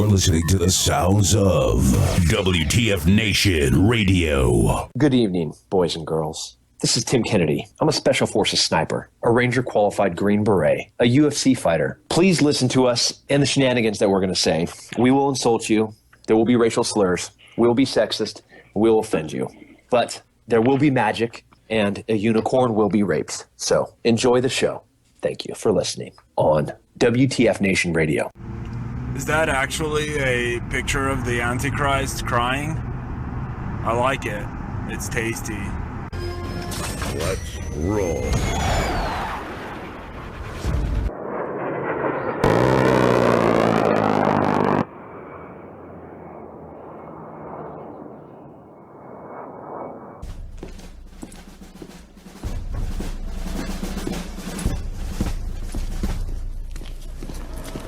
You're listening to the sounds of WTF Nation Radio. Good evening, boys and girls. This is Tim Kennedy. I'm a Special Forces sniper, a Ranger qualified Green Beret, a UFC fighter. Please listen to us and the shenanigans that we're going to say. We will insult you. There will be racial slurs. We will be sexist. We will offend you. But there will be magic, and a unicorn will be raped. So enjoy the show. Thank you for listening on WTF Nation Radio. Is that actually a picture of the Antichrist crying? I like it. It's tasty. Let's roll.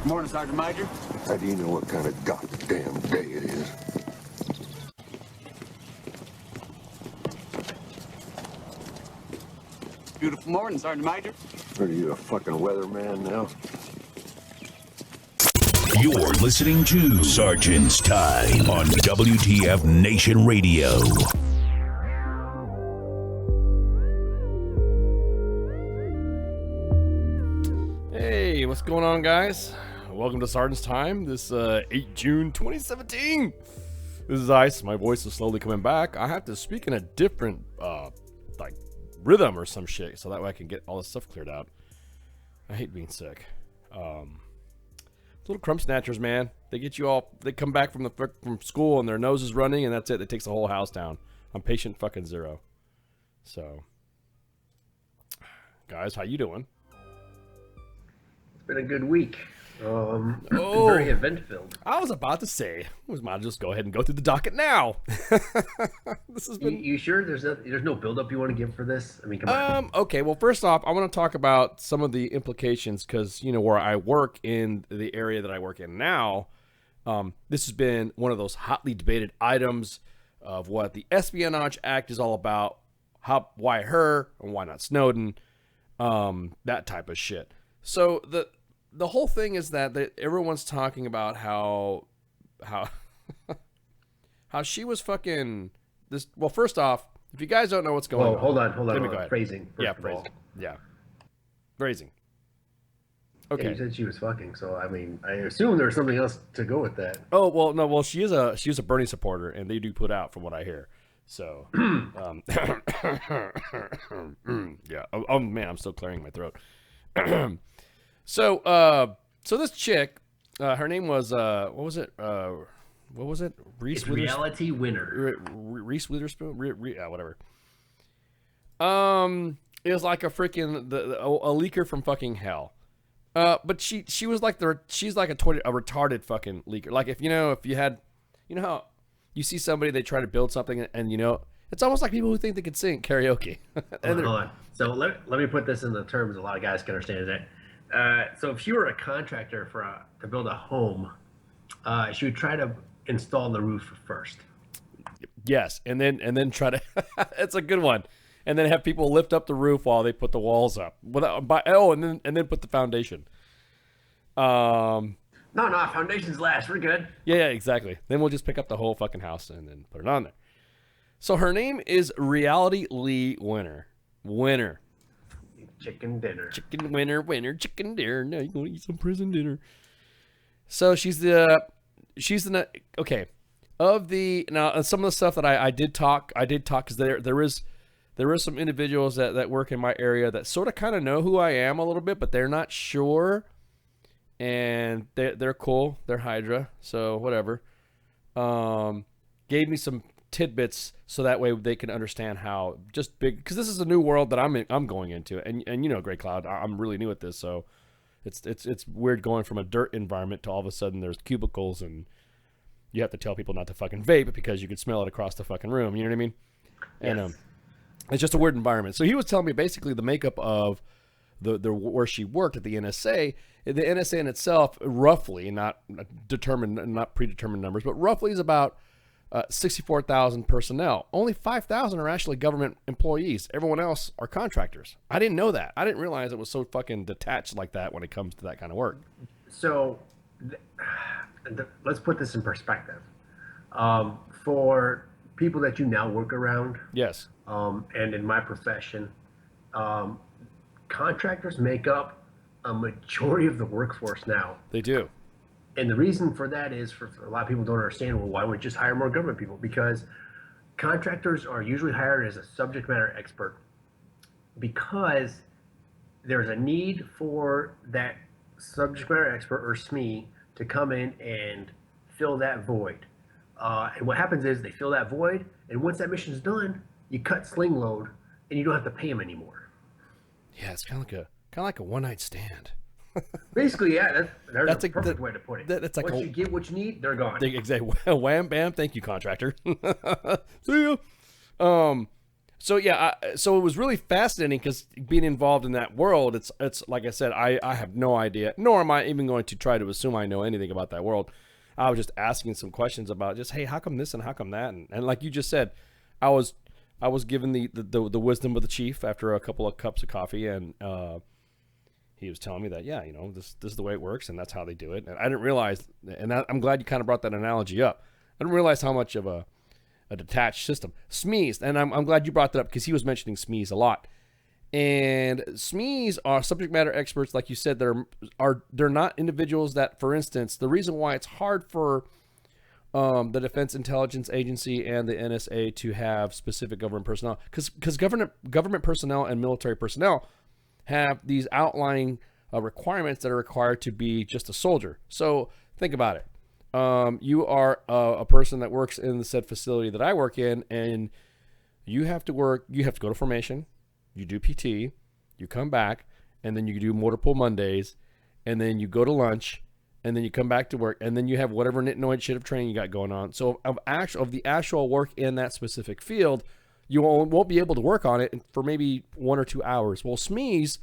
Morning, Sergeant Major. How do you know what kind of goddamn day it is? Beautiful morning, Sergeant Major. Are you a fucking weatherman now? You're listening to Sergeant's Time on WTF Nation Radio. Hey, what's going on, guys? Welcome to Sergeant's Time, this 8 June 2017. This is Ice. My voice is slowly coming back. I have to speak in a different, like, rhythm or some shit, so that way I can get all this stuff cleared out. I hate being sick. Little crumb snatchers, man. They get you all, they come back from school and their nose is running, and that's it. It takes the whole house down. I'm patient fucking zero. So, guys, how you doing? It's been a good week. Very event-filled. I was about to say, we might just go ahead and go through the docket now. This has been. You sure there's no build-up you want to give for this? I mean, come on. Okay. Well, first off, I want to talk about some of the implications because where I work in the area that I work in now, this has been one of those hotly debated items of what the Espionage Act is all about. Why her and why not Snowden? That type of shit. So the whole thing is that everyone's talking about how she was fucking this. Well, first off, if you guys don't know what's going on, hold on. Go ahead. Phrasing. Phrasing. Yeah, phrasing. Okay. Yeah, you said she was fucking, so I mean, I assume there's something else to go with that. Oh well, no. Well, she is a Bernie supporter, and they do put out, from what I hear. So, yeah. Oh man, I'm still clearing my throat. So this chick, her name was what was it? Reese Witherspoon. Reality Winner. Reese Witherspoon. Whatever. Is like a freaking a leaker from fucking hell. But she was like she's like a retarded fucking leaker. Like if you had, how you see somebody, they try to build something and it's almost like people who think they can sing karaoke. Hold on. So let me put this in the terms a lot of guys can understand that. So if she were a contractor to build a home, she would try to install the roof first. Yes, and then try to. It's a good one, and then have people lift up the roof while they put the walls up. And then put the foundation. No, foundations last. We're good. Yeah, exactly. Then we'll just pick up the whole fucking house and then put it on there. So her name is Reality Lee Winner. Chicken dinner. Chicken winner, chicken dinner. Now you're gonna eat some prison dinner. So she's okay. Of the now some of the stuff that I did talk because there is some individuals that work in my area that sort of kind of know who I am a little bit, but they're not sure. And they're cool. They're Hydra, so whatever. Gave me some tidbits so that way they can understand how just big, because this is a new world that I'm going into, and Grey Cloud, I'm really new at this, so it's weird going from a dirt environment to all of a sudden there's cubicles and you have to tell people not to fucking vape because you could smell it across the fucking room. You know what I mean? Yes. And it's just a weird environment. So he was telling me basically the makeup of the where she worked at the NSA. The NSA in itself, roughly, not predetermined numbers, but roughly is about 64,000 personnel. Only 5,000 are actually government employees. Everyone else are contractors. I didn't know that. I didn't realize it was so fucking detached like that when it comes to that kind of work. So let's put this in perspective. For people that you now work around, Yes. and in my profession, um, contractors make up a majority of the workforce now. They do. And the reason for that is for a lot of people don't understand, well, why don't we just hire more government people? Because contractors are usually hired as a subject matter expert because there's a need for that subject matter expert or SME to come in and fill that void. And what happens is they fill that void, and once that mission's done, you cut sling load, and you don't have to pay them anymore. Yeah, it's kind of like a one night stand. Basically, yeah, that's a perfect that- way to put it. that's like Once a- you get what you need, they're gone. Exactly. Wham bam. Thank you, contractor. See ya. So yeah, so it was really fascinating because being involved in that world, it's like I said, I have no idea, nor am I even going to try to assume I know anything about that world. I was just asking some questions about just, hey, how come this and how come that, and like you just said, I was given the wisdom of the chief after a couple of cups of coffee, and he was telling me that, yeah, this is the way it works, and that's how they do it. And I didn't realize, and I'm glad you kind of brought that analogy up. I didn't realize how much of a detached system. SMEs, and I'm glad you brought that up because he was mentioning SMEs a lot. And SMEs are subject matter experts, like you said. They're not individuals that, for instance, the reason why it's hard for the Defense Intelligence Agency and the NSA to have specific government personnel, because government personnel and military personnel have these outlying requirements that are required to be just a soldier. So think about it. You are a person that works in the said facility that I work in, and you have to go to formation, you do PT, you come back, and then you do multiple Mondays, and then you go to lunch, and then you come back to work, and then you have whatever nitnoid shit of training you got going on. So of the actual work in that specific field, you won't be able to work on it for maybe 1 or 2 hours. Well, SMEs,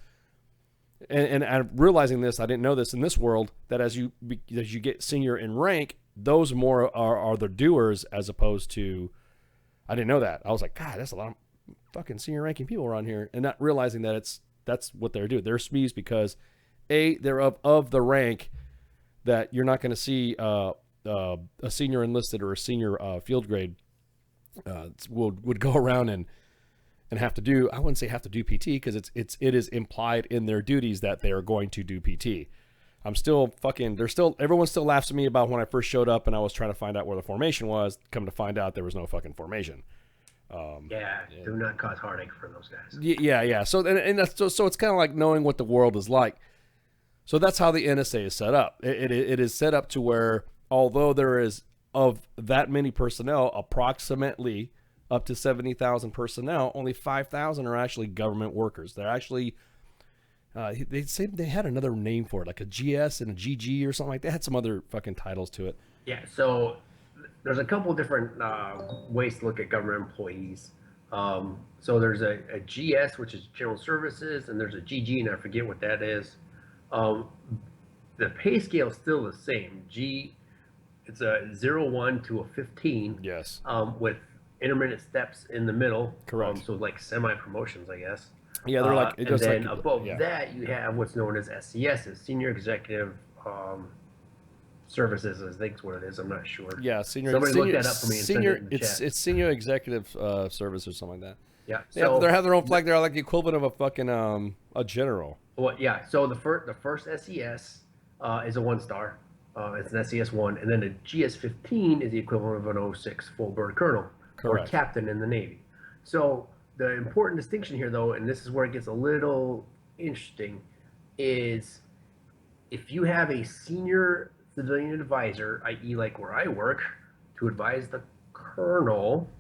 and I'm realizing this, I didn't know this in this world, that as you get senior in rank, those more are the doers as opposed to, I didn't know that. I was like, God, that's a lot of fucking senior ranking people around here, and not realizing that that's what they're doing. They're SMEs because they're of the rank that you're not going to see a senior enlisted or a senior field grade would go around and have to do, I wouldn't say have to do PT, because it is implied in their duties that they are going to do PT. Everyone still laughs at me about when I first showed up and I was trying to find out where the formation was. Come to find out there was no fucking formation. Do not cause heartache for those guys. Yeah. So it's kind of like knowing what the world is like. So that's how the NSA is set up. It is set up to where, although there is of that many personnel, approximately up to 70,000 personnel, only 5,000 are actually government workers. They're actually, they say they had another name for it, like a GS and a GG or something like that. They had some other fucking titles to it. Yeah, so there's a couple different ways to look at government employees. So there's a GS, which is General Services, and there's a GG, and I forget what that is. The pay scale is still the same. It's a 0-1 to a 15. Yes. With intermittent steps in the middle. Correct. So like semi-promotions, I guess. Yeah, they're like, and then above that, you have what's known as SCS, Senior Executive Services. I think is what it is. I'm not sure. Yeah, Somebody look that up for me and send it in the chat. It's Senior Executive Service or something like that. Yeah. So they have their own flag. They're like the equivalent of a fucking a general. Well, yeah. So the first SES is a 1-star. It's an SES 1, and then a GS-15 is the equivalent of an 06 full bird colonel. Correct. Or captain in the Navy. So the important distinction here, though, and this is where it gets a little interesting, is if you have a senior civilian advisor, i.e. like where I work, to advise the colonel,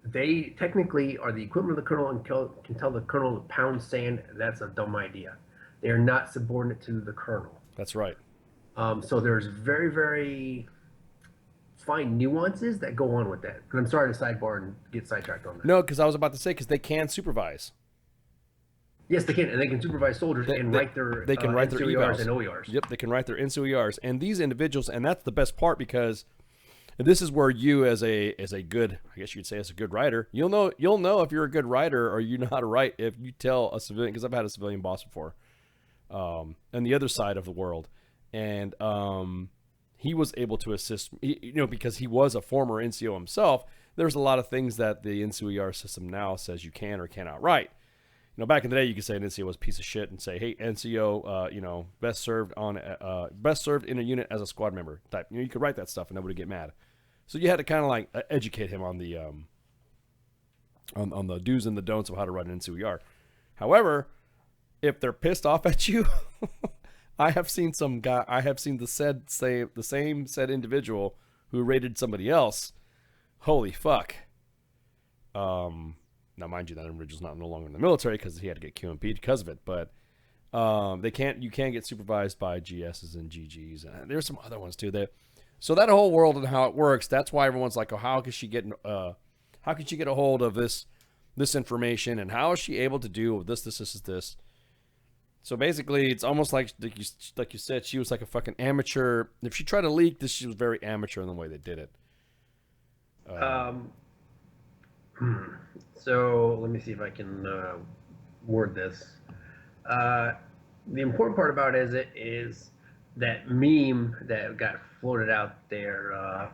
they technically are the equivalent of the colonel and can tell the colonel to pound sand. That's a dumb idea. They are not subordinate to the colonel. That's right. So there's very, very fine nuances that go on with that. And I'm sorry to sidebar and get sidetracked on that. No, because I was about to say, because they can supervise. Yes, they can, and they can supervise soldiers and write their they can write their NCOERs evals and OERs. Yep, they can write their NCOERs, and these individuals, and that's the best part, because this is where you, as a good, I guess you'd say, as a good writer, you'll know if you're a good writer or you know how to write if you tell a civilian, because I've had a civilian boss before, and the other side of the world, and he was able to assist, because he was a former NCO himself. There's a lot of things that the NCOER system now says you can or cannot write. Back in the day, you could say an NCO was a piece of shit and say, hey, NCO, best served in a unit as a squad member type. You could write that stuff and nobody would get mad. So you had to kind of like educate him on the on the do's and the don'ts of how to run an NCOER. However, if they're pissed off at you, I have seen the same said individual who raided somebody else. Holy fuck. Now, mind you, that individual's no longer in the military because he had to get QMP because of it. But you can't get supervised by GSs and GGs. And there's some other ones too. So that whole world and how it works. That's why everyone's like, oh, how could she get a hold of this information, and how is she able to do this? So basically, it's almost like you said, she was like a fucking amateur. If she tried to leak this, she was very amateur in the way they did it. So let me see if I can word this. The important part about it is that meme that got floated out there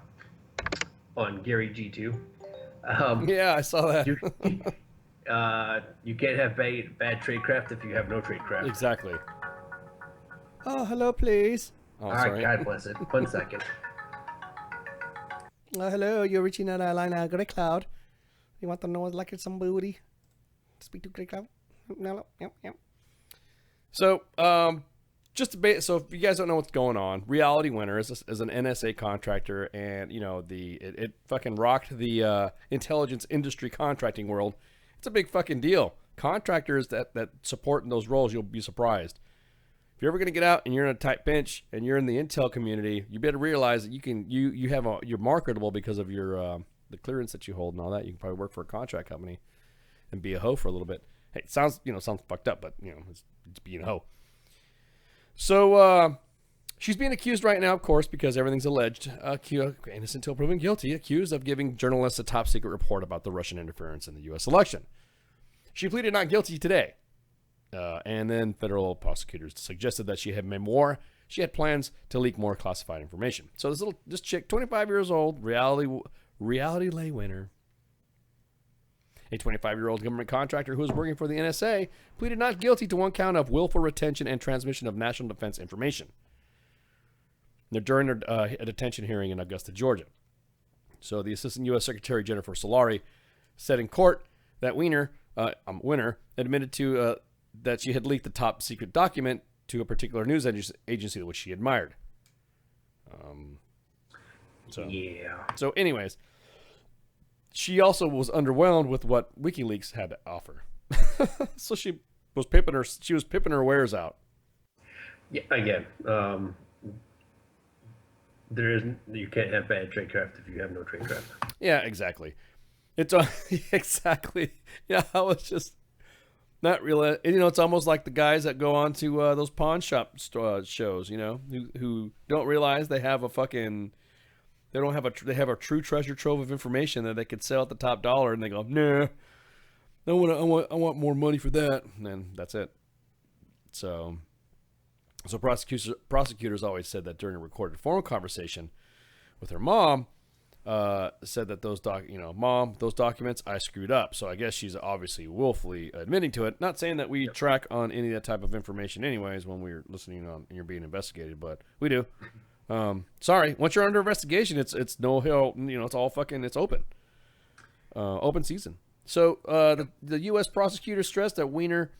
on Gary G2. Yeah, I saw that. You can't have bad tradecraft if you have no tradecraft. Exactly. Oh, hello, please. Oh, all right, God bless it. 1 second. Hello, you're reaching out a line, Grey Cloud. You want to know what's like some booty? Speak to Grey Cloud. No, yep. So, so if you guys don't know what's going on, Reality Winner is an NSA contractor, and it fucking rocked the intelligence industry contracting world. It's a big fucking deal. Contractors that support in those roles, you'll be surprised. If you're ever gonna get out and you're in a tight pinch and you're in the intel community, you better realize that you're marketable because of your the clearance that you hold and all that. You can probably work for a contract company and be a hoe for a little bit. Hey, it sounds fucked up, but it's being a hoe. So she's being accused right now, of course, because everything's alleged. Innocent until proven guilty. Accused of giving journalists a top secret report about the Russian interference in the U.S. election. She pleaded not guilty today, and then federal prosecutors suggested that she had plans to leak more classified information. So this chick, 25 years old, reality lay winner, a 25-year-old government contractor who was working for the NSA, pleaded not guilty to one count of willful retention and transmission of national defense information. During a detention hearing in Augusta, Georgia. So the Assistant U.S. Secretary Jennifer Solari said in court that Winner admitted to that she had leaked the top secret document to a particular news agency which she admired. So anyways, she also was underwhelmed with what WikiLeaks had to offer. So she was pimping her wares out. Yeah, again, you can't have bad tradecraft if you have no tradecraft. Yeah, exactly. It's exactly. Yeah, I was just not really. It's almost like the guys that go on to those pawn shop shows. Who don't realize they have they have a true treasure trove of information that they could sell at the top dollar, and they go, nah, I want more money for that, and then that's it. So prosecutors always said that during a recorded phone conversation with her mom, said that those documents, I screwed up. So I guess she's obviously willfully admitting to it. Not saying that we track on any of that type of information anyways when we're listening on and you're being investigated, but we do. Sorry, once you're under investigation, it's no hell, it's all fucking, it's open. Open season. So the U.S. prosecutor stressed that Winner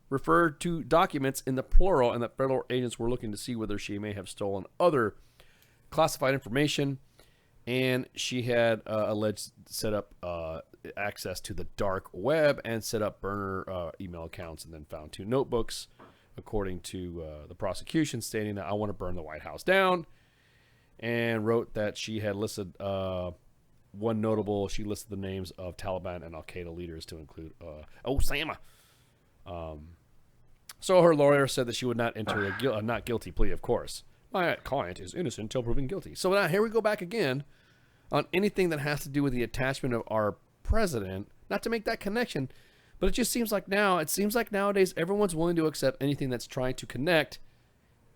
referred to documents in the plural and that federal agents were looking to see whether she may have stolen other classified information, and she had alleged set up access to the dark web and set up burner email accounts, and then found 2 notebooks, according to the prosecution, stating that I want to burn the White House down, and wrote that she had listed she listed the names of Taliban and Al-Qaeda leaders to include Osama. So her lawyer said that she would not enter a not guilty plea, of course. My client is innocent until proven guilty. So now here we go back again on anything that has to do with the attachment of our president. Not to make that connection, but it seems like nowadays everyone's willing to accept anything that's trying to connect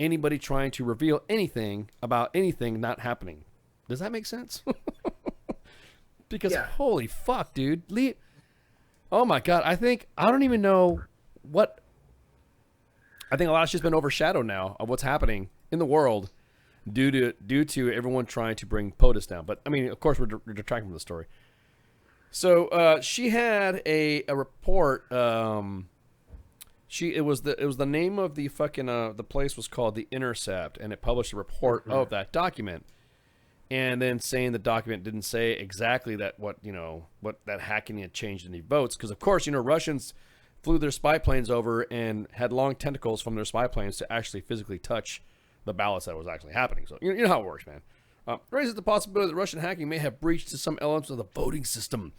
anybody trying to reveal anything about anything not happening. Does that make sense? Because holy fuck, dude. Oh my God. I don't even know what. I think a lot of shit's been overshadowed now of what's happening in the world due to everyone trying to bring POTUS down. But I mean, of course, we're detracting from the story. So she had a report. It was the name of the fucking the place was called The Intercept, and it published a report of that document, and then saying the document didn't say exactly what that hacking had changed any votes, because of course Russians flew their spy planes over and had long tentacles from their spy planes to actually physically touch the ballots that was actually happening. So you know how it works, man. Raises the possibility that Russian hacking may have breached some elements of the voting system,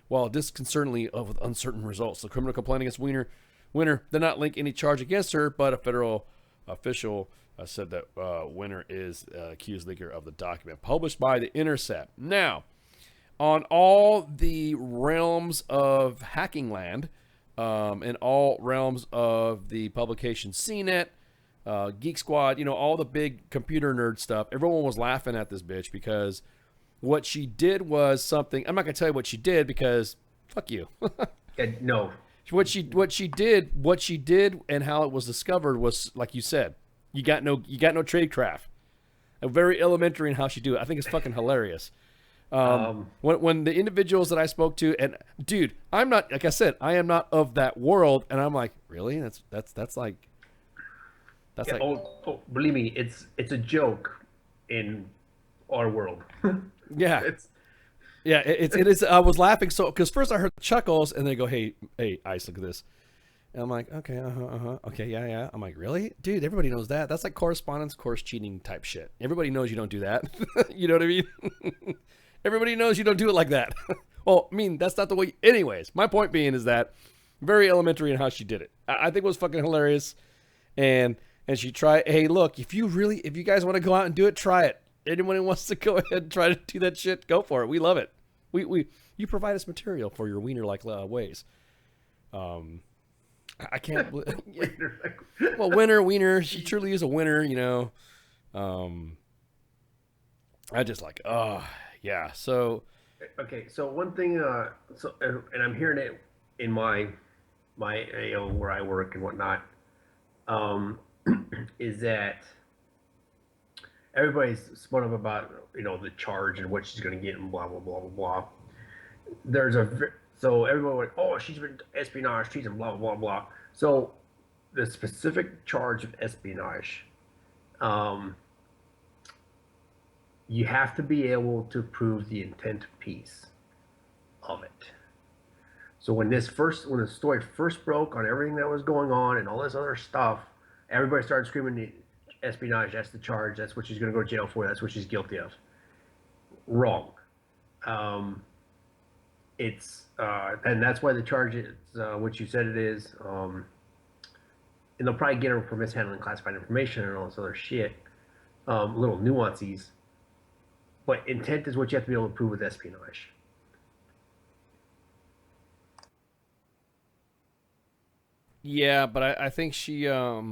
while disconcertingly with uncertain results. The criminal complaint against Winner did not link any charge against her, but a federal official said that Winner is accused leaker of the document published by The Intercept. Now, on all the realms of hacking land, in all realms of the publication CNET, Geek Squad, all the big computer nerd stuff, everyone was laughing at this bitch because what she did was something. I'm not gonna tell you what she did because fuck you. No. What she did, and how it was discovered was like you said. You got no tradecraft. Very elementary in how she do it. I think it's fucking hilarious. When the individuals that I spoke to, and dude, I'm not, like I said, I am not of that world, and I'm like, really? That's like. Oh, believe me, it's a joke in our world. Yeah. It is. I was laughing because first I heard the chuckles, and they go, hey, Ice, look at this. And I'm like, okay, okay, yeah. I'm like, really? Dude, everybody knows that. That's like correspondence course cheating type shit. Everybody knows you don't do that. You know what I mean? Everybody knows you don't do it like that. Well, I mean, that's not the way. Anyways, my point being is that very elementary in how she did it. I think it was fucking hilarious. And she tried, hey, look, if you guys want to go out and do it, try it. Anyone who wants to go ahead and try to do that shit, go for it. We love it. You provide us material for your wiener-like ways. I can't. Well, wiener. She truly is a winner, I just like, yeah. So. Okay, so one thing, and I'm hearing it in my where I work and whatnot, is that everybody's spun up about the charge and what she's going to get and blah blah blah blah blah. So everyone went, oh, she's been espionage, she's in blah blah blah blah. So the specific charge of espionage, you have to be able to prove the intent piece of it. So when the story first broke on everything that was going on and all this other stuff, everybody started screaming, espionage, that's the charge, that's what she's going to go to jail for, that's what she's guilty of. Wrong. And that's why the charge is what you said it is. And they'll probably get her for mishandling classified information and all this other shit, little nuances. But intent is what you have to be able to prove with espionage. Yeah, but I think she, yeah.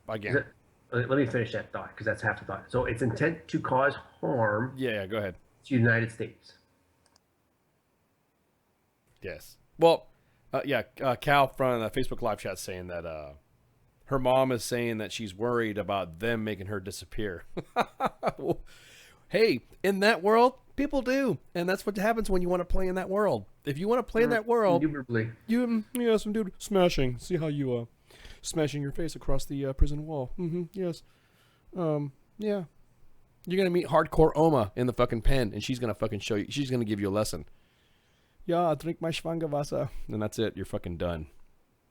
Again. Let me finish that thought, because that's half the thought. So it's intent to cause harm. Yeah, go ahead. To the United States. Yes. Well, Cal from the Facebook live chat saying that her mom is saying that she's worried about them making her disappear. Well, hey, in that world, people do, and that's what happens when you want to play in that world. If you want to play in that world, some dude smashing. See how you smashing your face across the prison wall. Yes. Yeah. You're gonna meet hardcore Oma in the fucking pen, and she's gonna fucking show you. She's gonna give you a lesson. Yeah, drink my Schwangerwasser, and that's it. You're fucking done,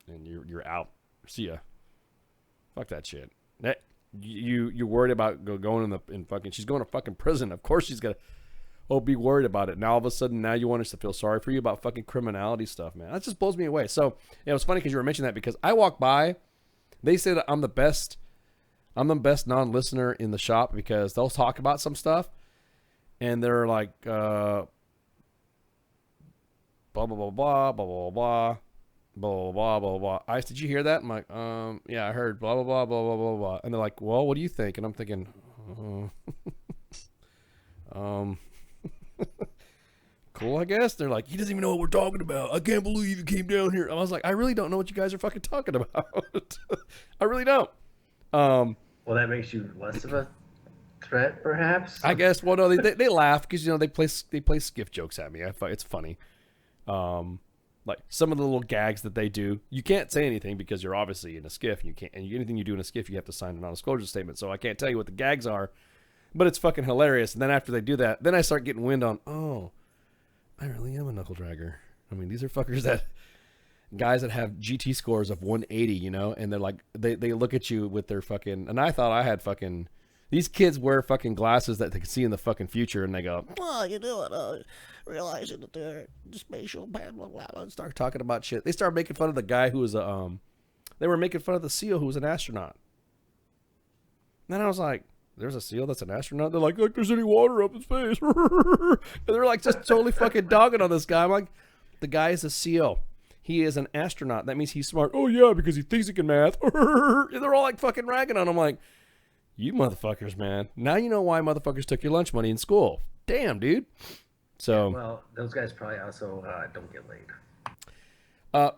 and you're out. See ya. Fuck that shit. That you're worried about going in fucking. She's going to fucking prison. Of course she's gonna. Oh, be worried about it. Now all of a sudden, now you want us to feel sorry for you about fucking criminality stuff, man. That just blows me away. So it was funny because you were mentioning that, because I walk by, they say that I'm the best non-listener in the shop, because they'll talk about some stuff and they're like, blah, blah, blah, blah, blah, blah, blah. blah, blah, blah, blah, blah. Ice, did you hear that? I'm like, yeah, I heard blah, blah, blah, blah, blah, blah, blah. And they're like, well, what do you think? And I'm thinking, cool, I guess. They're like, he doesn't even know what we're talking about. I can't believe you came down here. I was like, I really don't know what you guys are fucking talking about. I really don't. Well, that makes you less of a threat, perhaps. I guess. Well, no, they laugh because they play skiff jokes at me. It's funny. Like some of the little gags that they do. You can't say anything because you're obviously in a skiff, and you can't. And anything you do in a skiff, you have to sign a non-disclosure statement. So I can't tell you what the gags are, but it's fucking hilarious. And then after they do that, then I start getting wind on. Oh, I really am a knuckle dragger. I mean, these are fuckers that. Guys that have GT scores of 180, and they're like, they look at you with their fucking, and I thought I had fucking, these kids wear fucking glasses that they can see in the fucking future, and they go, oh, realizing that they're spatial, blah, blah, blah, and start talking about shit. They started making fun of the guy who was they were making fun of the SEAL who was an astronaut. And then I was like, there's a SEAL that's an astronaut? They're like there's any water up his face. And they're like just totally fucking dogging on this guy. I'm like, the guy is a SEAL. He is an astronaut. That means he's smart. Oh, yeah, because he thinks he can math. And they're all like fucking ragging on him. Like, you motherfuckers, man. Now you know why motherfuckers took your lunch money in school. Damn, dude. So. Well, those guys probably also don't get laid.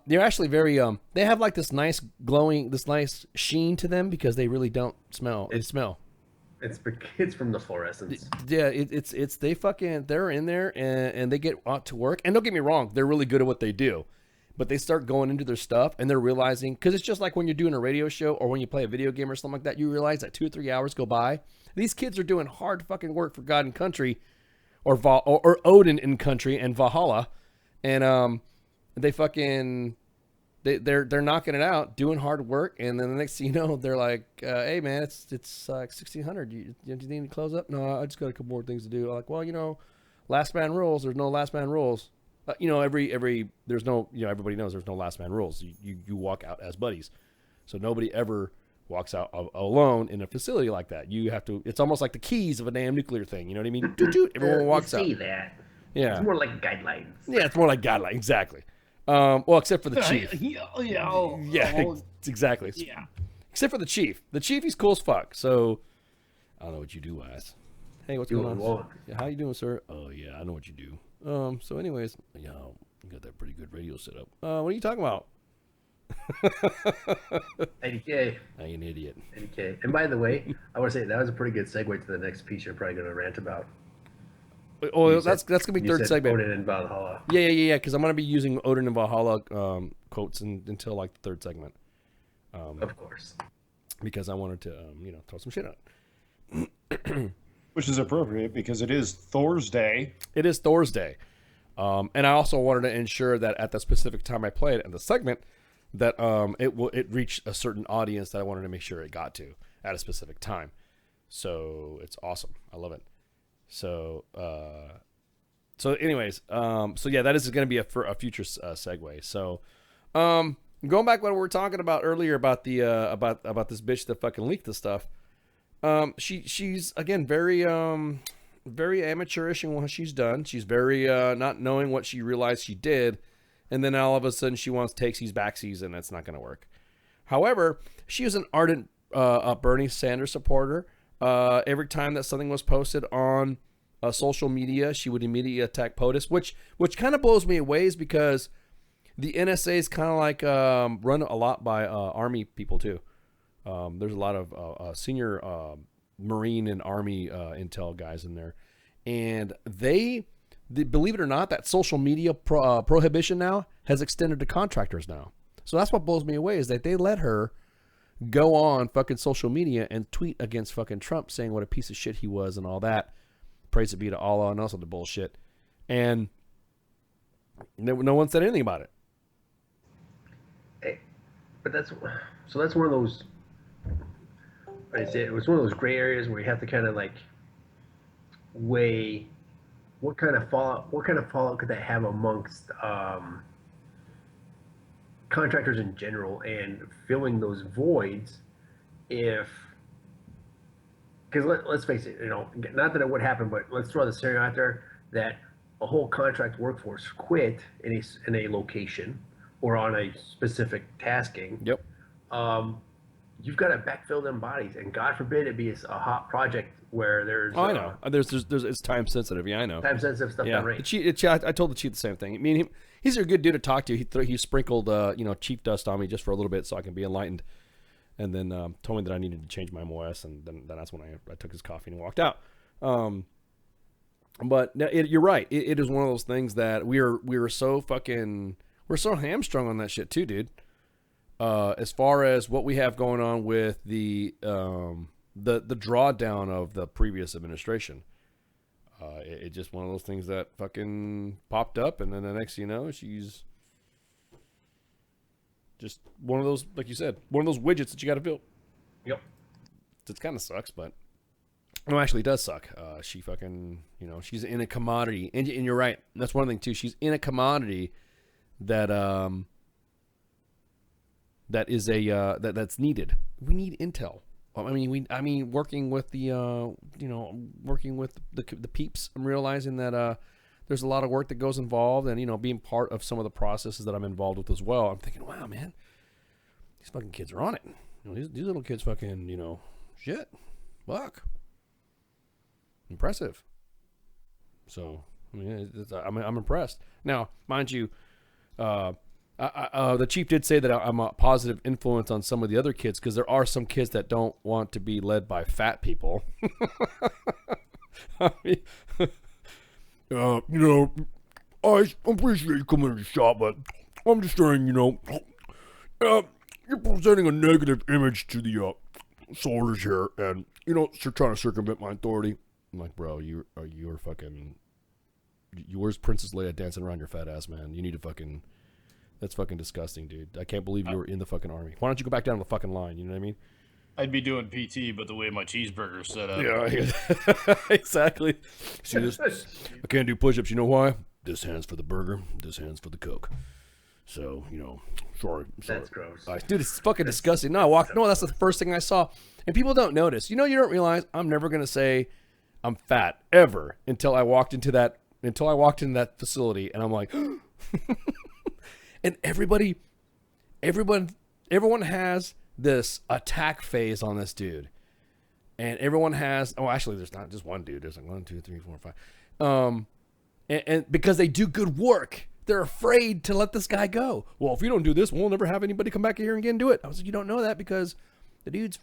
They're actually very, they have like this nice glowing, this nice sheen to them because they really don't smell. They smell. It's from the fluorescence. Yeah, they're in there and they get out to work. And don't get me wrong, they're really good at what they do. But they start going into their stuff and they're realizing, because it's just like when you're doing a radio show or when you play a video game or something like that, you realize that 2 or 3 hours go by. These kids are doing hard fucking work for God and country, or Odin and country and Valhalla, and they fucking they're knocking it out, doing hard work, and then the next thing you know, they're like, hey man, it's 1600. Do you need to close up? No, I just got a couple more things to do. I'm like, well, last man rules. There's no last man rules. There's no, everybody knows there's no last man rules. You walk out as buddies. So nobody ever walks out alone in a facility like that. You have to, it's almost like the keys of a damn nuclear thing. You know what I mean? Everyone walks out. See that. Yeah. It's more like guidelines. Yeah, it's more like guidelines. Exactly. Well, except for the chief. Yeah, exactly. Yeah. Except for the chief. The chief, he's cool as fuck. So, I don't know what you do, Wes. Hey, what's going on? Yeah, how you doing, sir? Oh, yeah, I know what you do. So anyways, you got that pretty good radio set up. What are you talking about? 80K. I ain't an idiot. 80K. And by the way, I want to say that was a pretty good segue to the next piece you're probably going to rant about. Oh, that's going to be third segment. Odin and Valhalla. Yeah, because I'm going to be using Odin and Valhalla quotes until like the third segment. Of course. Because I wanted to, throw some shit out. Which is appropriate because it is Thor's Day. It is Thor's Day. And I also wanted to ensure that at the specific time I play it in the segment, that it reached a certain audience that I wanted to make sure it got to at a specific time. So it's awesome. I love it. So anyways, so yeah, that is going to be a future segue. So going back what we were talking about earlier about the about this bitch that fucking leaked the stuff. She's again very amateurish in what she's done. She's very not knowing what she realized she did, and then all of a sudden she wants takesies backsies, and that's not going to work. However, she is an ardent Bernie Sanders supporter. Every time that something was posted on social media, she would immediately attack POTUS, which kind of blows me away, is because the NSA is kind of like run a lot by Army people too. There's a lot of senior Marine and Army intel guys in there, and they believe it or not, that social media prohibition now has extended to contractors now. So that's what blows me away, is that they let her go on fucking social media and tweet against fucking Trump, saying what a piece of shit he was and all that. Praise be to Allah and also the bullshit, and no one said anything about it. Hey, but that's one of those. I say it was one of those gray areas where you have to kind of like weigh what kind of fallout could that have amongst contractors in general, and filling those voids. Because let's face it, not that it would happen, but let's throw the scenario out there that a whole contract workforce quit in a location, or on a specific tasking, Yep. You've got to backfill them bodies, and God forbid it be a hot project where there's. Oh, I know. There's it's time sensitive. Yeah, I know. Time sensitive stuff. Yeah. Done right. The chief, I told the chief the same thing. I mean, he's a good dude to talk to. He sprinkled chief dust on me just for a little bit so I can be enlightened, and then told me that I needed to change my MOS, and then that's when I took his coffee and walked out. But you're right. It is one of those things that we're so hamstrung on that shit too, dude. As far as what we have going on with the drawdown of the previous administration, it's just one of those things that fucking popped up, and then the next thing you know, she's just one of those, like you said, one of those widgets that you got to build. Yep. It kind of sucks, but no, actually, it does suck. She fucking, she's in a commodity, and you're right. That's one thing too. She's in a commodity that that is that's needed. We need intel. I mean, working with the working with the peeps. I'm realizing that there's a lot of work that goes involved, and being part of some of the processes that I'm involved with as well. I'm thinking, wow, man, these fucking kids are on it. These little kids fucking shit, fuck, impressive. So I mean, I'm impressed. Now, mind you, the chief did say that I'm a positive influence on some of the other kids, because there are some kids that don't want to be led by fat people. I mean, I appreciate you coming to the shop, but I'm just saying, you're presenting a negative image to the soldiers here, and you're trying to circumvent my authority. I'm like, bro, you're fucking. Where's Princess Leia dancing around your fat ass, man? You need to fucking. That's fucking disgusting, dude. I can't believe you were in the fucking army. Why don't you go back down the fucking line? You know what I mean? I'd be doing PT, but the way my cheeseburger's set up. Yeah, exactly. See this? I can't do push-ups. You know why? This hand's for the burger. This hand's for the Coke. So, sorry. That's gross. Dude, it's fucking disgusting. No, that's the first thing I saw. And people don't notice. You don't realize I'm never going to say I'm fat ever until I walked into that facility, and I'm like, and everyone has this attack phase on this dude, and everyone has. Oh, actually, there's not just one dude. There's like 1, 2, 3, 4, 5. And because they do good work, they're afraid to let this guy go. Well, if you don't do this, we'll never have anybody come back here again and do it. I was like, you don't know that because these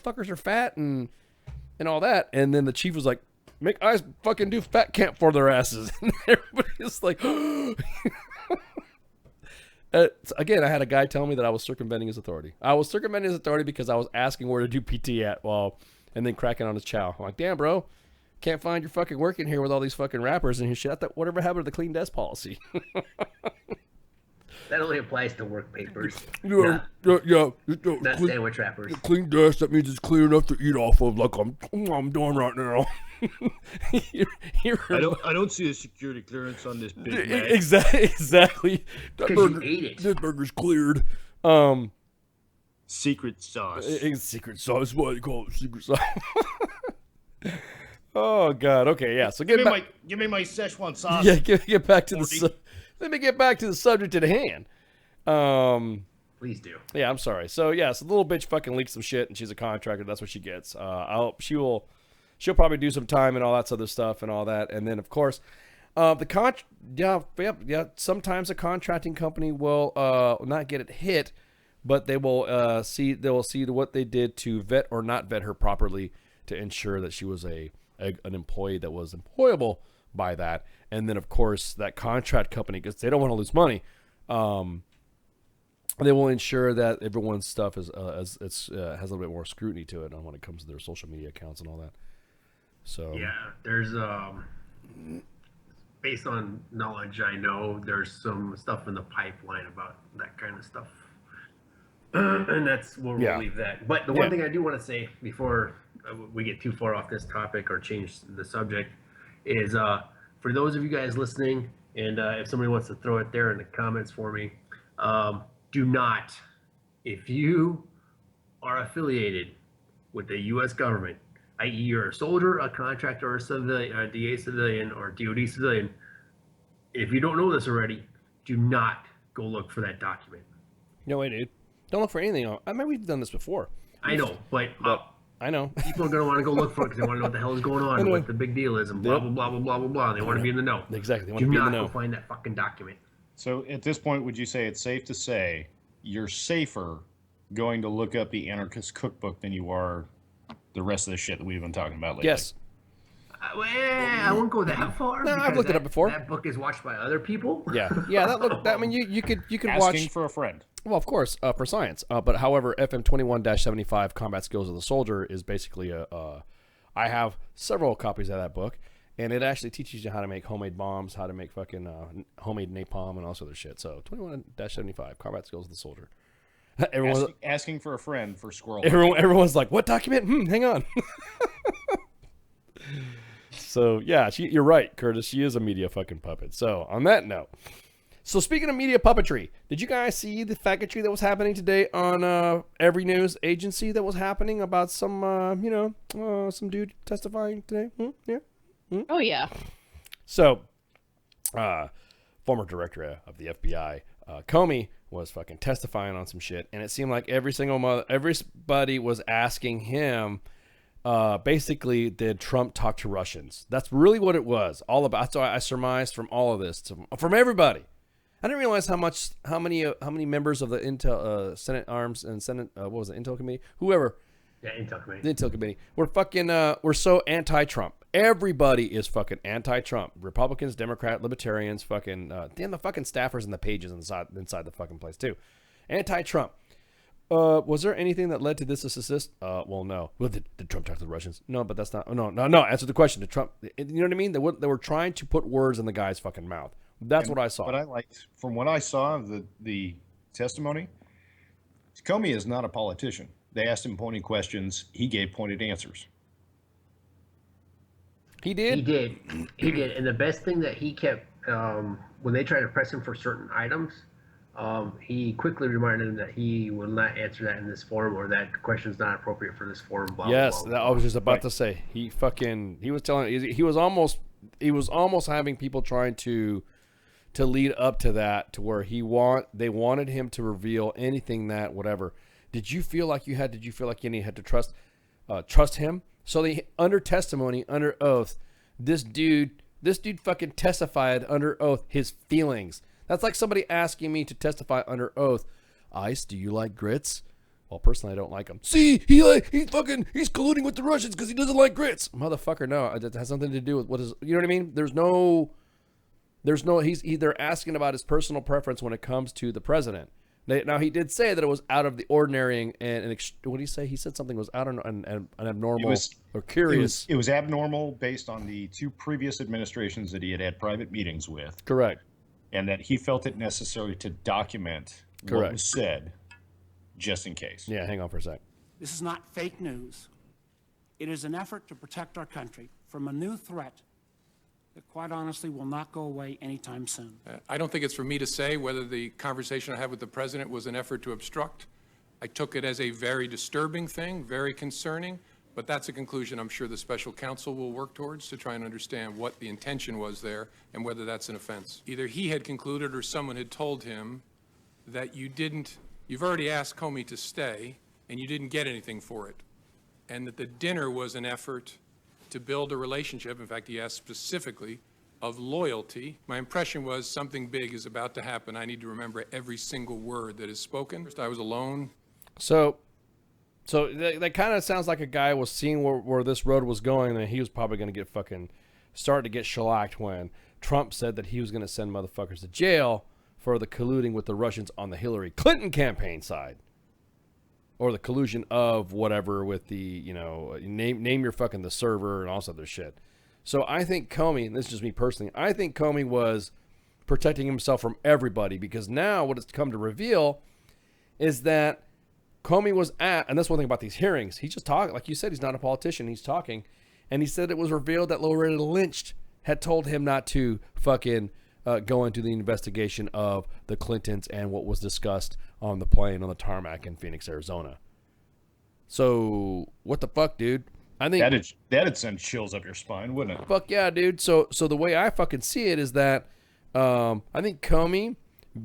fuckers are fat and all that. And then the chief was like, make eyes fucking do fat camp for their asses. And everybody's like, again, I had a guy tell me that I was circumventing his authority. I was circumventing his authority because I was asking where to do PT at, and then cracking on his chow. I'm like, damn, bro, can't find your fucking work in here with all these fucking rappers and his shit. I thought, whatever happened to the clean desk policy? That only applies to work papers. Yeah. Not sandwich wrappers. Clean desk, that means it's clean enough to eat off of, like I'm doing right now. I don't see a security clearance on this Big Mac. Exactly. Because you ate it. This burger's cleared. Secret sauce. Secret sauce. What do you call it? Secret sauce. Oh God. Okay. Yeah. So give me my Szechuan sauce. Yeah. Get back to let me get back to the subject at hand. Please do. Yeah. I'm sorry. So yeah. So the little bitch fucking leaked some shit, and she's a contractor. That's what she gets. She'll probably do some time and all that other stuff and all that, and then of course, sometimes a contracting company will not get it hit, but they will see what they did to vet or not vet her properly to ensure that she was an employee that was employable by that. And then of course that contract company, because they don't want to lose money, they will ensure that everyone's stuff has a little bit more scrutiny to it when it comes to their social media accounts and all that. So yeah, there's based on knowledge I know, there's some stuff in the pipeline about that kind of stuff, and we'll leave that. But the one thing I do want to say before we get too far off this topic or change the subject is for those of you guys listening, and if somebody wants to throw it there in the comments for me, do not, if you are affiliated with the U.S. government, i.e. you're a soldier, a contractor, or a civilian, a DA civilian, or DOD civilian, if you don't know this already, do not go look for that document. No way, dude. Don't look for anything. I mean, we've done this before. I know, but I know. people are going to want to go look for it because they want to know what the hell is going on and what the big deal is and blah, blah, blah, blah, blah, blah, blah. They want to be in the know. Exactly. They want Do to be in the not know. go find that fucking document. So at this point, would you say it's safe to say you're safer going to look up the Anarchist Cookbook than you are the rest of the shit that we've been talking about lately? Yes. I won't go that far. No, I've because looked it up before. That book is watched by other people. Yeah. I mean, you could Asking watch. for a friend. Well, of course, for science. But however, FM 21-75 Combat Skills of the Soldier is basically I have several copies of that book, and it actually teaches you how to make homemade bombs, how to make fucking homemade napalm, and all this other shit. So 21-75 Combat Skills of the Soldier. Asking for a friend for squirrel. Everyone's like, what document? Hang on. So, yeah, you're right, Curtis. She is a media fucking puppet. So, on that note. So, speaking of media puppetry, did you guys see the faggotry that was happening today on every news agency that was happening about some, some dude testifying today? Yeah? Oh, yeah. So, former director of the FBI, Comey, was fucking testifying on some shit, and it seemed like everybody was asking him, basically, did Trump talk to Russians? That's really what it was all about. That's why I surmised from all of this, from everybody. I didn't realize how many members of the Senate Arms and Senate Intel Committee, whoever. Yeah, Intel Committee. The Intel Committee. We're so anti-Trump. Everybody is fucking anti-Trump. Republicans, Democrat, Libertarians, fucking damn the fucking staffers and the pages inside the fucking place too. Anti-Trump. Was there anything that led to this assist? Well, no. Well, did Trump talk to the Russians? No, but that's not. No. Answer the question. Did Trump? You know what I mean? They were trying to put words in the guy's fucking mouth. That's what I saw. What I liked from what I saw of the testimony, Comey is not a politician. They asked him pointed questions. He gave pointed answers. He did? He did. And the best thing that he kept, when they tried to press him for certain items, he quickly reminded them that he will not answer that in this forum, or that question is not appropriate for this forum. Blah, yes, blah, blah, I was just about to say. He was telling, he was almost having people trying to lead up to that, to where they wanted him to reveal anything that whatever. Did you feel like you had to trust him? So under testimony, under oath, this dude fucking testified under oath his feelings. That's like somebody asking me to testify under oath. Ice, do you like grits? Well, personally, I don't like them. See, he's colluding with the Russians because he doesn't like grits. Motherfucker, no, it has something to do with what is, you know what I mean? They're asking about his personal preference when it comes to the president. Now, he did say that it was out of the ordinary and what did he say? He said something was out of an abnormal or curious. It was abnormal based on the two previous administrations that he had private meetings with. Correct. And that he felt it necessary to document what was said just in case. Yeah, hang on for a sec. This is not fake news. It is an effort to protect our country from a new threat that, quite honestly, will not go away anytime soon. I don't think it's for me to say whether the conversation I had with the president was an effort to obstruct. I took it as a very disturbing thing, very concerning, but that's a conclusion I'm sure the special counsel will work towards to try and understand what the intention was there and whether that's an offense. Either he had concluded or someone had told him that you've already asked Comey to stay and you didn't get anything for it, and that the dinner was an effort to build a relationship. In fact, he asked specifically of loyalty. My impression was something big is about to happen. I need to remember every single word that is spoken. First, I was alone. So that kind of sounds like a guy was seeing where this road was going, and he was probably going to get started to get shellacked when Trump said that he was going to send motherfuckers to jail for the colluding with the Russians on the Hillary Clinton campaign side. Or the collusion of whatever with the, name your fucking the server and all this other shit. So I think Comey, and this is just me personally, I think Comey was protecting himself from everybody, because now what it's come to reveal is that Comey was and that's one thing about these hearings. He's just talking, like you said, he's not a politician, he's talking. And he said it was revealed that Loretta Lynch had told him not to fucking go into the investigation of the Clintons and what was discussed on the plane on the tarmac in Phoenix, Arizona. So what the fuck, dude? I think that'd send chills up your spine, wouldn't it? Fuck yeah, dude. So the way I fucking see it is that I think Comey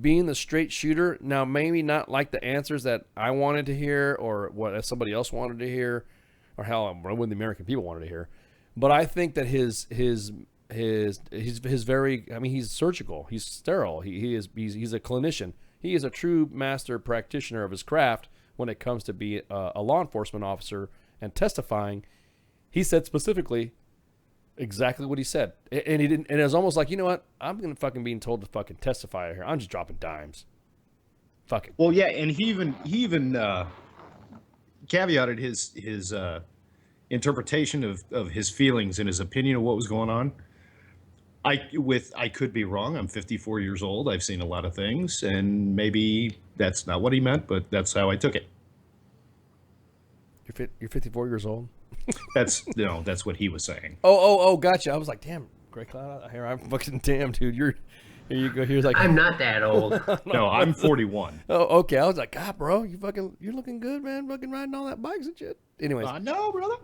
being the straight shooter. Now, maybe not like the answers that I wanted to hear or what somebody else wanted to hear, or hell, when the American people wanted to hear. But I think that his very, I mean, he's surgical, he's sterile, he's a clinician, he is a true master practitioner of his craft when it comes to be a law enforcement officer and testifying. He said specifically exactly what he said, and he didn't. And it was almost like, you know what, I'm gonna fucking being told to fucking testify here. I'm just dropping dimes. Fuck it. Well, yeah, and he even caveated his interpretation of his feelings and his opinion of what was going on. I could be wrong. I'm 54 years old. I've seen a lot of things, and maybe that's not what he meant, but that's how I took it. You're 54 years old. That's that's what he was saying. Oh, gotcha. I was like, damn, Gray Cloud out here. I'm fucking damn, dude. Here you go. Here's like, I'm not that old. No, I'm 41. Oh, okay. I was like, God, bro, you're looking good, man. Fucking riding all that bikes and shit. Anyways, no, brother.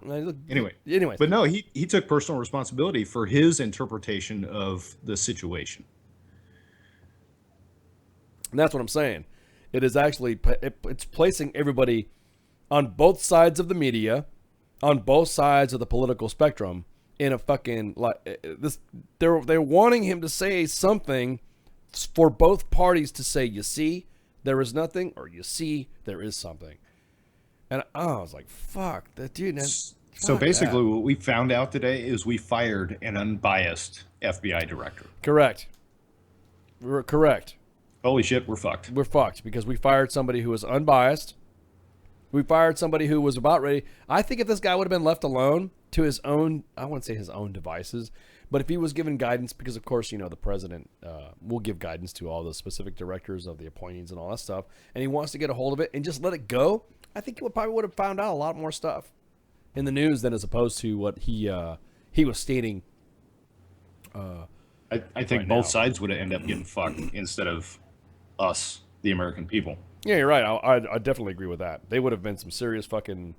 Anyways, but no, he took personal responsibility for his interpretation of the situation. And that's what I'm saying. It is actually it's placing everybody on both sides of the media, on both sides of the political spectrum, in a fucking like this. They're wanting him to say something for both parties to say. You see, there is nothing, or you see, there is something. And I was like, "Fuck that dude." So basically, what we found out today is we fired an unbiased FBI director. Correct. We're correct. Holy shit, we're fucked. We're fucked because we fired somebody who was unbiased. We fired somebody who was about ready. I think if this guy would have been left alone to his own, I wouldn't say his own devices, but if he was given guidance, because of course, the president will give guidance to all the specific directors of the appointees and all that stuff, and he wants to get a hold of it and just let it go, I think he probably would have found out a lot more stuff in the news than as opposed to what he was stating. I think both sides would have ended up getting fucked instead of us, the American people. Yeah, you're right. I definitely agree with that. They would have been some serious fucking.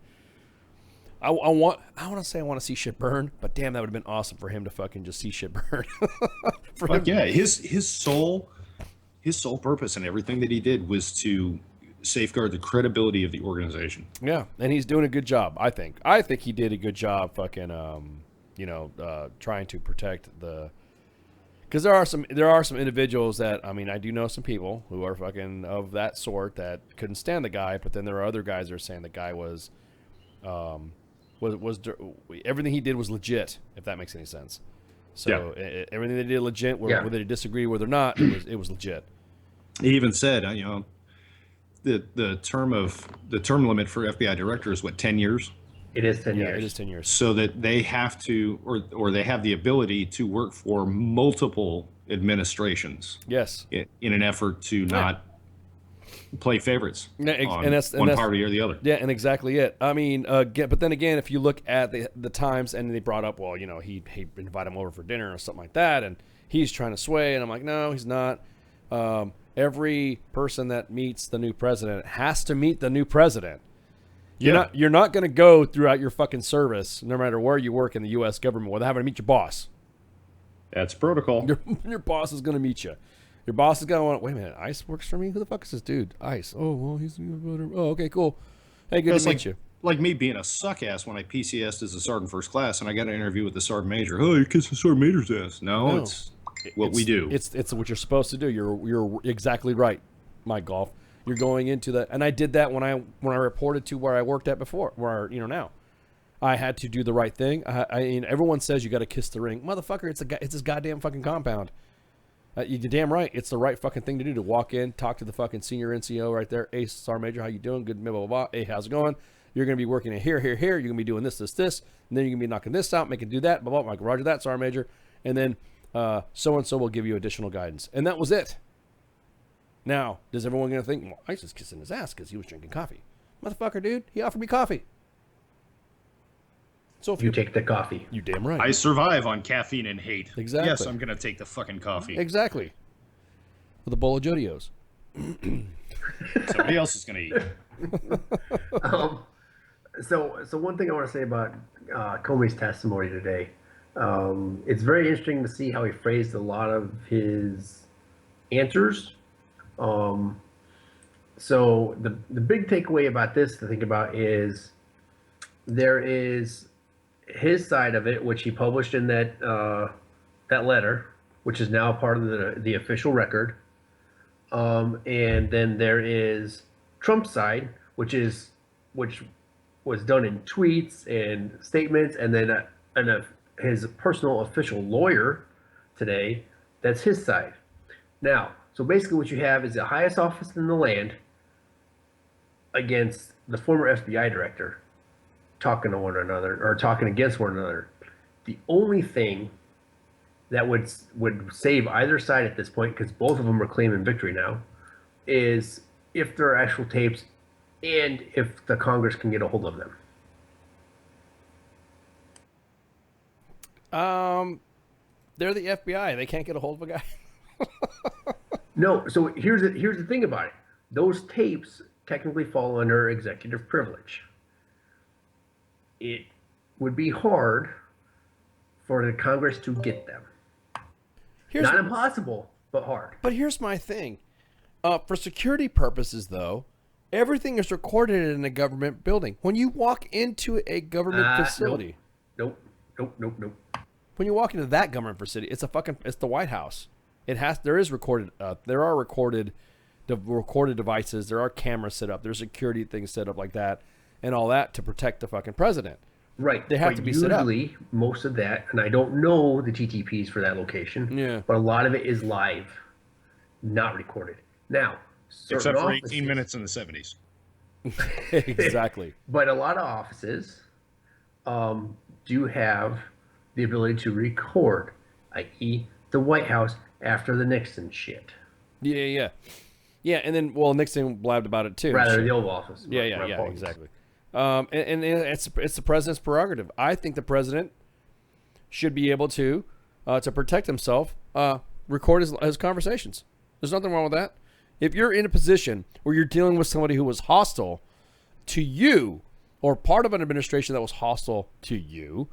I want to say I want to see shit burn, but damn, that would have been awesome for him to fucking just see shit burn. Yeah, his sole purpose and everything that he did was to safeguard the credibility of the organization. Yeah, and he's doing a good job. I think he did a good job. Fucking trying to protect the. Because there are some individuals that, I mean, I do know some people who are fucking of that sort that couldn't stand the guy, but then there are other guys that are saying the guy was everything he did was legit, if that makes any sense. So yeah. Everything they did legit, whether they disagree with or not, it was legit. He even said, the term limit for FBI director is what, 10 years? It is 10 years. Yeah, it is 10 years. So that they have to, or they have the ability to work for multiple administrations. Yes. In an effort to not play favorites on that's one party or the other. Yeah, and exactly it. I mean, but then again, if you look at the Times, and they brought up, well, he invited him over for dinner or something like that, and he's trying to sway, and I'm like, no, he's not. Every person that meets the new president has to meet the new president. You're not going to go throughout your fucking service, no matter where you work in the U.S. government, without having to meet your boss. That's protocol. Your boss is going to meet you. Your boss is going to wait a minute, ICE works for me? Who the fuck is this dude? ICE. Oh, well, he's... Oh, okay, cool. Hey, good to meet you. Like me being a suck-ass when I PCS'd as a sergeant first class, and I got an interview with the sergeant major. Oh, you're kissing sergeant major's ass. No, it's what we do. It's what you're supposed to do. You're exactly right, Mike Golf. You're going into that, and I did that when I reported to where I worked at before, where now, I had to do the right thing. Everyone says you got to kiss the ring, motherfucker. It's this goddamn fucking compound. You're damn right. It's the right fucking thing to do, to walk in, talk to the fucking senior NCO right there. Hey, Sergeant Major, how you doing? Good, blah blah blah. Hey, how's it going? You're gonna be working at here. You're gonna be doing this, and then you're gonna be knocking this out, making do that. Blah blah. Like, Roger that, Sergeant Major. And then so and so will give you additional guidance, and that was it. Now, does everyone going to think, well, ICE is kissing his ass because he was drinking coffee? Motherfucker, dude, he offered me coffee. So if you take the coffee. You damn right. I survive on caffeine and hate. Exactly. Yes, I'm going to take the fucking coffee. Exactly. With a bowl of Jodios. Somebody else is going to eat. So one thing I want to say about Comey's testimony today, it's very interesting to see how he phrased a lot of his answers. So the big takeaway about this to think about is there is his side of it, which he published in that letter, which is now part of the official record. And then there is Trump's side, which was done in tweets and statements, and then his personal official lawyer today. That's his side. Now, so basically, what you have is the highest office in the land against the former FBI director talking to one another or talking against one another. The only thing that would save either side at this point, because both of them are claiming victory now, is if there are actual tapes and if the Congress can get a hold of them. They're the FBI. They can't get a hold of a guy. No. So here's the thing about it. Those tapes technically fall under executive privilege. It would be hard for the Congress to get them. Not impossible, but hard. But here's my thing. For security purposes, though, everything is recorded in a government building. When you walk into a government facility, nope. When you walk into that government facility, it's the White House. There are recorded devices. There are cameras set up. There's security things set up like that, and all that to protect the fucking president. Right. They have to be set up. Usually, most of that, and I don't know the TTPs for that location. Yeah. But a lot of it is live, not recorded. Now, except for 18 minutes in the 70s. Exactly. But a lot of offices do have the ability to record, i.e., the White House after the Nixon shit. Yeah. And then, Nixon blabbed about it too. Rather, the Oval Office. Yeah, exactly. And it's the president's prerogative. I think the president should be able to protect himself, record his conversations. There's nothing wrong with that. If you're in a position where you're dealing with somebody who was hostile to you, or part of an administration that was hostile to you,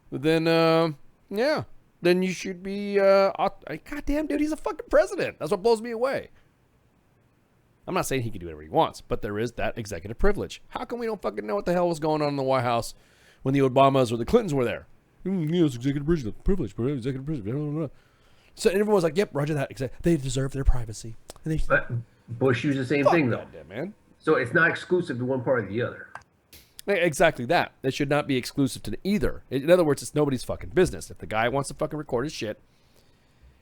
then then you should be. Goddamn, dude, he's a fucking president. That's what blows me away. I'm not saying he can do whatever he wants, but there is that executive privilege. How come we don't fucking know what the hell was going on in the White House when the Obamas or the Clintons were there? It's executive privilege, executive privilege. So everyone was like, "Yep, Roger that. They deserve their privacy." And but Bush used the same thing, though. Man. So it's not exclusive to one part or the other. Exactly that. It should not be exclusive to either. In other words, it's nobody's fucking business. If the guy wants to fucking record his shit,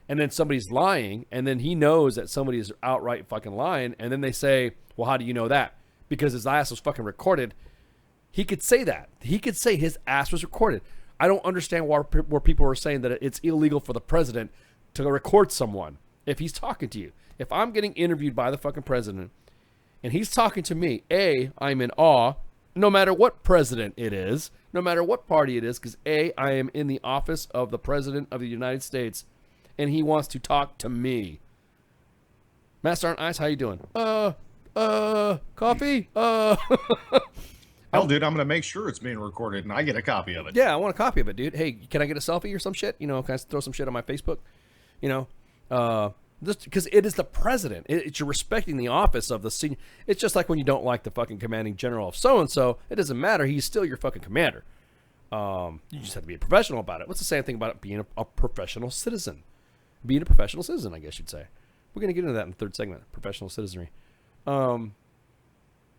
and then somebody's lying, and then he knows that somebody is outright fucking lying, and then they say, well, how do you know that? Because his ass was fucking recorded. He could say that. He could say his ass was recorded. I don't understand where people are saying that it's illegal for the president to record someone if he's talking to you. If I'm getting interviewed by the fucking president, and he's talking to me, I'm in awe, no matter what president it is, no matter what party it is, because I am in the office of the president of the United States, and he wants to talk to me. Master on Ice, how you doing? Coffee? Hell, dude, I'm going to make sure it's being recorded and I get a copy of it. Yeah, I want a copy of it, dude. Hey, can I get a selfie or some shit? Can I throw some shit on my Facebook? Just because it is the president. You're respecting the office of the senior. It's just like when you don't like the fucking commanding general of so-and-so. It doesn't matter. He's still your fucking commander. You just have to be a professional about it. What's the same thing about it being a professional citizen? Being a professional citizen, I guess you'd say. We're going to get into that in the third segment, professional citizenry.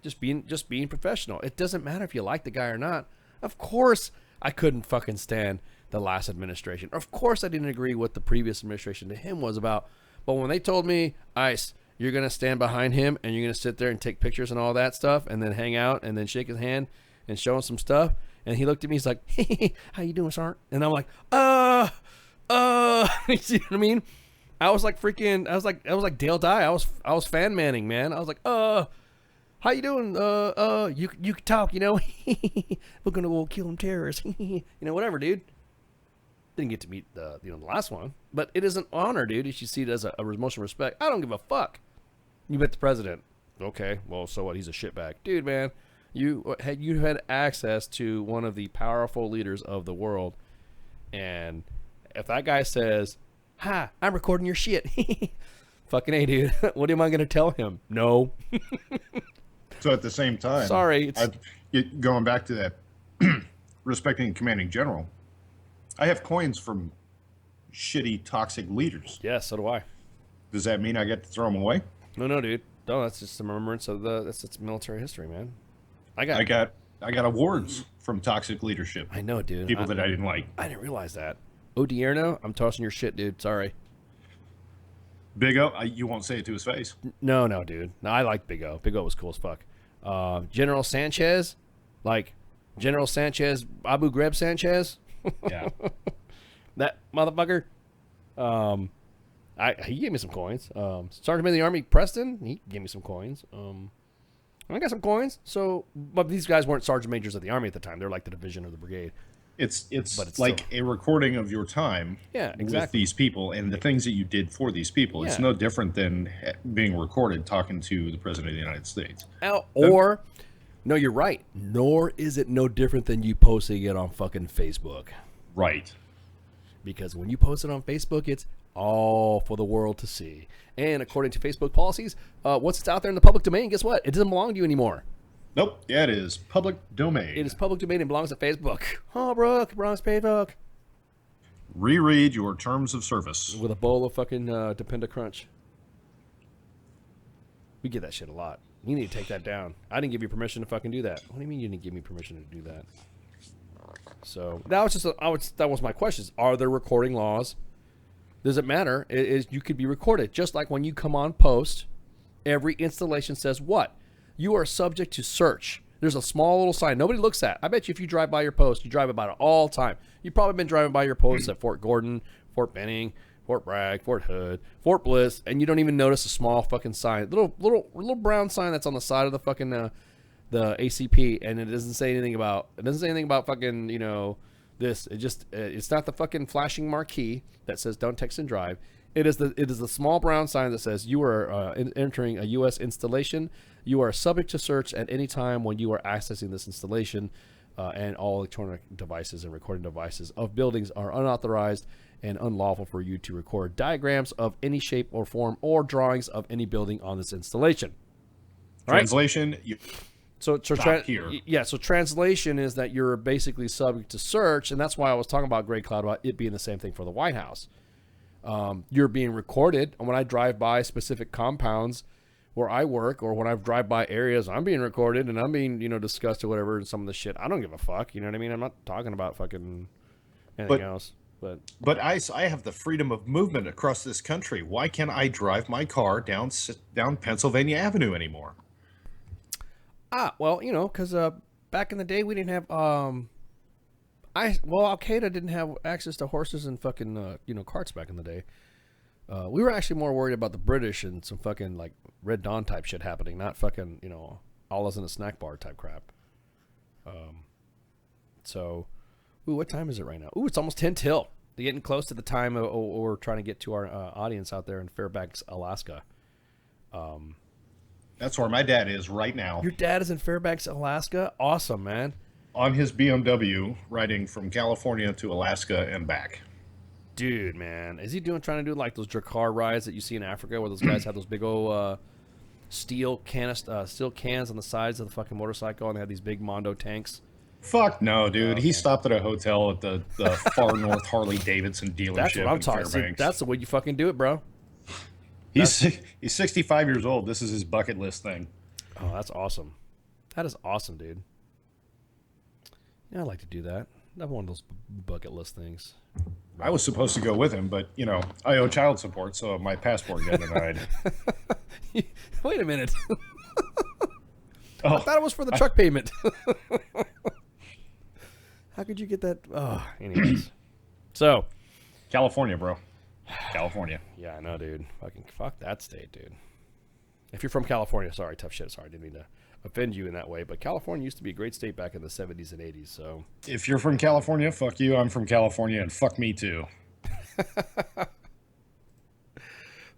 Just being professional. It doesn't matter if you like the guy or not. Of course, I couldn't fucking stand the last administration. Of course, I didn't agree with the previous administration to him was about. But when they told me, Ice, you're going to stand behind him and you're going to sit there and take pictures and all that stuff and then hang out and then shake his hand and show him some stuff. And he looked at me, he's like, hey, how you doing, Sark? And I'm like, you see what I mean? I was like Dale Dye. I was fan manning, man. I was like, how you doing? You can talk, we're gonna go kill them terrorists, whatever, dude. Didn't get to meet the last one, but it is an honor, dude. You should see it as a motion of respect. I don't give a fuck. You met the president, okay? Well, so what? He's a shitbag, dude, man. You had access to one of the powerful leaders of the world, and if that guy says, "Hi, I'm recording your shit," Fucking A, dude. What am I going to tell him? No. So at the same time, sorry, going back to that, respecting commanding general, I have coins from shitty, toxic leaders. Yeah, so do I. Does that mean I get to throw them away? No, dude. No, that's just a remembrance of that's military history, man. I got awards from toxic leadership. I know, dude. People that I didn't like. I didn't realize that. Odierno, I'm tossing your shit, dude. Sorry. Big O, you won't say it to his face. No, dude. No, I like Big O. Big O was cool as fuck. General Sanchez, General Sanchez, Abu Ghraib Sanchez. Yeah. That motherfucker. He gave me some coins. Sergeant of the Army Preston, he gave me some coins. I got some coins. So, but these guys weren't sergeant majors of the Army at the time. They're like the division or the brigade. It's like still a recording of your time with these people and the things that you did for these people. It's no different than being recorded talking to the President of the United States. No, you're right. Nor is it no different than you posting it on fucking Facebook. Right. Because when you post it on Facebook, it's all for the world to see. And according to Facebook policies, once it's out there in the public domain, guess what? It doesn't belong to you anymore. Nope. Yeah, it is public domain. It is public domain and belongs to Facebook. Oh, Brooke, belongs to Facebook. Reread your terms of service. With a bowl of fucking Dependa Crunch. We get that shit a lot. You need to take that down. I didn't give you permission to fucking do that. What do you mean you didn't give me permission to do that? So that was just that was my question. Are there recording laws? Does it matter? You could be recorded. Just like when you come on post, every installation says what? You are subject to search. There's a small little sign nobody looks at. I bet you if you drive by your post, you drive by it all the time. You've probably been driving by your posts at Fort Gordon, Fort Benning, Fort Bragg, Fort Hood, Fort Bliss, and you don't even notice a small fucking sign, little brown sign that's on the side of the fucking the ACP, and it doesn't say anything about fucking this. It's not the fucking flashing marquee that says don't text and drive. It is the small brown sign that says you are entering a U.S. installation. You are subject to search at any time when you are accessing this installation, and all electronic devices and recording devices of buildings are unauthorized and unlawful for you to record diagrams of any shape or form or drawings of any building on this installation. Translation. Right? So translation is that you're basically subject to search, and that's why I was talking about Gray Cloud, about it being the same thing for the White House. You're being recorded, and when I drive by specific compounds where I work, or when I drive by areas, I'm being recorded and I'm being, discussed or whatever, and some of the shit. I don't give a fuck. You know what I mean? I'm not talking about fucking anything else. But I have the freedom of movement across this country. Why can't I drive my car down Pennsylvania Avenue anymore? Well, because back in the day we didn't have Al-Qaeda didn't have access to horses and fucking carts back in the day. We were actually more worried about the British and some fucking like Red Dawn type shit happening, not fucking Allah's in a snack bar type crap. What time is it right now? Ooh, it's almost 10 till. They're getting close to the time we're trying to get to our audience out there in Fairbanks, Alaska. That's where my dad is right now. Your dad is in Fairbanks, Alaska? Awesome, man. On his BMW, riding from California to Alaska and back. Dude, man. Is he trying to do like those Drakkar rides that you see in Africa where those guys have those big old steel cans on the sides of the fucking motorcycle and they have these big Mondo tanks? Fuck no, dude. Okay. He stopped at a hotel at the far north Harley Davidson dealership. That's what I'm talking about. That's the way you fucking do it, bro. He's 65 years old. This is his bucket list thing. Oh, that's awesome. That is awesome, dude. Yeah, I'd like to do that. I have one of those bucket list things. I was supposed to go with him, but, I owe child support, so my passport got denied. Wait a minute. I thought it was for the truck payment. How could you get that? Oh, anyways. So. California, bro. California. Yeah, I know, dude. Fuck that state, dude. If you're from California, sorry, tough shit. Sorry, I didn't mean to offend you in that way, but California used to be a great state back in the 70s and 80s, so. If you're from California, fuck you. I'm from California, and fuck me too.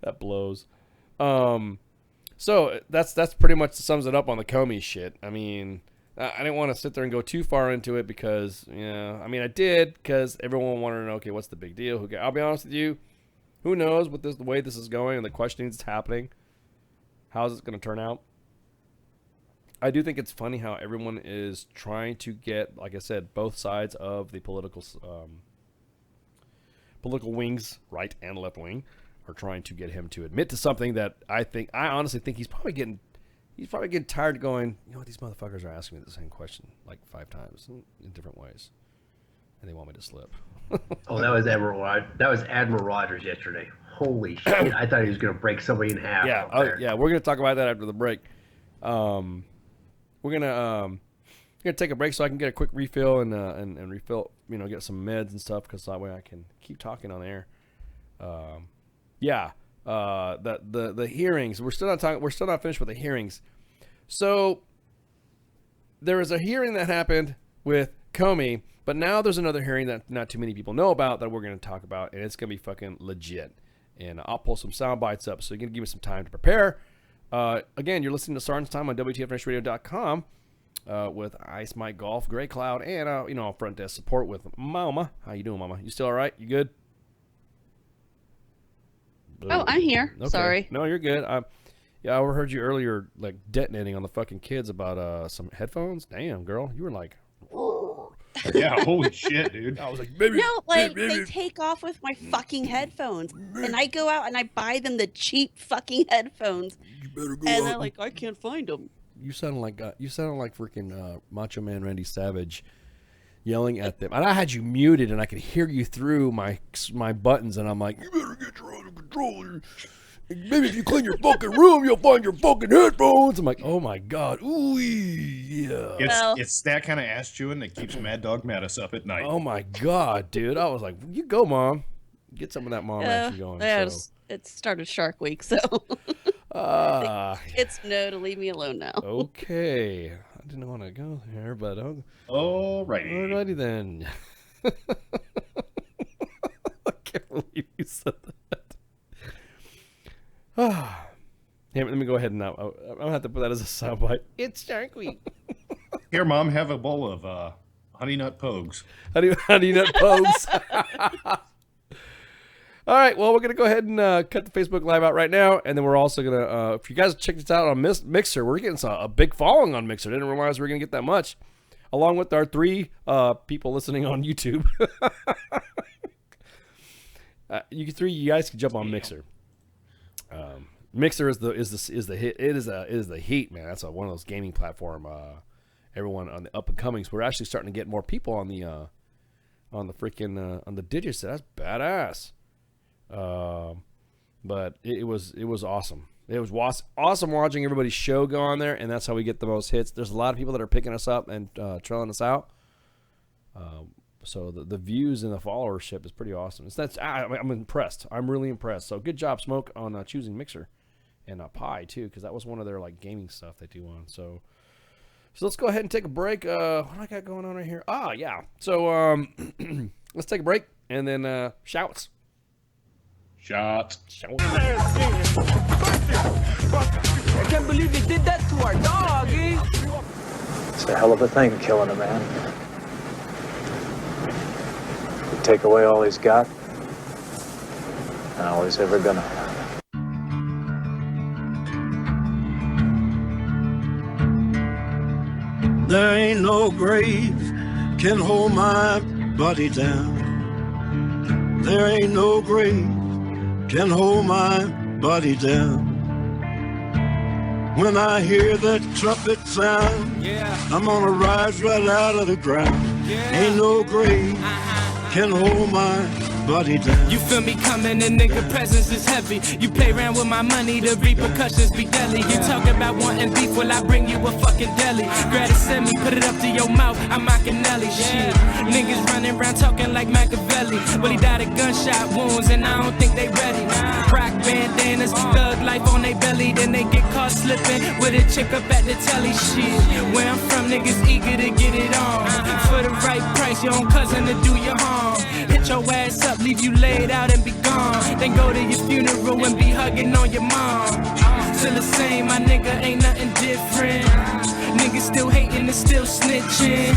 That blows. So that's pretty much sums it up on the Comey shit. I mean, I didn't want to sit there and go too far into it because, I did because everyone wanted to know, okay, what's the big deal? I'll be honest with you, Who knows what the way this is going and the questioning that's happening? How is it going to turn out? I do think it's funny how everyone is trying to get, like I said, both sides of the political wings, right and left wing, are trying to get him to admit to something that I honestly think he's probably getting tired of going, you know what, these motherfuckers are asking me the same question like 5 times in different ways, and they want me to slip. Oh, that was Admiral Rogers yesterday. Holy shit! I thought he was going to break somebody in half. Yeah, yeah. We're going to talk about that after the break. We're gonna take a break so I can get a quick refill and refill, get some meds and stuff, because that way I can keep talking on air. The hearings. We're still not finished with the hearings. So there was a hearing that happened with Comey, but now there's another hearing that not too many people know about that we're going to talk about, and it's going to be fucking legit. And I'll pull some sound bites up, so you're going to give me some time to prepare. Again, you're listening to Sergeant's Time on WTFNashRadio.com with Ice Mike Golf, Gray Cloud, and front desk support with Mama. How you doing, Mama? You still all right? You good? Oh, I'm here. Okay. Sorry. No, you're good. I overheard you earlier, like detonating on the fucking kids about some headphones. Damn, girl, you were like, yeah, holy shit, dude. I was like, baby. No, like they take off with my fucking headphones, and I go out and I buy them the cheap fucking headphones, and they're like, I can't find them. You sounded like freaking Macho Man Randy Savage yelling at them, and I had you muted, and I could hear you through my buttons, and I'm like, you better get your own control. Maybe if you clean your fucking room, you'll find your fucking headphones. I'm like, oh my god, ooh, yeah. It's that kind of ass chewing that keeps Mad Dog Mattis up at night. Oh my god, dude, I was like, you go, Mom, get some of that mom action going. Yeah, it started Shark Week, so it's no to leave me alone now. Okay, I didn't want to go there, but alrighty then. I can't believe you said that. Damn it, let me go ahead and now. I'm gonna have to put that as a soundbite. It's Shark Week. Here, Mom, have a bowl of Honey Nut Pogues. Honey Nut Pogues. All right, well, we're going to go ahead and cut the Facebook Live out right now, and then we're also going to, if you guys check this out on Mixer, we're getting a big following on Mixer. Didn't realize we were going to get that much, along with our 3 people listening on YouTube. You guys can jump on Mixer. Mixer is the hit. It is the heat, man. That's one of those gaming platform. Everyone on the up and comings. We're actually starting to get more people on the freaking on the digits. That's badass. But it was awesome. It was awesome watching everybody's show go on there, and that's how we get the most hits. There's a lot of people that are picking us up and trailing us out. So the views and the followership is pretty awesome. I'm impressed. I'm really impressed. So good job, Smoke, on choosing Mixer and Pi too, because that was one of their like gaming stuff they do on. So let's go ahead and take a break. What do I got going on right here? Yeah. So let's take a break and then shouts. Shots. I can't believe they did that to our dog, eh? It's a hell of a thing, killing a man. You take away all he's got, and all he's ever gonna have. There ain't no grave can hold my body down. There ain't no grave can hold my body down. When I hear that trumpet sound, I'm gonna rise right out of the ground. Ain't no grave can hold my body down. You feel me coming, a nigga presence is heavy. You play around with my money, the repercussions be deadly. You talk about wanting beef, well I bring you a fucking deli. Grab it, send me, put it up to your mouth, I'm Machiavelli. Shit, niggas running around talking like Machiavelli. Well he died of gunshot wounds and I don't think they ready. Rock bandanas, thug life on they belly. Then they get caught slipping with a chick up at the telly. Shit, where I'm from niggas eager to get it on. For the right price, your own cousin to do you harm. Hit your ass up, leave you laid out and be gone. Then go to your funeral and be hugging on your mom. Still the same, my nigga, ain't nothing different. Niggas niggas still hating and still snitching.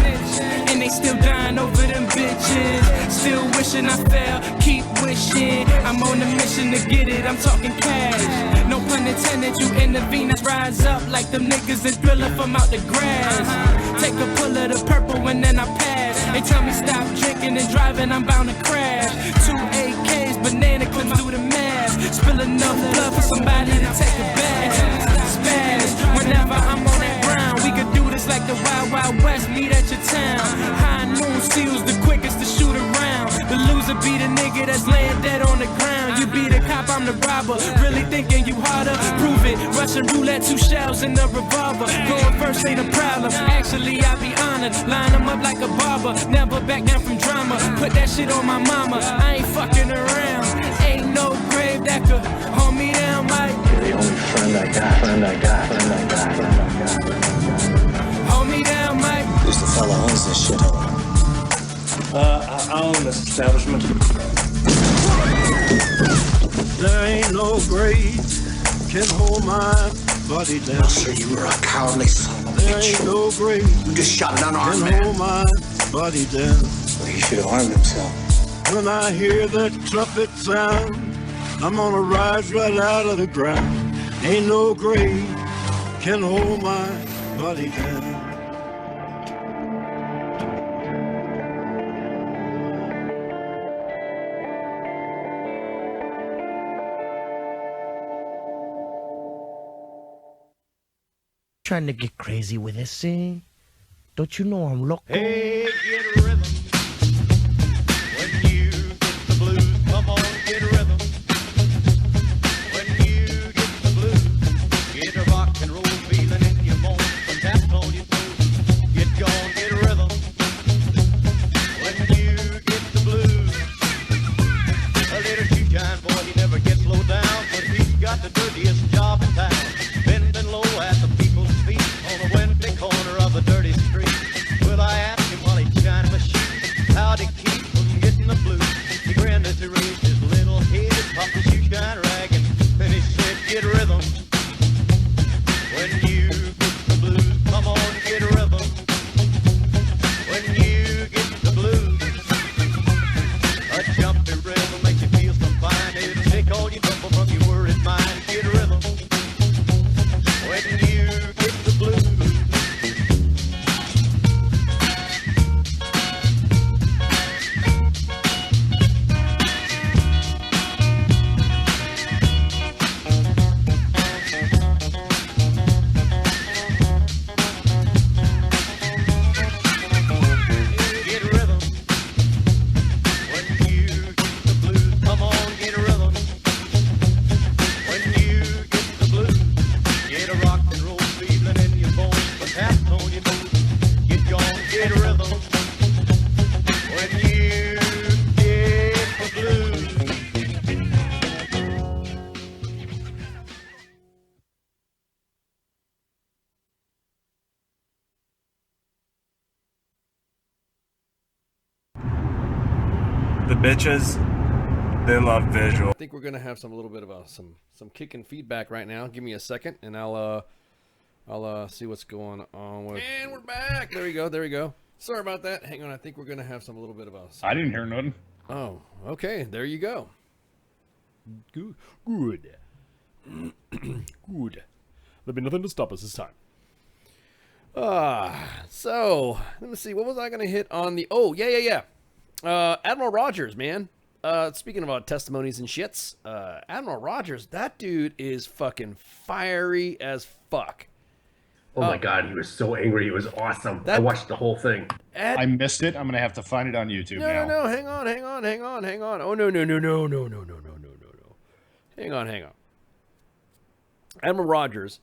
And they still dying over them bitches. Still wishing I fell, keep wishing. I'm on a mission to get it, I'm talking cash. No pun intended, you intervene, I rise up like them niggas that drilling from out the grass. Take a pull of the purple and then I pass. They tell me stop drinking and driving, I'm bound to crash. 2 AKs, banana clips do the math. Spill enough blood for somebody to take a bath. Spaz, whenever I'm on that ground, we could do this like the Wild Wild West, meet at your town. High noon seals the quickest to shoot around. The loser be the nigga that's laying dead on the ground. You be the cop, I'm the robber. Really thinking you harder? Prove it. Russian roulette, 2 shells in the revolver. Going first ain't a problem. Actually, I be honored. Line them up like a barber. Never back down from drama. Put that shit on my mama. I ain't fucking around. Ain't no grave that could hold me down, Mike. You're the only friend I got. Friend I got. Friend I got. Friend I got. Hold me down, Mike. Who's the fella owns this shithole? I own this establishment. There ain't no grave can hold my body down. Sir, you were a cowardly son of a There bitch. ain't no grave You just shot an unarmed can man. hold my body down. Well, he should have harmed himself. When I hear that trumpet sound, I'm gonna rise right out of the ground. Ain't no grave can hold my body down. Trying to get crazy with this thing. Don't you know I'm loco? Hey, get a rhythm. When you get the blues, come on, get a rhythm. When you get the blues, get a rock and roll feeling in your bones. Some taps on your toes. Get gone, get a rhythm. When you get the blues, a little shoe-shine boy, he never gets slowed down, but he's got the dirtiest job in town. Bending low at the people's feet on a windy corner of a dirty street. Well, I asked him while he's shining my shoe how to keep from getting the blues. He grinned as he raised his little head, popped his shoe shine rag, and then he said, get a rhythm. When you get the blues, come on, get a rhythm. When you get the blues, a jumpy rhythm makes you feel so fine. It'll take all your trouble from your worried mind. Get a rhythm. When you get the blues. Get a rhythm. When you get the blues, come on, get a rhythm. When you get the blues, get a rock and roll feeling in your bones, but taps on your toes. Get gone, get a rhythm. When you get the blues. The bitches, they love visual. I think we're gonna have a little bit of some kicking feedback right now. Give me a second, and I'll see what's going on with. And we're back. There we go. Sorry about that. Hang on. I think we're gonna have a little bit of a. I didn't hear nothing. Oh, okay. There you go. Good. Good. There'll be nothing to stop us this time. So let me see. What was I gonna hit on the? Oh, yeah. Admiral Rogers, man. Speaking about testimonies and shits, Admiral Rogers, that dude is fucking fiery as fuck. Oh my God, he was so angry. It was awesome. I watched the whole thing. I missed it. I'm gonna have to find it on YouTube now. No, hang on. Oh, no. Hang on. Admiral Rogers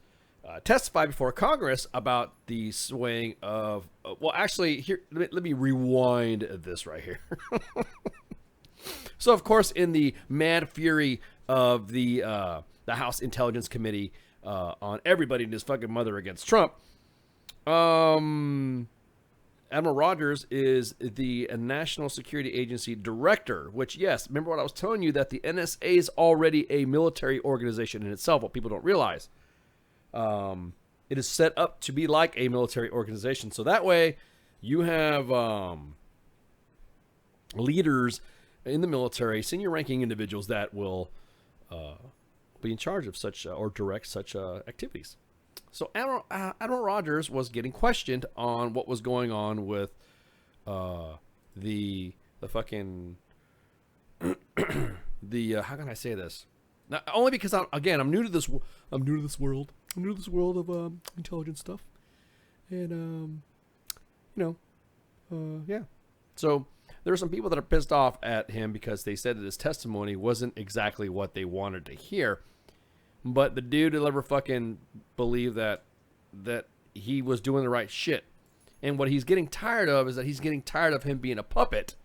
testified before Congress about the swaying of. Well, actually, here let me rewind this right here. So, of course, in the mad fury of the House Intelligence Committee on everybody and his fucking mother against Trump, Admiral Rogers is the National Security Agency director, which, yes, remember what I was telling you, that the NSA is already a military organization in itself, what people don't realize. It is set up to be like a military organization. So that way you have leaders in the military, senior ranking individuals that will be in charge of such or direct such activities. So Admiral Rogers was getting questioned on what was going on with the fucking the how can I say this? Not, only because I'm new to this world. I'm new to this world of intelligence stuff, and yeah. So there are some people that are pissed off at him because they said that his testimony wasn't exactly what they wanted to hear. But the dude will never fucking believe that he was doing the right shit. And what he's getting tired of is that he's getting tired of him being a puppet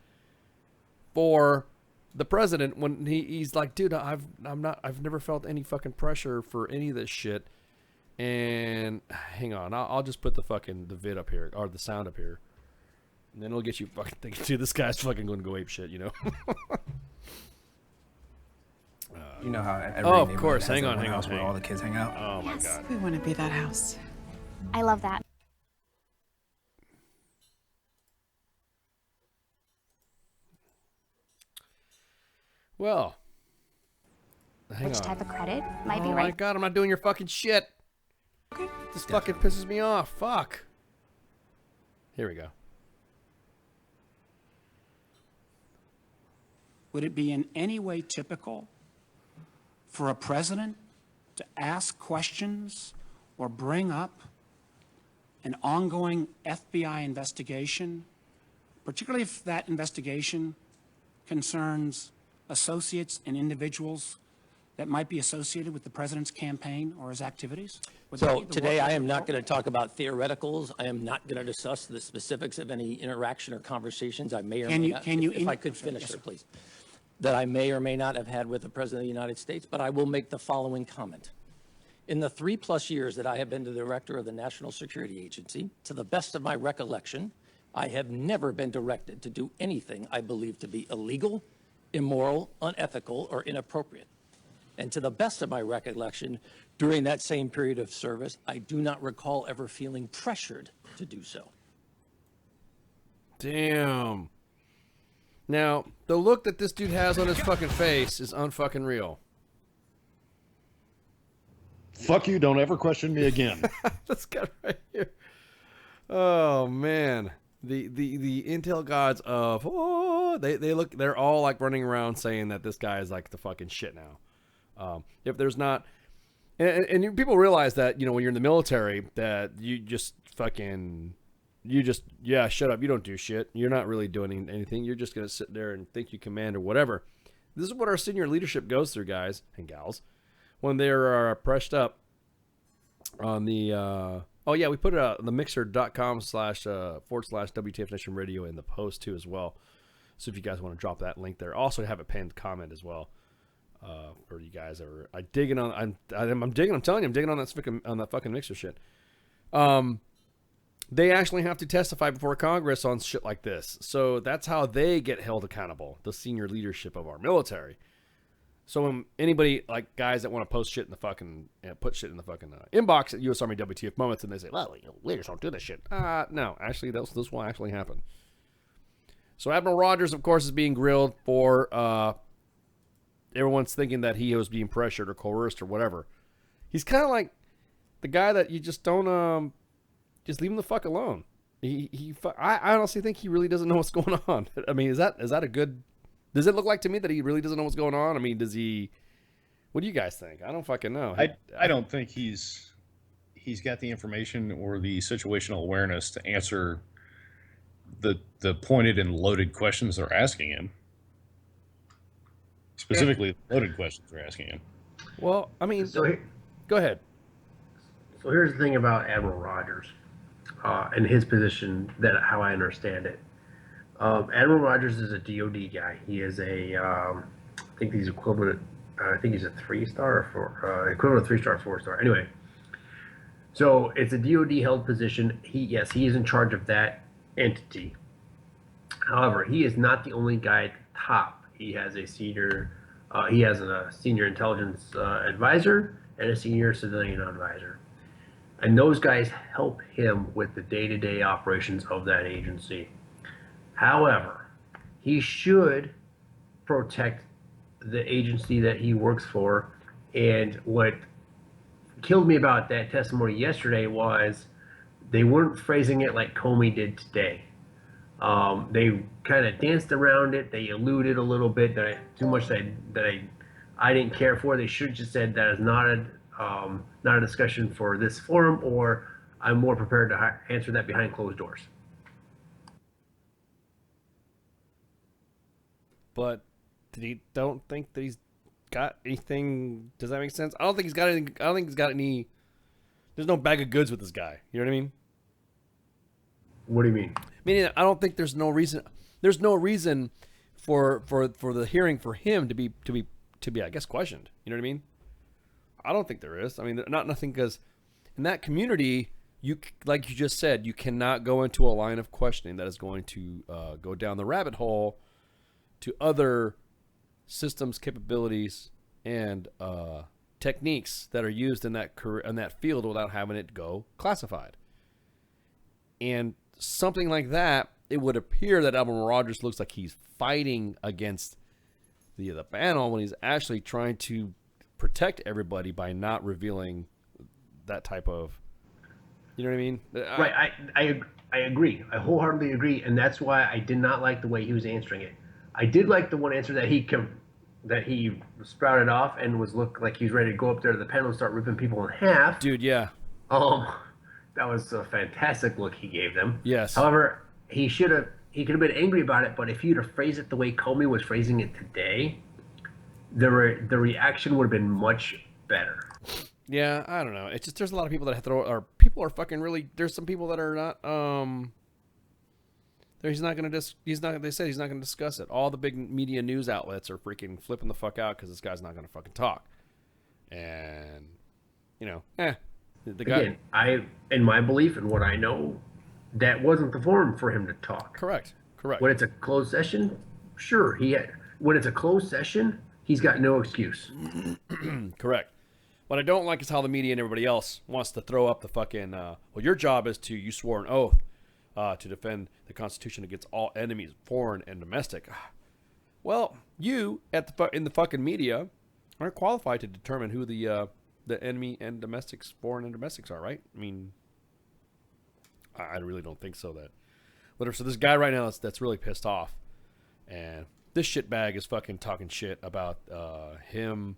for the president when he's like, dude, I've never felt any fucking pressure for any of this shit. And hang on, I'll just put the vid up here, or the sound up here. And then it'll get you fucking thinking, dude, this guy's fucking going to go ape shit, you know? You know how every of neighborhood course. has Hang that on, one hang on. house where all the kids hang out. Oh my god. We want to be that house. I love that. Well, hang Which on. type of credit might be Oh my right? god, I'm not doing your fucking shit. Okay. This fucking pisses me off. Fuck. Here we go. Would it be in any way typical for a president to ask questions or bring up an ongoing FBI investigation, particularly if that investigation concerns associates and individuals that might be associated with the president's campaign or his activities? Would that So be the today work I of am the not court? going to talk about theoreticals. I am not going to discuss the specifics of any interaction or conversations I may or Can may you- not. can you if I could finish, yes, sir, sir. please. That I may or may not have had with the President of the United States, but I will make the following comment. In the 3+ years that I have been the director of the National Security Agency, to the best of my recollection, I have never been directed to do anything I believe to be illegal, immoral, unethical, or inappropriate. And to the best of my recollection, during that same period of service, I do not recall ever feeling pressured to do so. Damn. Now, the look that this dude has on his fucking face is unfucking real. Fuck you, don't ever question me again. This guy right here. Oh man. The intel gods of they're all like running around saying that this guy is like the fucking shit now. If there's not and people realize that, you know, when you're in the military that you just shut up, you don't do shit. You're not really doing anything. You're just going to sit there and think you command or whatever. This is what our senior leadership goes through, guys and gals, when they're pressed up on the we put it the mixer.com//WTF Nation Radio in the post too as well. So if you guys want to drop that link there, also have a pinned comment as well. For you guys are I'm digging on I'm telling you, I'm digging on that fucking mixer shit. They actually have to testify before Congress on shit like this. So that's how they get held accountable, the senior leadership of our military. So when anybody, like guys that want to post shit in the fucking, put shit in the fucking inbox at US Army WTF Moments, and they say, well, you know, leaders don't do this shit. No, actually, this will actually happen. So Admiral Rogers, of course, is being grilled for, everyone's thinking that he was being pressured or coerced or whatever. He's kind of like the guy that you just don't, just leave him the fuck alone. I honestly think he really doesn't know what's going on. I mean, is that a good? Does it look like to me that he really doesn't know what's going on? I mean, does he? What do you guys think? I don't fucking know. I don't think he's got the information or the situational awareness to answer the pointed and loaded questions they're asking him. Specifically, loaded questions they're asking him. Well, I mean, go ahead. So here's the thing about Admiral Rogers and his position, that how I understand it. Admiral Rogers is a DoD guy. He is I think he's equivalent. I think he's a 3-star or equivalent of 3-star, 4-star. Anyway, so it's a DoD held position. He is in charge of that entity. However, he is not the only guy at the top. He has a senior intelligence advisor and a senior civilian advisor. And those guys help him with the day-to-day operations of that agency. However, he should protect the agency that he works for. And what killed me about that testimony yesterday was they weren't phrasing it like Comey did today. They kind of danced around it. They alluded a little bit too much that I didn't care for. They should have just said that is not a discussion for this forum, or I'm more prepared to answer that behind closed doors. But he don't think that he's got anything. Does that make sense? I don't think he's got anything. I don't think he's got any. There's no bag of goods with this guy. You know what I mean? What do you mean? Meaning, I don't think there's no reason. There's no reason for the hearing for him to be I guess questioned. You know what I mean? I don't think there is. I mean, nothing, because in that community, like you just said, you cannot go into a line of questioning that is going to go down the rabbit hole to other systems, capabilities, and techniques that are used in that field without having it go classified. And something like that, it would appear that Admiral Rogers looks like he's fighting against the panel when he's actually trying to protect everybody by not revealing that type of, you know what I mean? Right. I agree. I wholeheartedly agree, and that's why I did not like the way he was answering it. I did like the one answer that he sprouted off and looked like he was ready to go up there to the panel and start ripping people in half. Dude, yeah. That was a fantastic look he gave them. Yes. However, he could have been angry about it, but if you'd have phrased it the way Comey was phrasing it today, the reaction would have been much better. Yeah, I don't know. It's just there's a lot of people that people are fucking really. There's some people that are not. He's not gonna They said he's not gonna discuss it. All the big media news outlets are freaking flipping the fuck out because this guy's not gonna fucking talk. And the guy. Again, in my belief and what I know, that wasn't the forum for him to talk. Correct. When it's a closed session, sure, when it's a closed session, he's got no excuse. Correct. What I don't like is how the media and everybody else wants to throw up the fucking, your job is you swore an oath to defend the Constitution against all enemies, foreign and domestic. Well, you in the fucking media aren't qualified to determine who the enemy and domestics, foreign and domestics are, right? I mean, I really don't think so. So this guy right now that's really pissed off, and this shitbag is fucking talking shit about him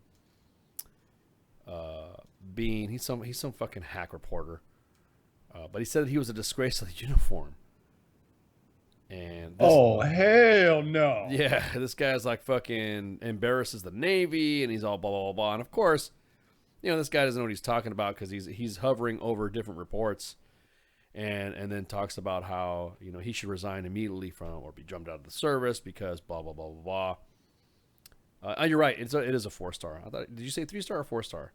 being he's some fucking hack reporter, but he said that he was a disgrace to the uniform. And hell no. Yeah, this guy's like fucking embarrasses the Navy, and he's all blah blah blah blah. And of course, this guy doesn't know what he's talking about because he's hovering over different reports, and then talks about how he should resign immediately from or be jumped out of the service because blah blah blah blah blah. You're right. It is a 4-star. Did you say 3-star or 4-star?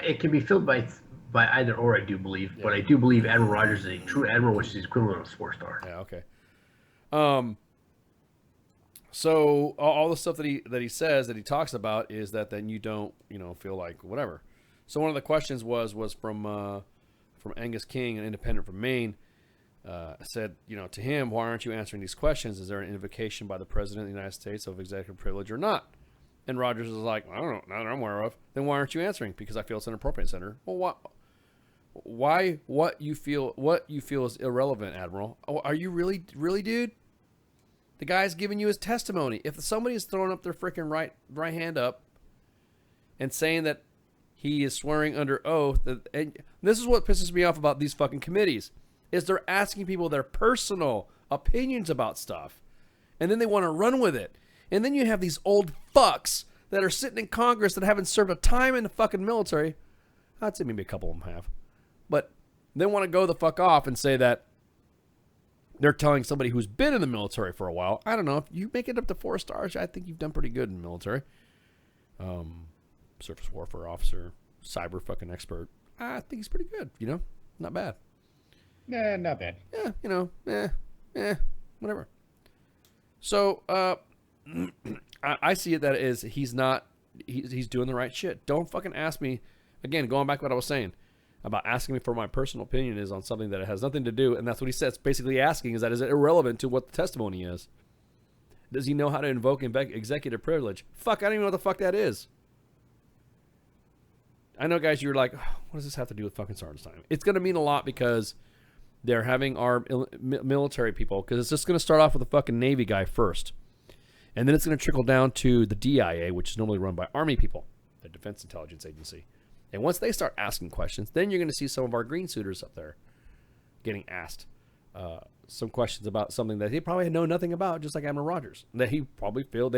It can be filled by either or, I do believe, but I do believe Admiral Rogers is a true admiral, which is equivalent of 4-star. Yeah. Okay. So all the stuff that he says that he talks about is that then you don't feel like whatever. So one of the questions was from Angus King, an independent from Maine. Said, to him, why aren't you answering these questions? Is there an invocation by the President of the United States of executive privilege or not? And Rogers is like, I don't know, not that I'm aware of. Then why aren't you answering? Because I feel it's inappropriate, Senator. Well, why? What you feel is irrelevant, Admiral? Oh, are you really, dude? The guy's giving you his testimony. If somebody's throwing up their freaking right hand up and saying that he is swearing under oath, and this is what pisses me off about these fucking committees, is they're asking people their personal opinions about stuff, and then they want to run with it. And then you have these old fucks that are sitting in Congress that haven't served a time in the fucking military. I'd say maybe a couple of them have. But they want to go the fuck off and say that they're telling somebody who's been in the military for a while. I don't know. If you make it up to 4 stars, I think you've done pretty good in the military. Surface warfare officer, cyber fucking expert. I think he's pretty good, Not bad. Nah, not bad. Yeah, whatever. So, I see it that he's doing the right shit. Don't fucking ask me, again, going back to what I was saying. about asking me for my personal opinion is on something that it has nothing to do, and that's what he says. Basically asking is it irrelevant to what the testimony is? Does he know how to invoke executive privilege? Fuck, I don't even know what the fuck that is. I know, guys, you're like, oh, what does this have to do with fucking sergeant's time? It's going to mean a lot because they're having our military people, because it's just going to start off with a fucking Navy guy first. And then it's going to trickle down to the DIA, which is normally run by Army people, the Defense Intelligence Agency. And once they start asking questions, then you're going to see some of our green suiters up there getting asked some questions about something that he probably know nothing about, just like Admiral Rogers. That they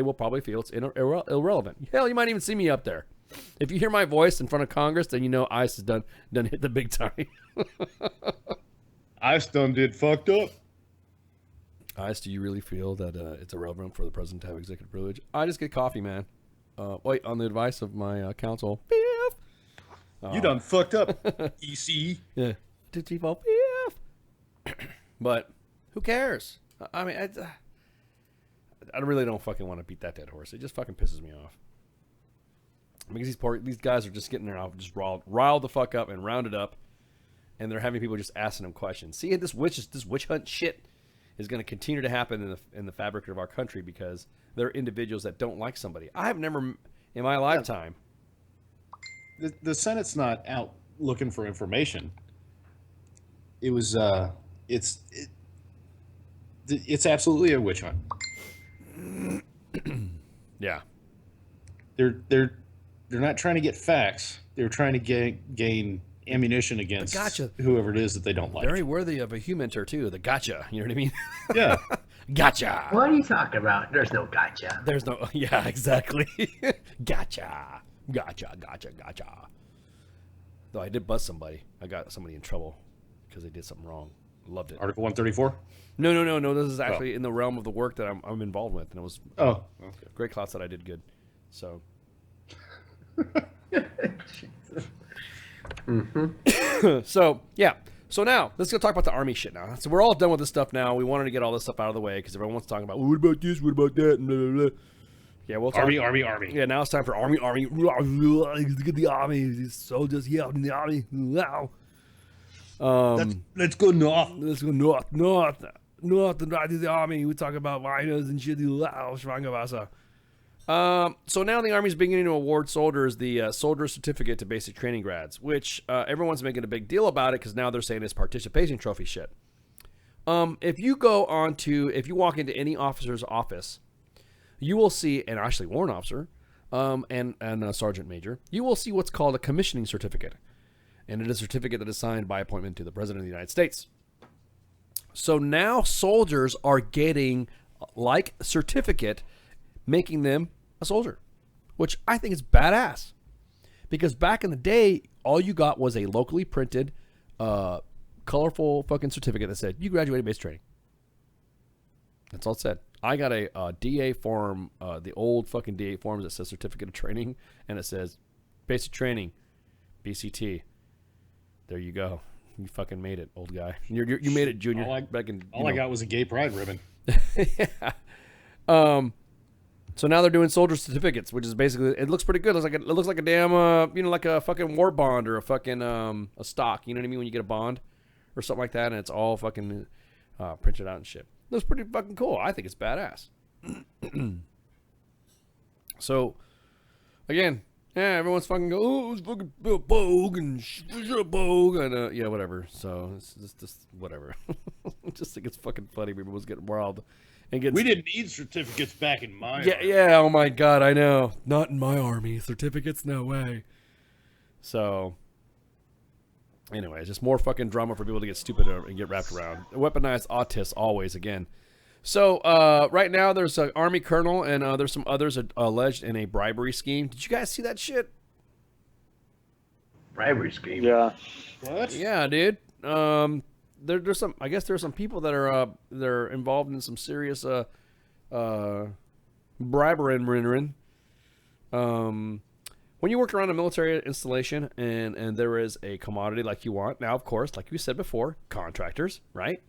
will probably feel it's irrelevant. Hell, you might even see me up there. If you hear my voice in front of Congress, then you know ICE has done hit the big time. ICE done did fucked up. ICE, do you really feel that it's irrelevant for the president to have executive privilege? I just get coffee, man. Wait, on the advice of my counsel. You done fucked up, EC. Yeah. But who cares? I mean, I really don't fucking want to beat that dead horse. It just fucking pisses me off. Because these guys are just getting there off, just riled the fuck up and rounded up, and they're having people just asking them questions. See, this witch hunt shit is going to continue to happen in the fabric of our country because there are individuals that don't like somebody. I have never in my lifetime. The Senate's not out looking for information. It was it's absolutely a witch hunt. Yeah. They're not trying to get facts. They're trying to gain ammunition against whoever it is that they don't like. Very worthy of a humenter too. The gotcha. You know what I mean? Yeah. Gotcha. What are you talking about? There's no gotcha. There's no. Yeah, exactly. Gotcha. Though I did bust somebody. I got somebody in trouble because they did something wrong. Loved it. Article 134? No. This is actually in the realm of the work that I'm involved with, and it was great class that I did good. So. So yeah. So now let's go talk about the Army shit now. So we're all done with this stuff now. We wanted to get all this stuff out of the way because everyone wants to talk about what about this, what about that, and blah, blah, blah. Yeah, we'll talk. Army. Yeah, now it's time for Army. Look at the Army. These soldiers here in the Army. Wow. Let's go north. Let's go north and ride to the Army. We talk about rhinos and shit. Wow, Schwangerwasser. So now the Army's beginning to award soldiers the Soldier Certificate to Basic Training Grads, which everyone's making a big deal about it because now they're saying it's participation trophy shit. If you walk into any officer's office, you will see, and actually warrant officer, and a sergeant major, you will see what's called a commissioning certificate. And it is a certificate that is signed by appointment to the President of the United States. So now soldiers are getting like a certificate, making them a soldier, which I think is badass. Because back in the day, all you got was a locally printed, colorful fucking certificate that said, you graduated basic training. That's all it said. I got a DA form, the old fucking DA forms that says certificate of training, and it says basic training, BCT. There you go. You fucking made it, old guy. You made it, Junior. All I got was a gay pride ribbon. Yeah. So now they're doing soldier certificates, which is basically, it looks pretty good. It looks like a damn, like a fucking war bond or a fucking a stock. You know what I mean? When you get a bond or something like that, and it's all fucking printed out and shit. Looks pretty fucking cool. I think it's badass. So, again, yeah, everyone's fucking go, oh, it's fucking bogue and yeah, whatever. So it's just whatever. I just think it's fucking funny. People was getting wild and getting. We didn't need certificates back in my army. Yeah. Oh my god, I know. Not in my army. Certificates, no way. So. Anyway, just more fucking drama for people to get stupid and get wrapped around. Weaponized autists always again. So right now there's an Army colonel and there's some others alleged in a bribery scheme. Did you guys see that shit? Bribery scheme? Yeah. What? Yeah, dude. There's some. I guess there's some people that are they're involved in some serious bribery. When you work around a military installation and there is a commodity like you want, now, of course, like we said before, contractors, right?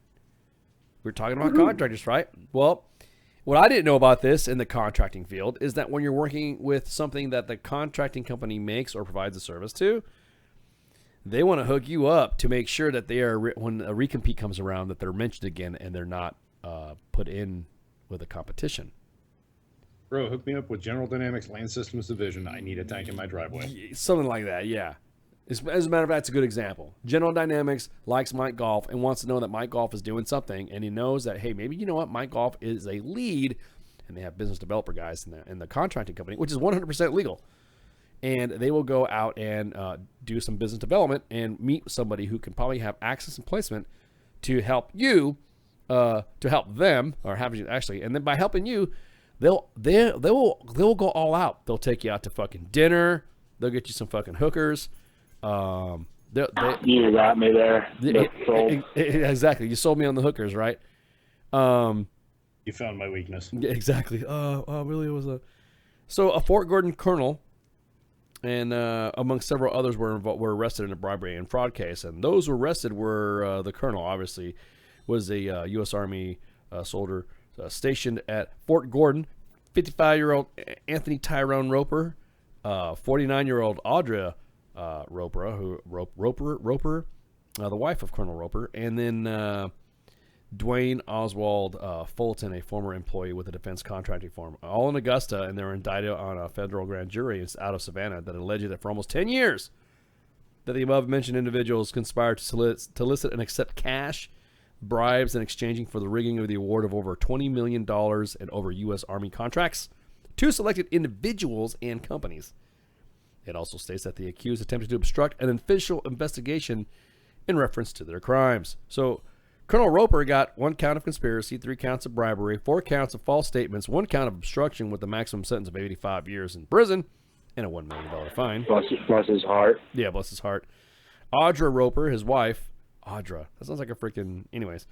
We're talking about contractors, right? Well, what I didn't know about this in the contracting field is that when you're working with something that the contracting company makes or provides a service to, They want to hook you up to make sure that they are, when a recompete comes around, that they're mentioned again and they're not put in with a competition. Bro, hook me up with General Dynamics Land Systems Division. I need a tank in my driveway. Something like that, yeah. As a matter of fact, it's a good example. General Dynamics likes Mike Golf and wants to know that Mike Golf is doing something, and he knows that, hey, maybe, you know what, Mike Golf is a lead, and they have business developer guys in the contracting company, which is 100% legal. And they will go out and do some business development and meet somebody who can probably have access and placement to help you, to help them, or have you actually, and then by helping you, they'll go all out. They'll take you out to fucking dinner. They'll get you some fucking hookers. You got me there. Exactly. You sold me on the hookers, right? You found my weakness. Exactly. Really, it was a Fort Gordon colonel, and among several others were arrested in a bribery and fraud case. And those who were arrested were the colonel, obviously, was a U.S. Army soldier stationed at Fort Gordon, 55-year-old Anthony Tyrone Roper, 49-year-old Audra Roper, the wife of Colonel Roper, and then Dwayne Oswald Fulton, a former employee with the defense contracting firm, all in Augusta, and they were indicted on a federal grand jury out of Savannah that alleged that for almost 10 years that the above-mentioned individuals conspired to solicit and accept cash, bribes, and exchanging for the rigging of the award of over $20 million and over U.S. Army contracts to selected individuals and companies. It also states that the accused attempted to obstruct an official investigation in reference to their crimes. So, Colonel Roper got 1 count of conspiracy, 3 counts of bribery, 4 counts of false statements, 1 count of obstruction with a maximum sentence of 85 years in prison and a $1 million fine. Bless his heart. Yeah, bless his heart. Audra Roper, his wife. Audra. That sounds like a freaking... Anyways.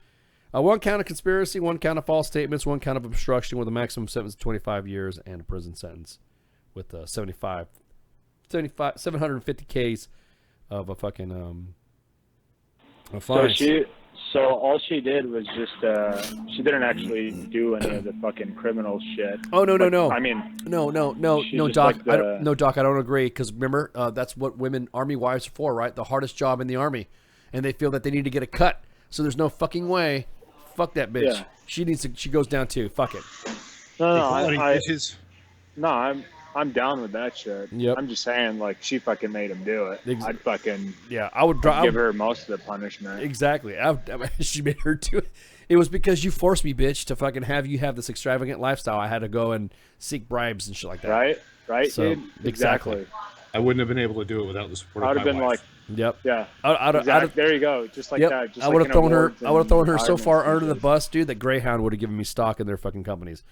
1 count of conspiracy, 1 count of false statements, 1 count of obstruction with a maximum sentence of 25 years and a prison sentence with 750 Ks of a fucking fines. So all she did was just she didn't actually do any of the fucking criminal shit. Oh no. I mean, no, she's Doc. like the- Doc. I don't agree because remember that's what women Army wives are for, right? The hardest job in the Army, and they feel that they need to get a cut. So there's no fucking way. Fuck that bitch. Yeah. She needs to. She goes down too. Fuck it. No, I'm down with that shit. Yep. I'm just saying, like, she fucking made him do it. I'd fucking I would give her most of the punishment. Exactly. She made her do it. It was because you forced me, bitch, to fucking have you have this extravagant lifestyle. I had to go and seek bribes and shit like that. Right, so, dude? Exactly. I wouldn't have been able to do it without the support I of would my have been wife. like, yep. Yeah. There you go. Just like that. Just I would have thrown her. I would have thrown her so and far under the bus, dude, that Greyhound would have given me stock in their fucking companies.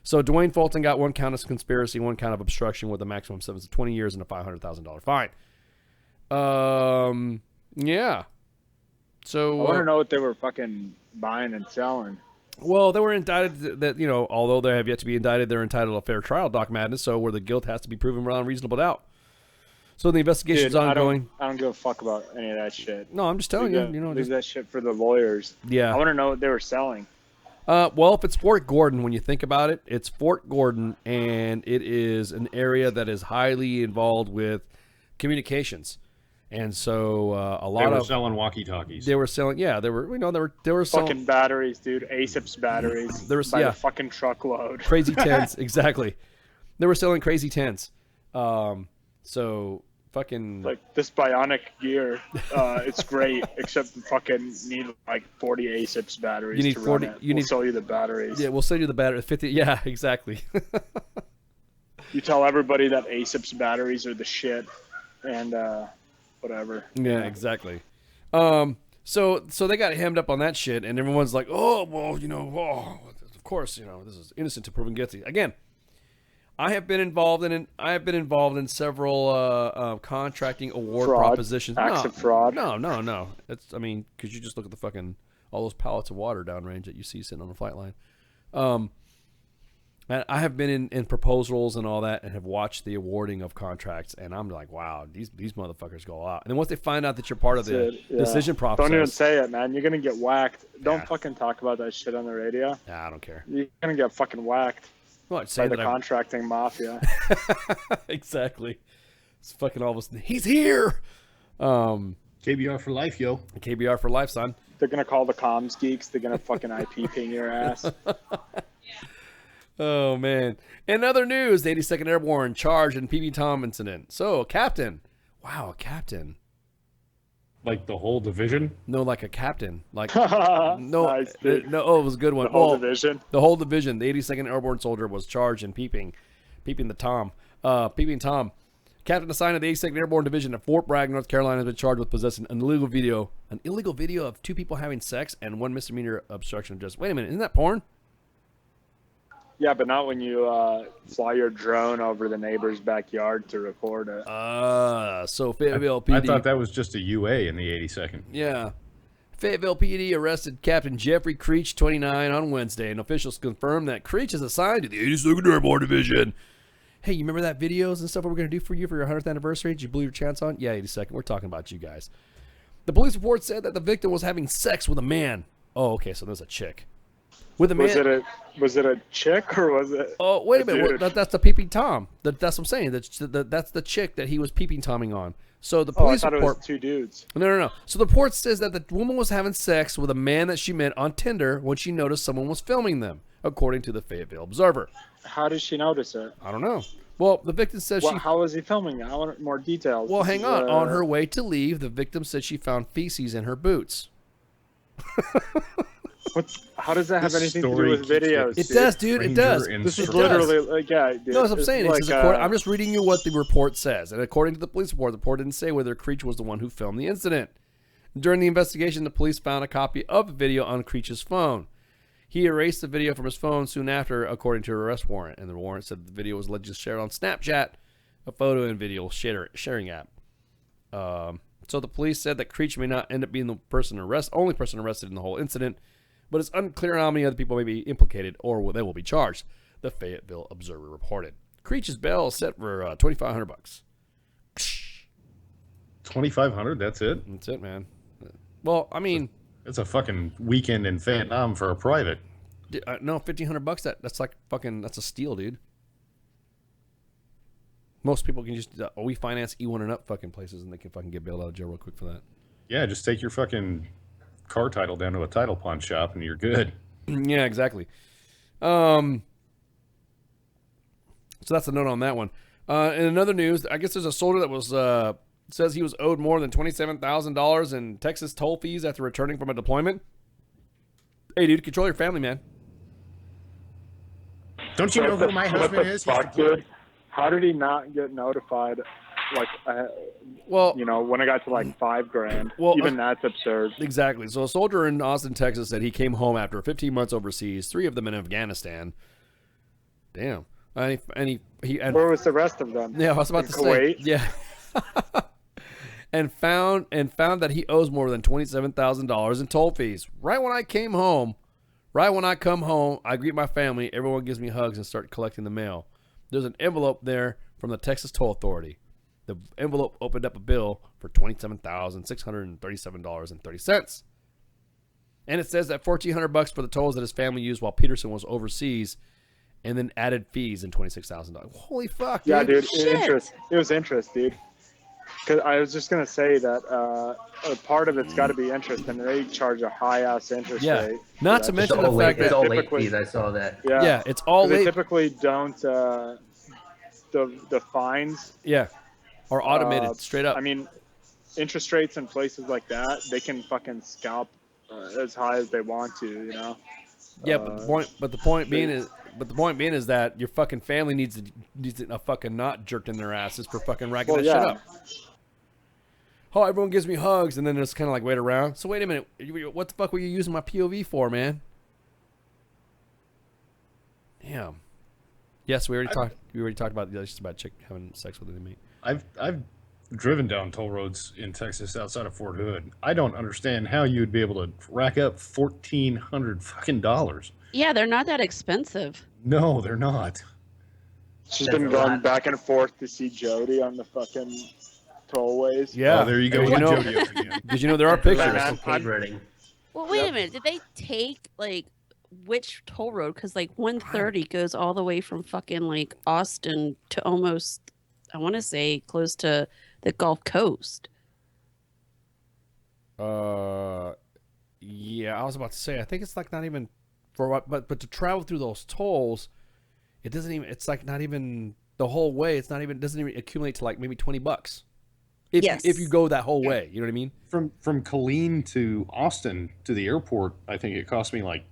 So Dwayne Fulton got 1 count of conspiracy, 1 count of obstruction with a maximum sentence of 20 years and a $500,000 fine. Yeah. So I want to know what they were fucking buying and selling. Well, they were indicted that, although they have yet to be indicted, they're entitled to a fair trial, Doc Madness, so where the guilt has to be proven beyond reasonable doubt. So the investigation's ongoing. I don't give a fuck about any of that shit. No, I'm just telling you. Leave that shit for the lawyers. Yeah. I want to know what they were selling. Well, if it's Fort Gordon, when you think about it, it's Fort Gordon, and it is an area that is highly involved with communications, and so a lot of They were selling walkie-talkies. They were selling, they were selling Fucking batteries, dude. ASIP's batteries. There was by the fucking truckload. Crazy tents, exactly. They were selling crazy tents. So fucking like this bionic gear, it's great, except you fucking need like 40 ASIPs batteries. You need to 40. Run it. We'll sell you the batteries. Yeah, we'll sell you the battery. 50. Yeah, exactly. You tell everybody that ASIPs batteries are the shit, and whatever. Yeah, exactly. So they got hemmed up on that shit, and everyone's like, oh well, of course, this is innocent to proven guilty. Again, I have been involved in several contracting award propositions. Acts of fraud. No. It's because you just look at the fucking all those pallets of water downrange that you see sitting on the flight line. And I have been in proposals and all that, and have watched the awarding of contracts, and I'm like, wow, these motherfuckers go out. And then once they find out that you're part of the decision process, don't even say it, man. You're gonna get whacked. Don't fucking talk about that shit on the radio. Nah, I don't care. You're gonna get fucking whacked. What? Say by that the contracting mafia. Exactly. It's fucking all of a sudden, he's here. KBR for life, yo. KBR for life, son. They're gonna call the comms geeks. They're gonna fucking IP ping your ass. Oh, man. In other news, the 82nd Airborne charged in PB Tom incident. So, a captain. Wow, a captain. Like the whole division? No, like a captain. Like Nice, no. Oh, it was a good one. The whole division. The whole division. The 82nd Airborne soldier was charged in peeping the Tom. Peeping Tom. Captain assigned to the 82nd Airborne Division at Fort Bragg, North Carolina, has been charged with possessing an illegal video of 2 people having sex and 1 misdemeanor obstruction of justice. Wait a minute, isn't that porn? Yeah, but not when you fly your drone over the neighbor's backyard to record it. So Fayetteville PD. I thought that was just a UA in the 82nd. Yeah. Fayetteville PD arrested Captain Jeffrey Creech, 29, on Wednesday, and officials confirmed that Creech is assigned to the 82nd Airborne Division. Hey, you remember that videos and stuff we were going to do for you for your 100th anniversary? Did you blew your chance on? Yeah, 82nd. We're talking about you guys. The police report said that the victim was having sex with a man. Oh, okay, so there's a chick. With a man. Was it a chick or was it? Oh, wait a minute. That's the peeping Tom. That's what I'm saying. That's the chick that he was peeping Tomming on. So the police I thought report. it was 2 dudes. No. So the report says that the woman was having sex with a man that she met on Tinder when she noticed someone was filming them, according to the Fayetteville Observer. How did she notice it? I don't know. Well, the victim says How was he filming it? I want more details. Well, hang on. On her way to leave, the victim said she found feces in her boots. How does that have anything to do with videos? It does, dude. It does. This is literally like, yeah. Dude, no, as I'm saying, like, I'm just reading you what the report says. And according to the police report, the report didn't say whether Creech was the one who filmed the incident. During the investigation, the police found a copy of the video on Creech's phone. He erased the video from his phone soon after, according to an arrest warrant. And the warrant said the video was allegedly shared on Snapchat, a photo and video sharing app. So the police said that Creech may not end up being the only person arrested in the whole incident, but it's unclear how many other people may be implicated or they will be charged, the Fayetteville Observer reported. Creech's bail is set for $2,500. $2,500? That's it? That's it, man. Well, I mean, it's a fucking weekend in Vietnam for a private. No, $1,500. That's like fucking. That's a steal, dude. Most people can just we finance E1 and up fucking places, and they can fucking get bailed out of jail real quick for that. Yeah, just take your fucking car title down to a title pawn shop, and you're good. Yeah, exactly. So that's a note on that one. In another news, I guess there's a soldier that was says he was owed more than $27,000 in Texas toll fees after returning from a deployment. Hey, dude, control your family, man. Don't you know who my husband is? Fuck, dude. How did he not get notified? Like, when I got to like $5,000, even that's absurd. Exactly. So a soldier in Austin, Texas said he came home after 15 months overseas, 3 of them in Afghanistan. Damn. And where was the rest of them? Yeah, I was about to Kuwait? say. Yeah. and found that he owes more than $27,000 in toll fees. Right when I come home, I greet my family. Everyone gives me hugs and start collecting the mail. There's an envelope there from the Texas Toll Authority. The envelope opened up a bill for $27,637.30. And it says that $1,400 for the tolls that his family used while Peterson was overseas, and then added fees in $26,000. Holy fuck, dude. Yeah, dude. It was interest, dude. Because I was just gonna say that a part of it's got to be interest, and they charge a high ass interest rate. Not to mention the fact that it's all late fees. I saw that. Yeah, it's all late. They typically don't the fines. Yeah, are automated straight up. I mean, interest rates in places like that, they can fucking scalp as high as they want to, you know. Yeah, but the point being is that your fucking family needs a fucking knot jerked in their asses for fucking racking that shit up. Oh, everyone gives me hugs, and then just kind of like wait around. So wait a minute, what the fuck were you using my POV for, man? Damn. Yes, we already talked. We already talked about just about chick having sex with an inmate. I've driven down toll roads in Texas outside of Fort Hood. I don't understand how you'd be able to rack up $1,400 fucking dollars. Yeah, they're not that expensive. No, they're not. She's been going back and forth to see Jody on the fucking tollways. Yeah, there you go. Jody again. Because there are pictures. Well, wait a minute. Did they take like which toll road? Because like 130 goes all the way from fucking like Austin to almost, I want to say, close to the Gulf Coast. Yeah, I was about to say, I think it's like not even for what, but to travel through those tolls, it doesn't even, it's like not even the whole way. It's not even, doesn't even accumulate to like maybe $20. If you go that whole way, you know what I mean? From Killeen to Austin to the airport, I think it cost me like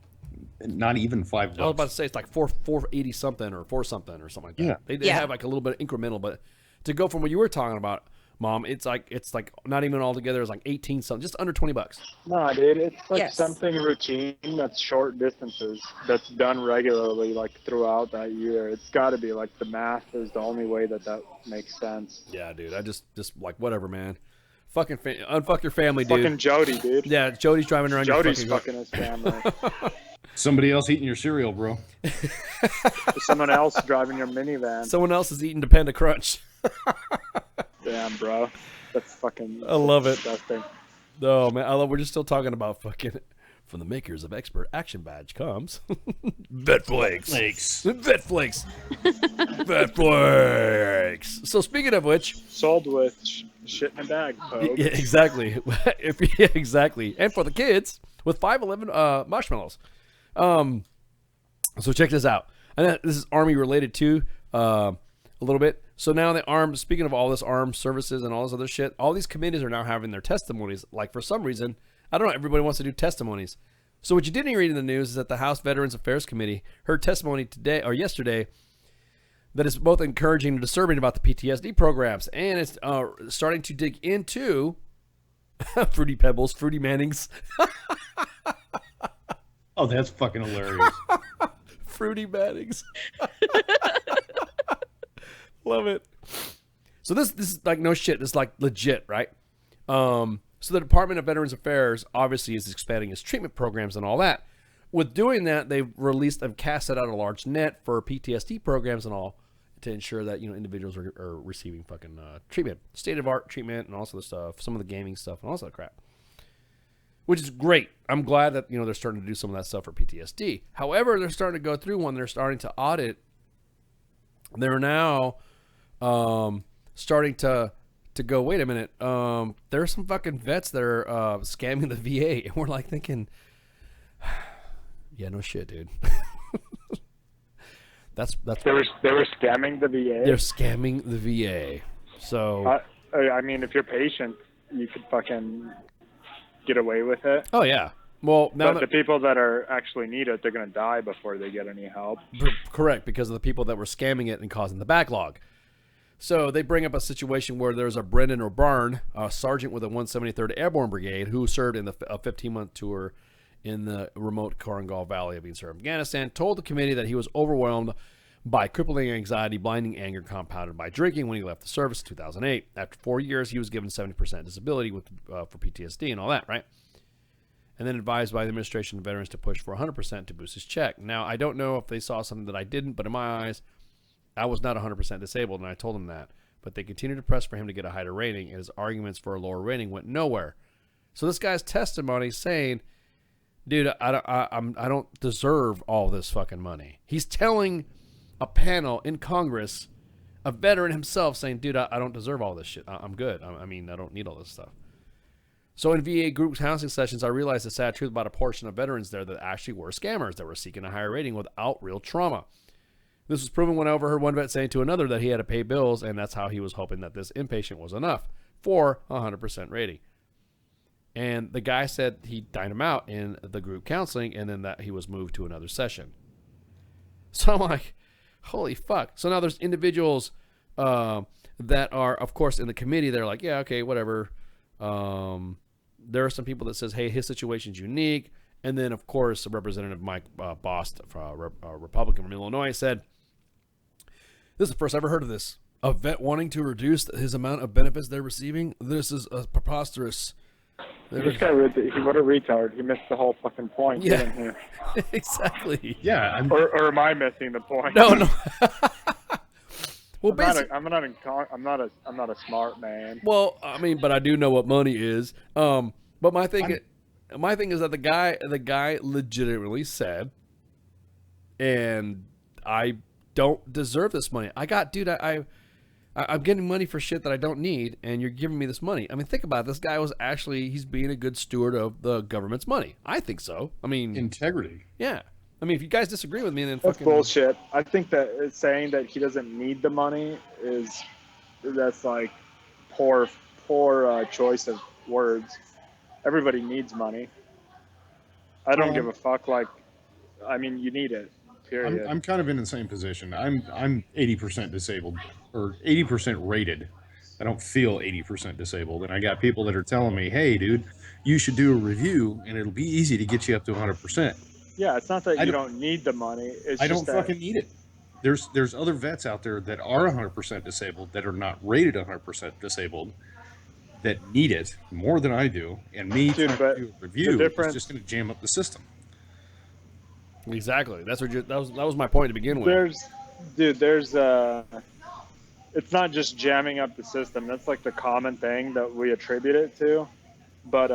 not even $5. I was about to say it's like 480 something or 4 something or something like that. Yeah. They have like a little bit of incremental, but to go from what you were talking about, Mom, it's like not even all together. It's like 18 something, just under $20. No, dude, it's like something routine that's short distances that's done regularly, like throughout that year. It's got to be like the math is the only way that makes sense. Yeah, dude. I just like whatever, man. Fucking unfuck your family, dude. Fucking Jody, dude. Yeah, Jody's driving around. Jody's your fucking his family. Somebody else eating your cereal, bro. Someone else driving your minivan. Someone else is eating Dependa Crunch. Damn, bro. That's fucking. I love it. Disgusting. Oh man, I love. We're just still talking about fucking. From the makers of Expert Action Badge comes Vet Flakes. Vet Flakes. Vet Flakes. So speaking of which, sold with shit in a bag. Yeah, exactly. Exactly. And for the kids with 511 marshmallows. So check this out. And this is Army related too, a little bit. So now the armed, speaking of all this armed services and all this other shit, all these committees are now having their testimonies. Like for some reason, I don't know, everybody wants to do testimonies. So what you didn't read in the news is that the House Veterans Affairs Committee heard testimony today or yesterday that is both encouraging and disturbing about the PTSD programs, and it's starting to dig into Fruity Pebbles, Fruity Mannings. Oh, that's fucking hilarious. Fruity Mannings. Love it. So this is like no shit. It's like legit, right? So the Department of Veterans Affairs obviously is expanding its treatment programs and all that. With doing that, they've released and casted out a large net for PTSD programs and all to ensure that, you know, individuals are receiving fucking treatment, state of art treatment, and also the stuff, some of the gaming stuff, and all that crap. Which is great. I'm glad that, you know, they're starting to do some of that stuff for PTSD. However, they're starting to go through one. They're starting to audit. They're now starting to go, wait a minute. There are some fucking vets that are scamming the VA, and we're like thinking, yeah, no shit, dude. that's they were scamming the VA. They're scamming the VA. So I mean, if you're patient, you could fucking get away with it. Oh yeah. Well, now but the people that are actually need it, they're going to die before they get any help. Correct, because of the people that were scamming it and causing the backlog. So they bring up a situation where there's a Brendan O'Barn, a sergeant with the 173rd Airborne Brigade, who served in a 15-month tour in the remote Korangal Valley of Eastern Afghanistan, told the committee that he was overwhelmed by crippling anxiety, blinding anger compounded by drinking when he left the service in 2008. After 4 years, he was given 70% disability for PTSD and all that, right? And then advised by the Administration of Veterans to push for 100% to boost his check. Now, I don't know if they saw something that I didn't, but in my eyes, I was not 100% disabled, and I told him that. But they continued to press for him to get a higher rating, and his arguments for a lower rating went nowhere. So this guy's testimony saying, dude, I don't deserve all this fucking money. He's telling a panel in Congress, a veteran himself, saying, dude, I don't deserve all this shit. I'm good. I mean, I don't need all this stuff. So in VA group counseling sessions, I realized the sad truth about a portion of veterans there that actually were scammers that were seeking a higher rating without real trauma. This was proven when I overheard one vet saying to another that he had to pay bills, and that's how he was hoping that this inpatient was enough for 100% rating. And the guy said he dined him out in the group counseling, and then that he was moved to another session. So I'm like, holy fuck. So now there's individuals that are, of course, in the committee. They're like, yeah, okay, whatever. There are some people that says, hey, his situation's unique. And then, of course, Representative Mike Bost, Republican from Illinois, said, this is the first I ever heard of this. A vet wanting to reduce his amount of benefits they're receiving? This is preposterous. This guy, what a retard. He missed the whole fucking point. Yeah, didn't he? Exactly. Yeah. Or am I missing the point? No. Well, I'm not a smart man. Well, I mean, but I do know what money is. But my thing is that the guy legitimately said, and I don't deserve this money. I I'm getting money for shit that I don't need, and you're giving me this money. I mean, think about it. This guy he's being a good steward of the government's money. I think so. I mean, integrity. Yeah. I mean, if you guys disagree with me, then That's fucking bullshit. I think that saying that he doesn't need the money that's like poor choice of words. Everybody needs money. I don't give a fuck. Like, I mean, you need it. Period. I'm kind of in the same position. I'm 80% disabled or 80% rated. I don't feel 80% disabled, and I got people that are telling me, "Hey, dude, you should do a review, and it'll be easy to get you up to 100%." Yeah, it's not that you don't need the money. It's I just don't fucking need it. There's other vets out there that are 100% disabled that are not rated 100% disabled that need it more than I do, and me trying to do a review is just going to jam up the system. Exactly. That's what that was my point to begin with. It's not just jamming up the system. That's like the common thing that we attribute it to. But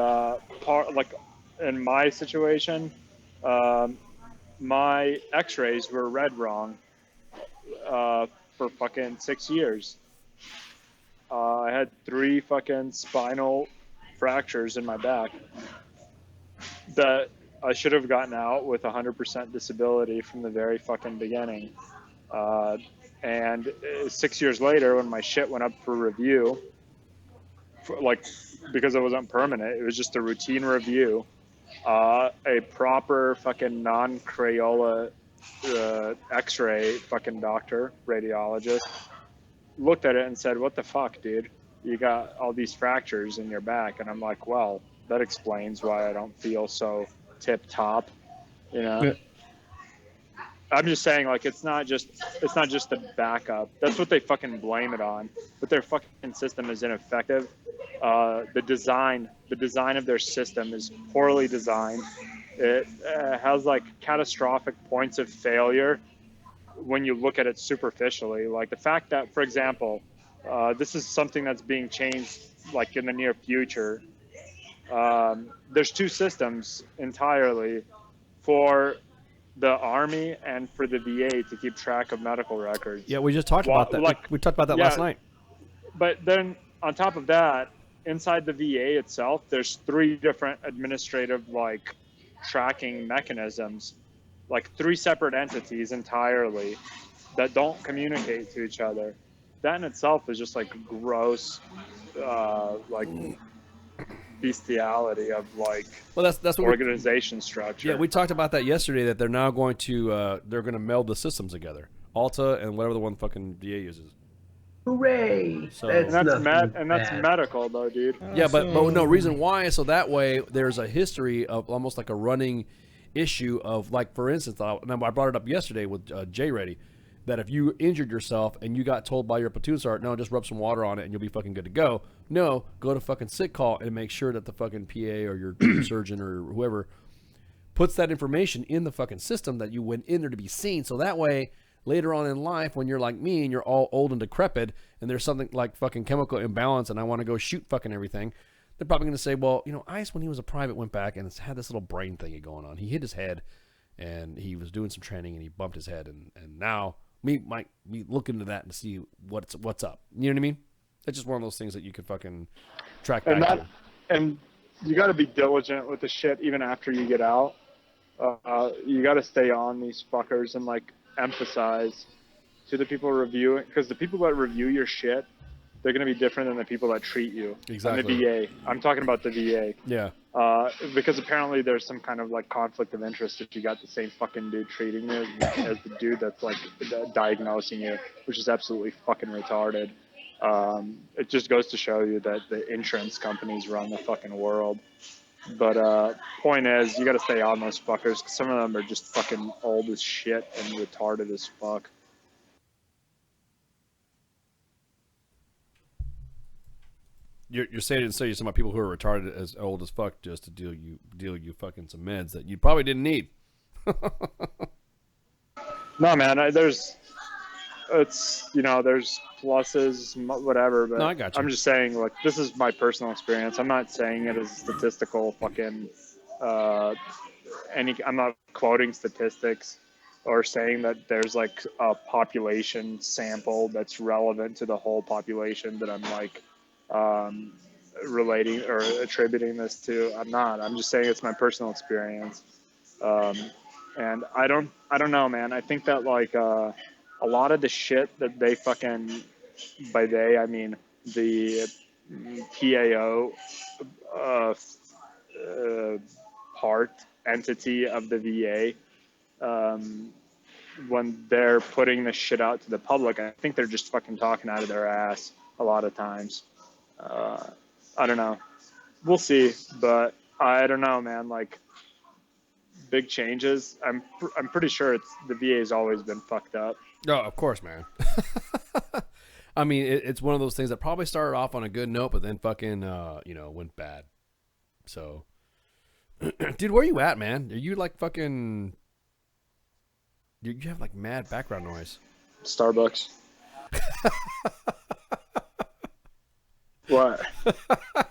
like in my situation, my X-rays were read wrong for fucking 6 years. I had 3 fucking spinal fractures in my back that I should have gotten out with 100% disability from the very fucking beginning. And 6 years later, when my shit went up for review, because it wasn't permanent, it was just a routine review. A proper fucking non-Crayola X-ray fucking doctor, radiologist, looked at it and said, "What the fuck, dude? You got all these fractures in your back." And I'm like, well, that explains why I don't feel so tip-top, you know? Yeah. I'm just saying, like, it's not just the backup. That's what they fucking blame it on. But their fucking system is ineffective. The design of their system is poorly designed. It has like catastrophic points of failure when you look at it superficially. Like the fact that, for example, this is something that's being changed like in the near future. There's 2 systems entirely for the Army and for the VA to keep track of medical records. Yeah, we just talked about that. We talked about that last night. But then on top of that, inside the VA itself, there's 3 different administrative like tracking mechanisms, like 3 separate entities entirely that don't communicate to each other. That in itself is just like gross, like bestiality of like that's what organization structure. Yeah, we talked about that yesterday. That they're now going to meld the systems together, Alta and whatever the one fucking VA uses. Hooray! So That's medical though, dude. Yeah, but no reason why. So that way, there's a history of almost like a running issue of like, for instance, I brought it up yesterday with Jay Reddy, that if you injured yourself and you got told by your platoon sergeant, no, just rub some water on it and you'll be fucking good to go. No, go to fucking sick call and make sure that the fucking PA or your surgeon or whoever puts that information in the fucking system that you went in there to be seen. So that way, later on in life, when you're like me and you're all old and decrepit and there's something like fucking chemical imbalance and I want to go shoot fucking everything, they're probably going to say, well, you know, Ice, when he was a private, went back and had this little brain thingy going on. He hit his head and he was doing some training and he bumped his head. And now me might look into that and see what's up. You know what I mean? It's just one of those things that you could fucking track back to. And you got to be diligent with the shit even after you get out. You got to stay on these fuckers and like emphasize to the people reviewing, because the people that review your shit, they're going to be different than the people that treat you. Exactly. And the VA. I'm talking about the VA. Yeah. Because apparently there's some kind of like conflict of interest if you got the same fucking dude treating you as the dude that's like diagnosing you, which is absolutely fucking retarded. It just goes to show you that the insurance companies run the fucking world. But point is, you got to stay on those fuckers, 'cause some of them are just fucking old as shit and retarded as fuck. You're saying to say some people who are retarded as old as fuck just to deal you fucking some meds that you probably didn't need. No, man, there's pluses, whatever, but No, I got you. I'm just saying, like, this is my personal experience. I'm not saying it as statistical fucking, I'm not quoting statistics or saying that there's like a population sample that's relevant to the whole population that I'm like relating or attributing this to. I'm not. I'm just saying it's my personal experience. And I don't know, man. I think that like a lot of the shit that they fucking, by they I mean the PAO part entity of the VA, when they're putting this shit out to the public, I think they're just fucking talking out of their ass a lot of times. I don't know. We'll see, but I don't know, man. Like big changes. I'm pretty sure the VA's always been fucked up. No, of course, man. I mean, it's one of those things that probably started off on a good note, but then fucking, went bad. So, dude, where you at, man? Are you like fucking? You have like mad background noise. Starbucks. What?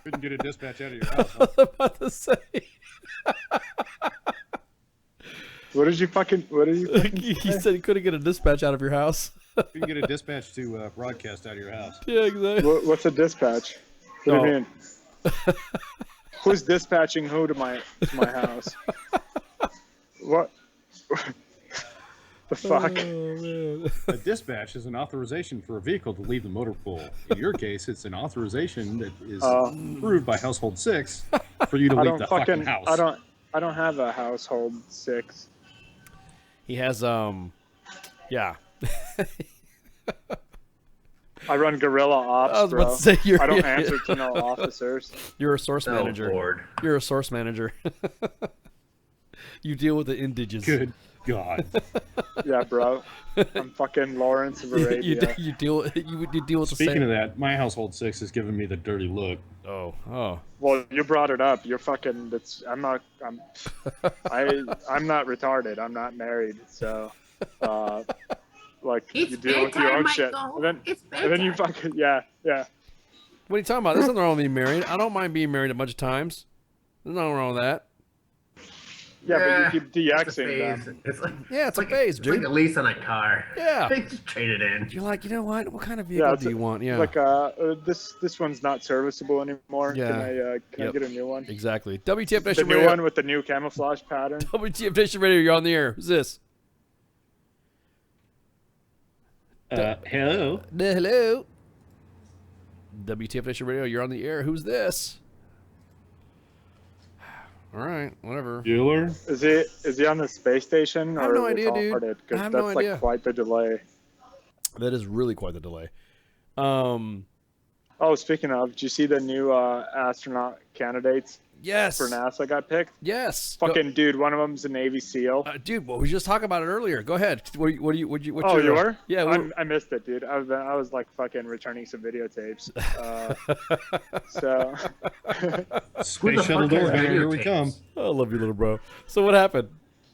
Couldn't get a dispatch out of your house. Huh? I was about to say. What did you fucking He said he couldn't get a dispatch out of your house. You can get a dispatch to broadcast out of your house. Yeah, exactly. What's a dispatch? What do you mean? Who's dispatching who to my house? What? The fuck? Oh, a dispatch is an authorization for a vehicle to leave the motor pool. In your case, it's an authorization that is approved by Household 6 for you to leave the fucking house. I don't have a Household 6. He has yeah. I run guerrilla ops, I was about bro. to say I don't answer to no officers. You're a source manager. Lord. You're a source manager. You deal with the indigenous. Good God. Yeah, bro. I'm fucking Lawrence of Arabia. You deal with the Speaking of that, my Household 6 is giving me the dirty look. Oh. Well, you brought it up. You're fucking. I'm not retarded. I'm not married. So, like you deal with your own shit, and then you fucking yeah. What are you talking about? There's nothing wrong with being married. I don't mind being married a bunch of times. There's nothing wrong with that. Yeah, but you keep de-Xing them. It's like it's a phase, dude. It's like a lease on a car. Yeah. Just trade it in. You're like, you know what? What kind of vehicle do you want? Yeah. Like this one's not serviceable anymore. Yeah. Can I get a new one? Exactly. WTF The Nation new Radio. one with the new camouflage pattern. WTF Nation Radio, you're on the air. Who's this? Hello. Hello. WTF Nation Radio, you're on the air. Who's this? All right, whatever. Bueller? Is he on the space station? I have no idea, dude. I Because have that's no idea. like quite the delay. That is really quite the delay. Oh, speaking of, did you see the new astronaut candidates? Yes. For NASA got picked? Yes. Fucking dude, one of them's a Navy SEAL. Dude, well, we just talked about it earlier. Go ahead. What you You were? Yeah. I missed it, dude. I was like fucking returning some videotapes. So. Space shuttle door, here we come. I love you, little bro. So what happened?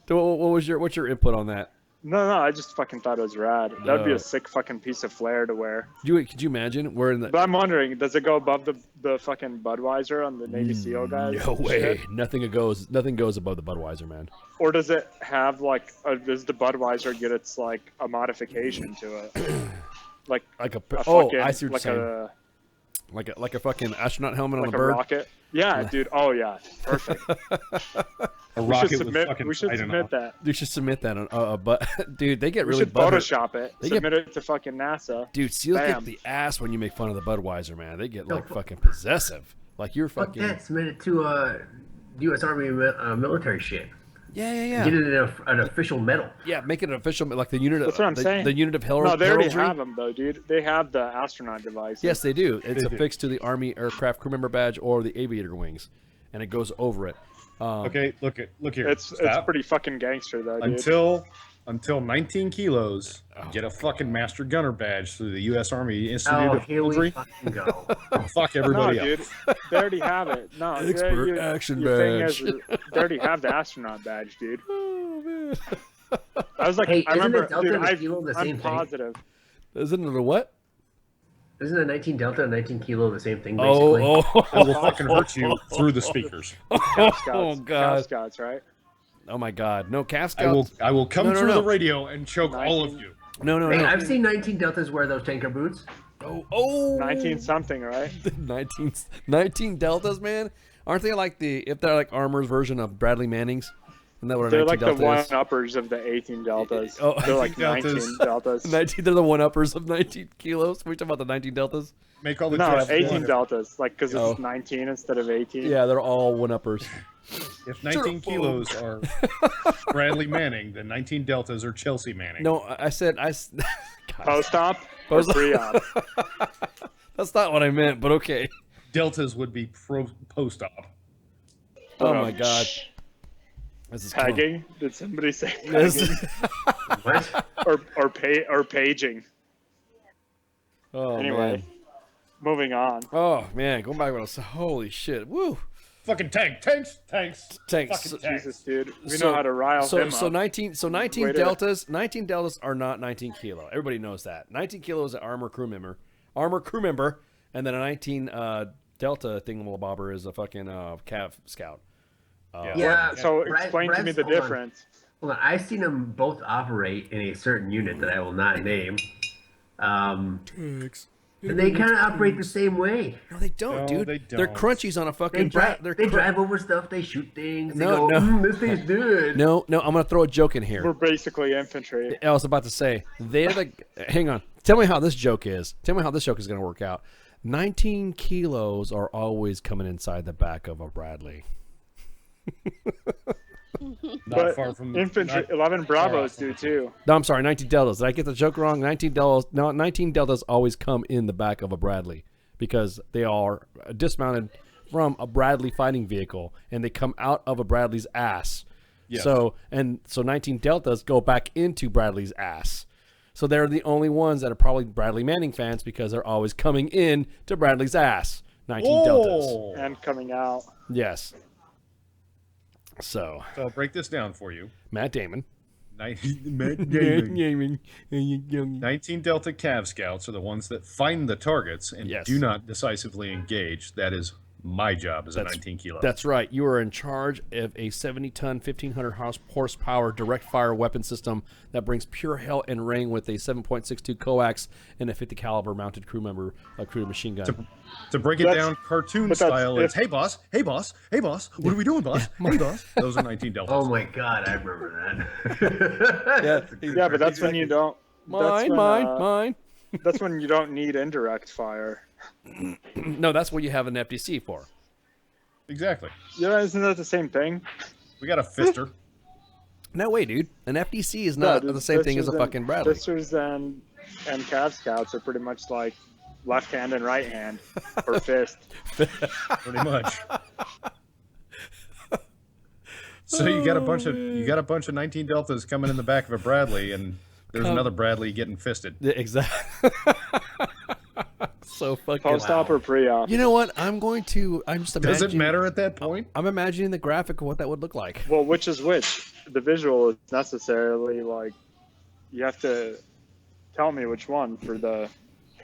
What's your input on that? No, I just fucking thought it was rad. That'd be a sick fucking piece of flair to wear. Could you imagine wearing the? But I'm wondering, does it go above the fucking Budweiser on the Navy SEAL guys? No way. Shit? Nothing goes above the Budweiser, man. Or does it have like? Does the Budweiser get its like a modification to it? Like a fucking, I see what like you're saying. Like a fucking astronaut helmet on like a a bird. rocket. Yeah, dude. Oh yeah, perfect. We should submit that. You should submit that. But dude, they get We really should Photoshop it. Submit it to fucking NASA. Dude, SEALs Bam. get the ass when you make fun of the Budweiser, man. They get like fucking possessive. Like you're Fuck fucking. that. Submit it to U.S. Army military shit. Yeah. Get it in an official medal. Yeah, make it an official, like the unit. That's what I'm saying. The unit of heraldry. No, they already have them though, dude. They have the astronaut device. Yes, they do. It's affixed to the Army aircraft crew member badge or the aviator wings, and it goes over it. Okay, look here. It's pretty fucking gangster though, dude. Until 19 kilos, get a fucking master gunner badge through the U.S. Army Institute of here we Military. fucking go. Fuck everybody No, else. dude. They already have it. No, Expert action your thing badge. is, they already have the astronaut badge, dude. Oh man. I was like, Hey, I isn't remember, the Delta dude. and the Kilo the same I'm thing? positive. Isn't it a what? Isn't a 19 Delta and 19 Kilo the same thing, basically? I will fucking hurt you through the speakers. Cow Scouts. Oh, God. Cow Scouts, right? Oh my God, no calf scouts. I will come No, through no. the radio and choke all of you. No. Hey, I've seen 19 Deltas wear those tanker boots. Oh. 19 something, right? 19 Deltas, man. Aren't they like if they're like Armor's version of Bradley Manning's? Isn't that what a They're 19 like the Delta is? one-uppers of the 18 Deltas. Oh, They're like 19 Deltas. 19, they're the one-uppers of 19 kilos. Are we talking about the 19 Deltas? Make all the No, jokes you 18 want. Deltas, like because Oh. it's 19 instead of 18. Yeah, they're all one-uppers. If 19 kilos are Bradley Manning, then 19 Deltas are Chelsea Manning. No, I said Post-op or pre-op? That's not what I meant, but okay. Deltas would be post-op. Oh my God. This is Pegging? Did somebody say This- pegging? What? or paging? Oh, Anyway, man. moving on. Oh man, going back when I was holy shit. Woo. Fucking tanks. Tanks. Fucking tanks. Jesus, dude, we know how to rile him so up. 19 Way to- Deltas. 19 Deltas are not 19 kilo. Everybody knows that. 19 kilo is an armor crew member, and then a 19 Delta thingamabobber is a fucking cav scout. So explain to me the hold on. difference. Hold on, I've seen them both operate in a certain unit that I will not name. And they kind of operate the same way. No, they don't, No, dude. they They're don't. crunchies on a fucking. They drive over stuff. They shoot things. They No, go, no. this thing's good. No, I'm gonna throw a joke in here. We're basically infantry. I was about to say they're the. Hang on. Tell me how this joke is. Tell me how this joke is gonna work out. 19 kilos are always coming inside the back of a Bradley. But far from infantry, not 11 Bravos far do off. too. No, I'm sorry, 19 Deltas. Did I get the joke wrong? 19 Deltas. No, 19 Deltas always come in the back of a Bradley because they are dismounted from a Bradley fighting vehicle and they come out of a Bradley's ass. Yes. So 19 Deltas go back into Bradley's ass. So they're the only ones that are probably Bradley Manning fans because they're always coming in to Bradley's ass. 19 Deltas. And coming out. Yes. So I'll break this down for you. Matt Damon. 19 Delta Cav Scouts are the ones that find the targets and Yes. do not decisively engage. That is my job as a 19 kilo. That's right. You are in charge of a 70-ton, 1,500 horsepower direct fire weapon system that brings pure hell and rain with a 7.62 coax and a 50 caliber mounted crew machine gun. To break it down cartoon style, it's hey boss, what are we doing, boss? Hey boss. Those are 19 Deltas. Oh my God, I remember that. Yeah, but that's when you don't. Mine. That's when you don't need indirect fire. No, that's what you have an FDC for. Exactly. Yeah, isn't that the same thing? We got a fister. No way, dude. An FDC is not the same thing as a fucking Bradley. Fisters and Cav Scouts are pretty much like left hand and right hand, or fist. Pretty much. So you got a bunch of 19 Deltas coming in the back of a Bradley, and there's another Bradley getting fisted. Exactly. So fucking Post-op or pre-op? You know what? I'm just imagining. Does it matter at that point? I'm imagining the graphic of what that would look like. Well, which is which? The visual is necessarily like you have to tell me which one for the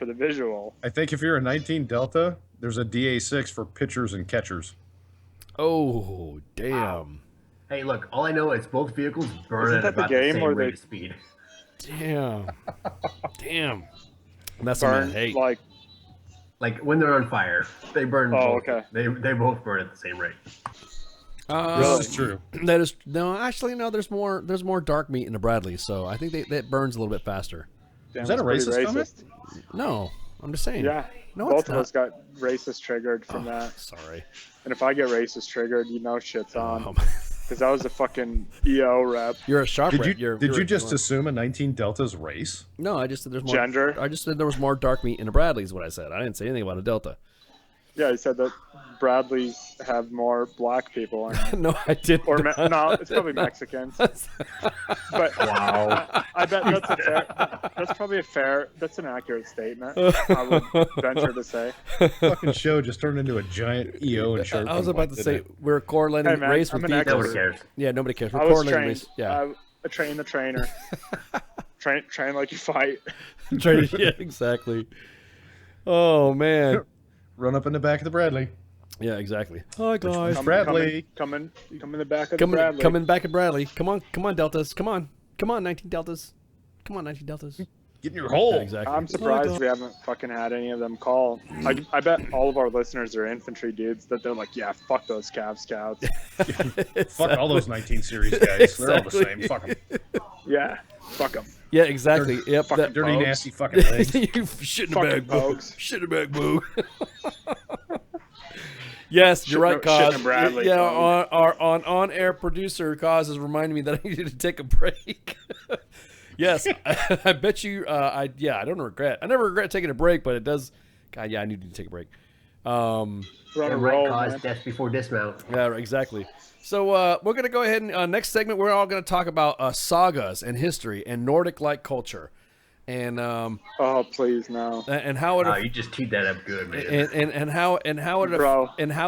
visual. I think if you're a 19 Delta, there's a DA6 for pitchers and catchers. Oh, damn. Hey, look, all I know is both vehicles burn Isn't at that the about game the same where rate they- of speed. Damn. That's Burn, a hate. Like when they're on fire, they burn. Oh, both. okay. They both burn at the same rate. This is true. That is no. Actually, no. There's more dark meat in the Bradley, so I think that burns a little bit faster. Damn, Is that a that's pretty racist comment? No, I'm just saying. Yeah. No, both it's of not. us got racist triggered from that. Sorry. And if I get racist triggered, you know shit's on. Um, Because I was a fucking EO rep. You're a sharp Did rep. you just assume a 19 Delta's race? No, I just said there's more Gender? I just said there was more dark meat in a Bradley. Is what I said. I didn't say anything about a Delta. Yeah, he said that Bradleys have more black people in them. No, I didn't. Or no, it's probably Mexicans. But Wow. I bet that's probably that's an accurate statement. I would venture to say. Fucking show just turned into a giant EO and shirt. I was about to say we're correlating Hey, man, race I'm with an vehicles. expert. Yeah, nobody cares. We're I was correlating trained. race. Yeah. I train the trainer. train like you fight. Yeah, exactly. Oh man. Run up in the back of the Bradley. Yeah, exactly. Hi guys. Bradley. Come in the back of the Bradley. Coming back at Bradley. Come on, Deltas. Come on, 19 Deltas. Come on, 19 Deltas. Get in your hole. Yeah, exactly. I'm surprised we haven't fucking had any of them call. I bet all of our listeners are infantry dudes that they're like, yeah, fuck those Cav Scouts. Fuck all those 19 series guys. They're all the same. Fuck them. Yeah, fuck them. Yeah, exactly. Dirty, Yep. fucking dirty, nasty fucking legs. You shit in the Fucking bag, boo. pokes. Shit in the bag, boo. Yes, you're right, Cause. Bradley, yeah, our on-air producer, Cause, is reminding me that I needed to take a break. Yes, I bet you. I don't regret. I never regret taking a break, but it does. God, yeah, I need to take a break. Right, Cause, death before dismount. Yeah, exactly. So we're gonna go ahead and next segment. We're all gonna talk about sagas and history and Nordic-like culture, and oh please no, and how it. You just teed that up good, man. And how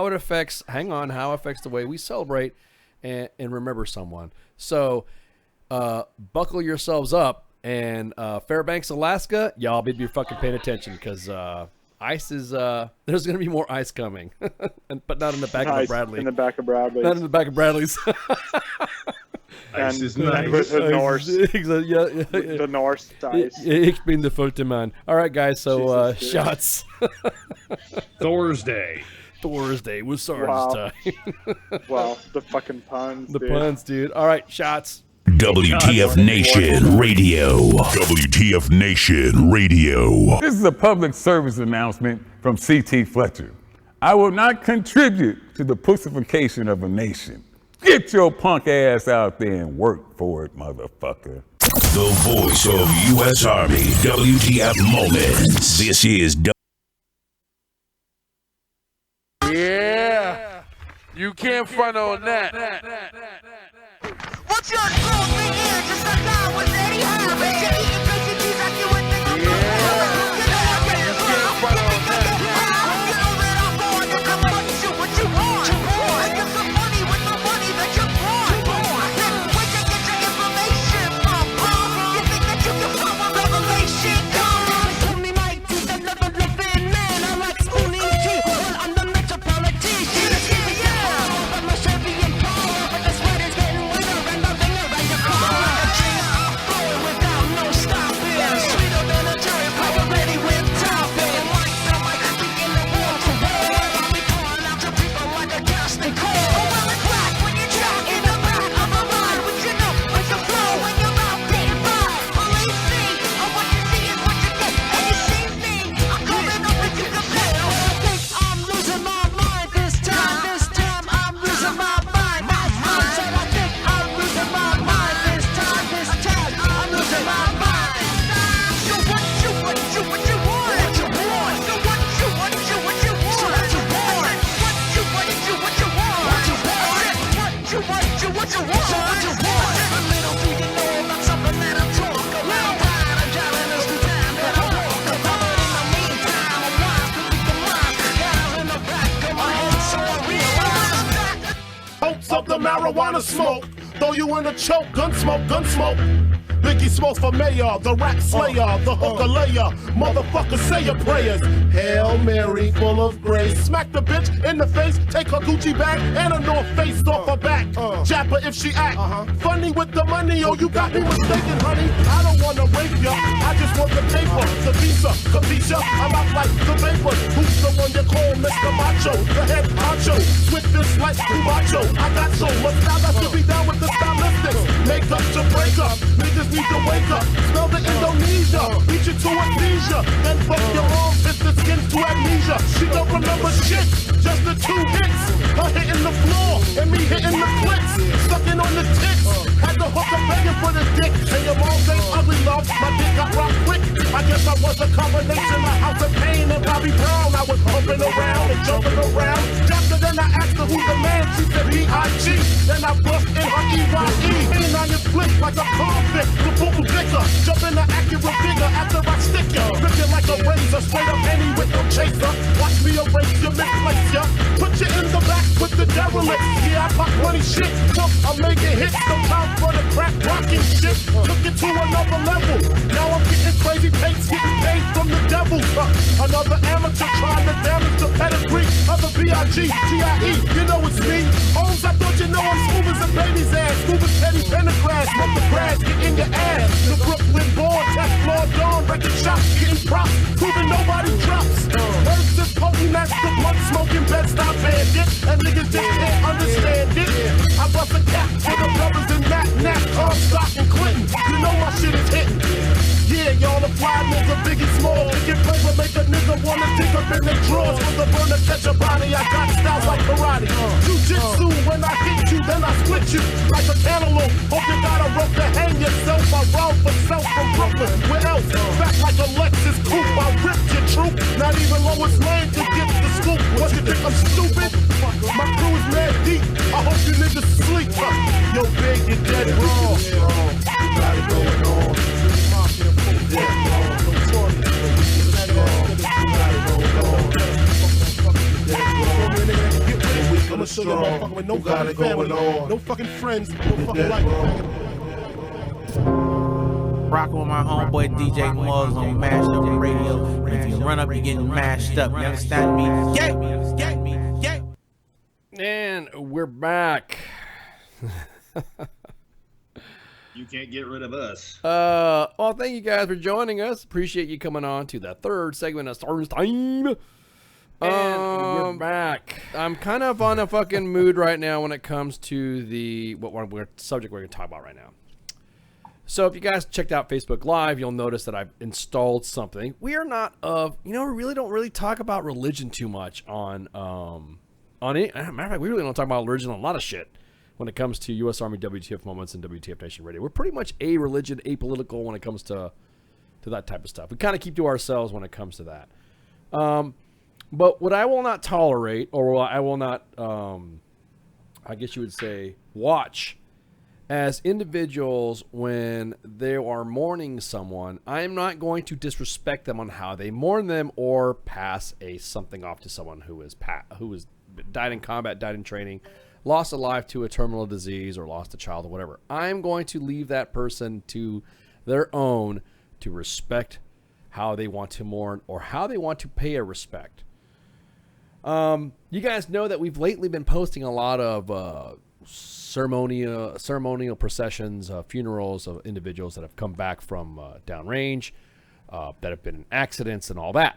it affects. Hang on, how it affects the way we celebrate and remember someone. So. Buckle yourselves up, and Fairbanks, Alaska, y'all be fucking paying attention because ice is there's gonna be more ice coming, but not in the back of the Bradley. In the back of Bradley's. Not in the back of Bradley's. Ice is nice. The Norse. Yeah. The Norse ice. Ich bin the Fotoman. All right, guys. So shots. Thursday with Sarge's time. Wow, the fucking puns. The puns, dude. All right, shots. WTF Nation Radio. WTF Nation Radio. This is a public service announcement from C.T. Fletcher. I will not contribute to the pussification of a nation. Get your punk ass out there and work for it, motherfucker. The voice of U.S. Army. WTF Moments. This is Yeah. You can't front on that. What's your song? Me here, just like I was Eddie Of the marijuana smoke, throw you in a choke, gun smoke. Biggie smokes for mayor, the rap slayer, the hooker layer. Motherfucker, say your prayers. Hail Mary, full of grace. Smack the bitch in the face, take her Gucci bag and a North Face off her back. Jap her if she act funny with the money. Oh, you got me mistaken, honey. I don't wanna rape ya, I just want the paper, the visa, capisha. I'm out like the vapor. Who's the one you call Mr. Macho? The head honcho, with this like macho. I got so much style, I should be down with the stylistics. Make up to break up, niggas need to wake up. Smell the Indonesia, reach it to a seizure. Then fuck your arm, fit the skin to amnesia. She don't remember shit, just the 2 hits. Her hitting the floor, and me hitting the clicks. Sucking on the tits, had the hooker begging for the dick. And your mom ain't ugly, love, my dick got rocked quick. I guess I was a combination of House of Pain and Bobby Brown. I was pumping around and jumping around. After then I asked her who's the man, she said B.I.G. Then I bust in her E.Y.E. Ain't on your flip like a convict. The boom dicker, jump in the accurate figure after I stick ya. Looking like a razor, straight up Henny with no chaser. Watch me erase you, misplace ya. Put you in the back with the derelict. Yeah, I I pop 20 shit. I'm making hits, no time for the crack rocking shit. Took it to another level. Now I'm getting crazy paints, getting paid from the devil. Another amateur trying to damage the pedigree of the B.I.G. G.I.E. You know it's me. Holmes, I thought you know I'm smooth as a baby's ass. Smooth as Teddy Pendergrass. Smoke the grass, get in your ass. The Brooklyn born, test floor dawn, record shop, getting props, proving nobody drops. Words is potent, that's the blunt smoking bed stop bandit. And niggas just can't understand it. I bust a cap for the brothers in Nat, Comstock and Clinton. You know my shit is hitting. Yeah, y'all the fly nigga, Biggie Small. Pick and paper, make a nigga wanna dig up in their drawers. With the burner, catch a body, I got styles like karate. Jiu-jitsu, when I hit you, then I split you like a cantaloupe. Hope you got a rope to hang yourself. I round for self from Brooklyn. Where else? Back like a Lexus coupe. I ripped your troop. Not even Lois Lane could get the scoop. What you think I'm stupid? My crew is mad deep. I hope you niggas sleep. Yo, big, you dead wrong. You got it going on. I'ma show you motherfucker with no fucking family, no fucking friends, no fucking life. Rockin' with my homeboy DJ Muggs on Mashed Up Radio. And if you run up, you're getting mashed up. You understand me? Yeah. And we're back. You can't get rid of us. Well, thank you guys for joining us. Appreciate you coming on to the third segment of Stars Time. And we're back. I'm kind of on a fucking mood right now when it comes to the subject we're going to talk about right now. So if you guys checked out Facebook Live, you'll notice that I've installed something. We are not we really don't really talk about religion too much on it. Matter of fact, we really don't talk about religion on a lot of shit when it comes to U.S. Army WTF Moments and WTF Nation Radio. We're pretty much a-religion, apolitical when it comes to that type of stuff. We kind of keep to ourselves when it comes to that. But what I will not tolerate, or what I will not, I guess you would say, watch as individuals when they are mourning someone, I am not going to disrespect them on how they mourn them or pass something off to someone who has died in combat, died in training, lost a life to a terminal disease, or lost a child or whatever. I'm going to leave that person to their own to respect how they want to mourn or how they want to pay a respect. You guys know that we've lately been posting a lot of ceremonial processions, funerals of individuals that have come back from downrange, that have been in accidents and all that.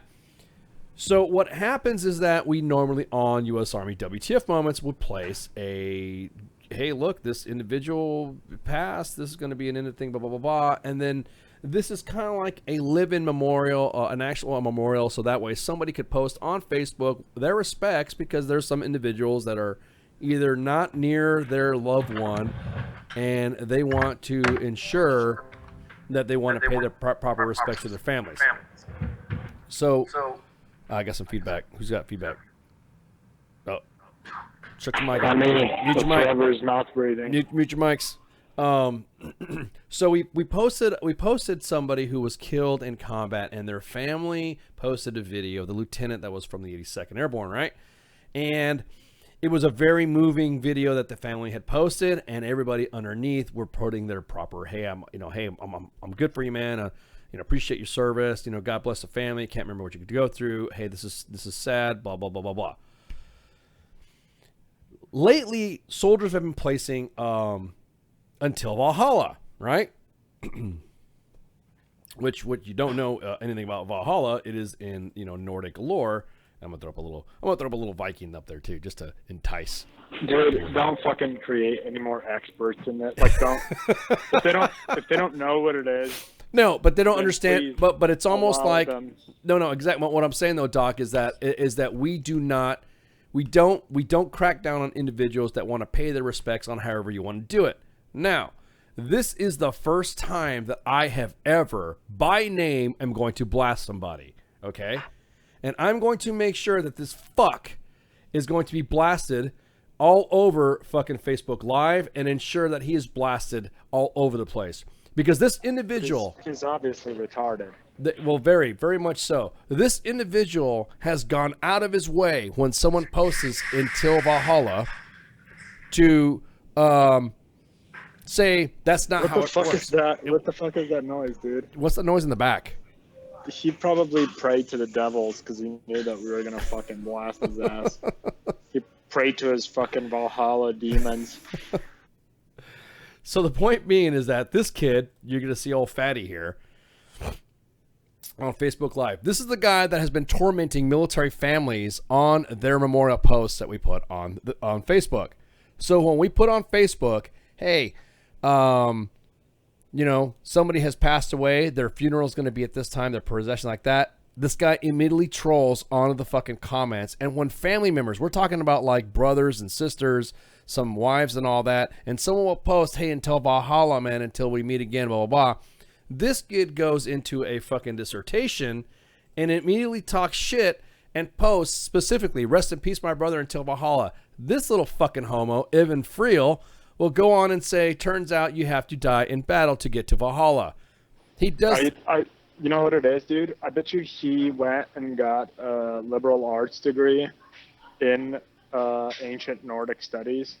So what happens is that we normally on U.S. Army WTF Moments would place hey, look, this individual passed. This is going to be an thing, blah, blah, blah, blah. And then this is kind of like a live-in memorial, an actual memorial. So that way somebody could post on Facebook their respects, because there's some individuals that are either not near their loved one and they want to ensure that they want to pay their proper respects to their families. So I got some feedback. Who's got feedback? Oh, shut your mic. I mean, mute your mic. whoever's mouth breathing. Mute your mics. So we posted somebody who was killed in combat, and their family posted a video. The lieutenant that was from the 82nd Airborne, right? And it was a very moving video that the family had posted, and everybody underneath were putting their proper, hey, I'm good for you, man. Appreciate your service. God bless the family. Can't remember what you could go through. Hey, this is sad. Blah blah blah blah blah. Lately, soldiers have been placing Until Valhalla, right? Which what you don't know anything about Valhalla, it is in Nordic lore. I'm gonna throw up a little Viking up there too, just to entice. Dude, don't fucking create any more experts in that. Like, don't if they don't know what it is. No, but they don't understand. But it's almost like them. no. Exactly what I'm saying though, Doc, is that we don't crack down on individuals that want to pay their respects on however you want to do it. Now, this is the first time that I have ever, by name, am going to blast somebody. Okay, and I'm going to make sure that this fuck is going to be blasted all over fucking Facebook Live, and ensure that he is blasted all over the place. Because this individual is obviously retarded. Well, very, very much so. This individual has gone out of his way when someone posts Until Valhalla to say that's not how it works. What the fuck is that noise, dude? What's the noise in the back? He probably prayed to the devils because he knew that we were gonna fucking blast his ass. He prayed to his fucking Valhalla demons. So the point being is that this kid, you're gonna see old fatty here on Facebook Live. This is the guy that has been tormenting military families on their memorial posts that we put on Facebook. So when we put on Facebook, hey, you know, somebody has passed away, their funeral is going to be at this time, their procession like that, this guy immediately trolls onto the fucking comments. And when family members, we're talking about like brothers and sisters, some wives and all that, and someone will post, hey, until Valhalla, man, until we meet again, blah, blah, blah. This kid goes into a fucking dissertation and immediately talks shit and posts specifically, rest in peace, my brother, until Valhalla. This little fucking homo, Evan Friel, will go on and say, turns out you have to die in battle to get to Valhalla. He does. You know what it is, dude? I bet you he went and got a liberal arts degree in ancient Nordic studies.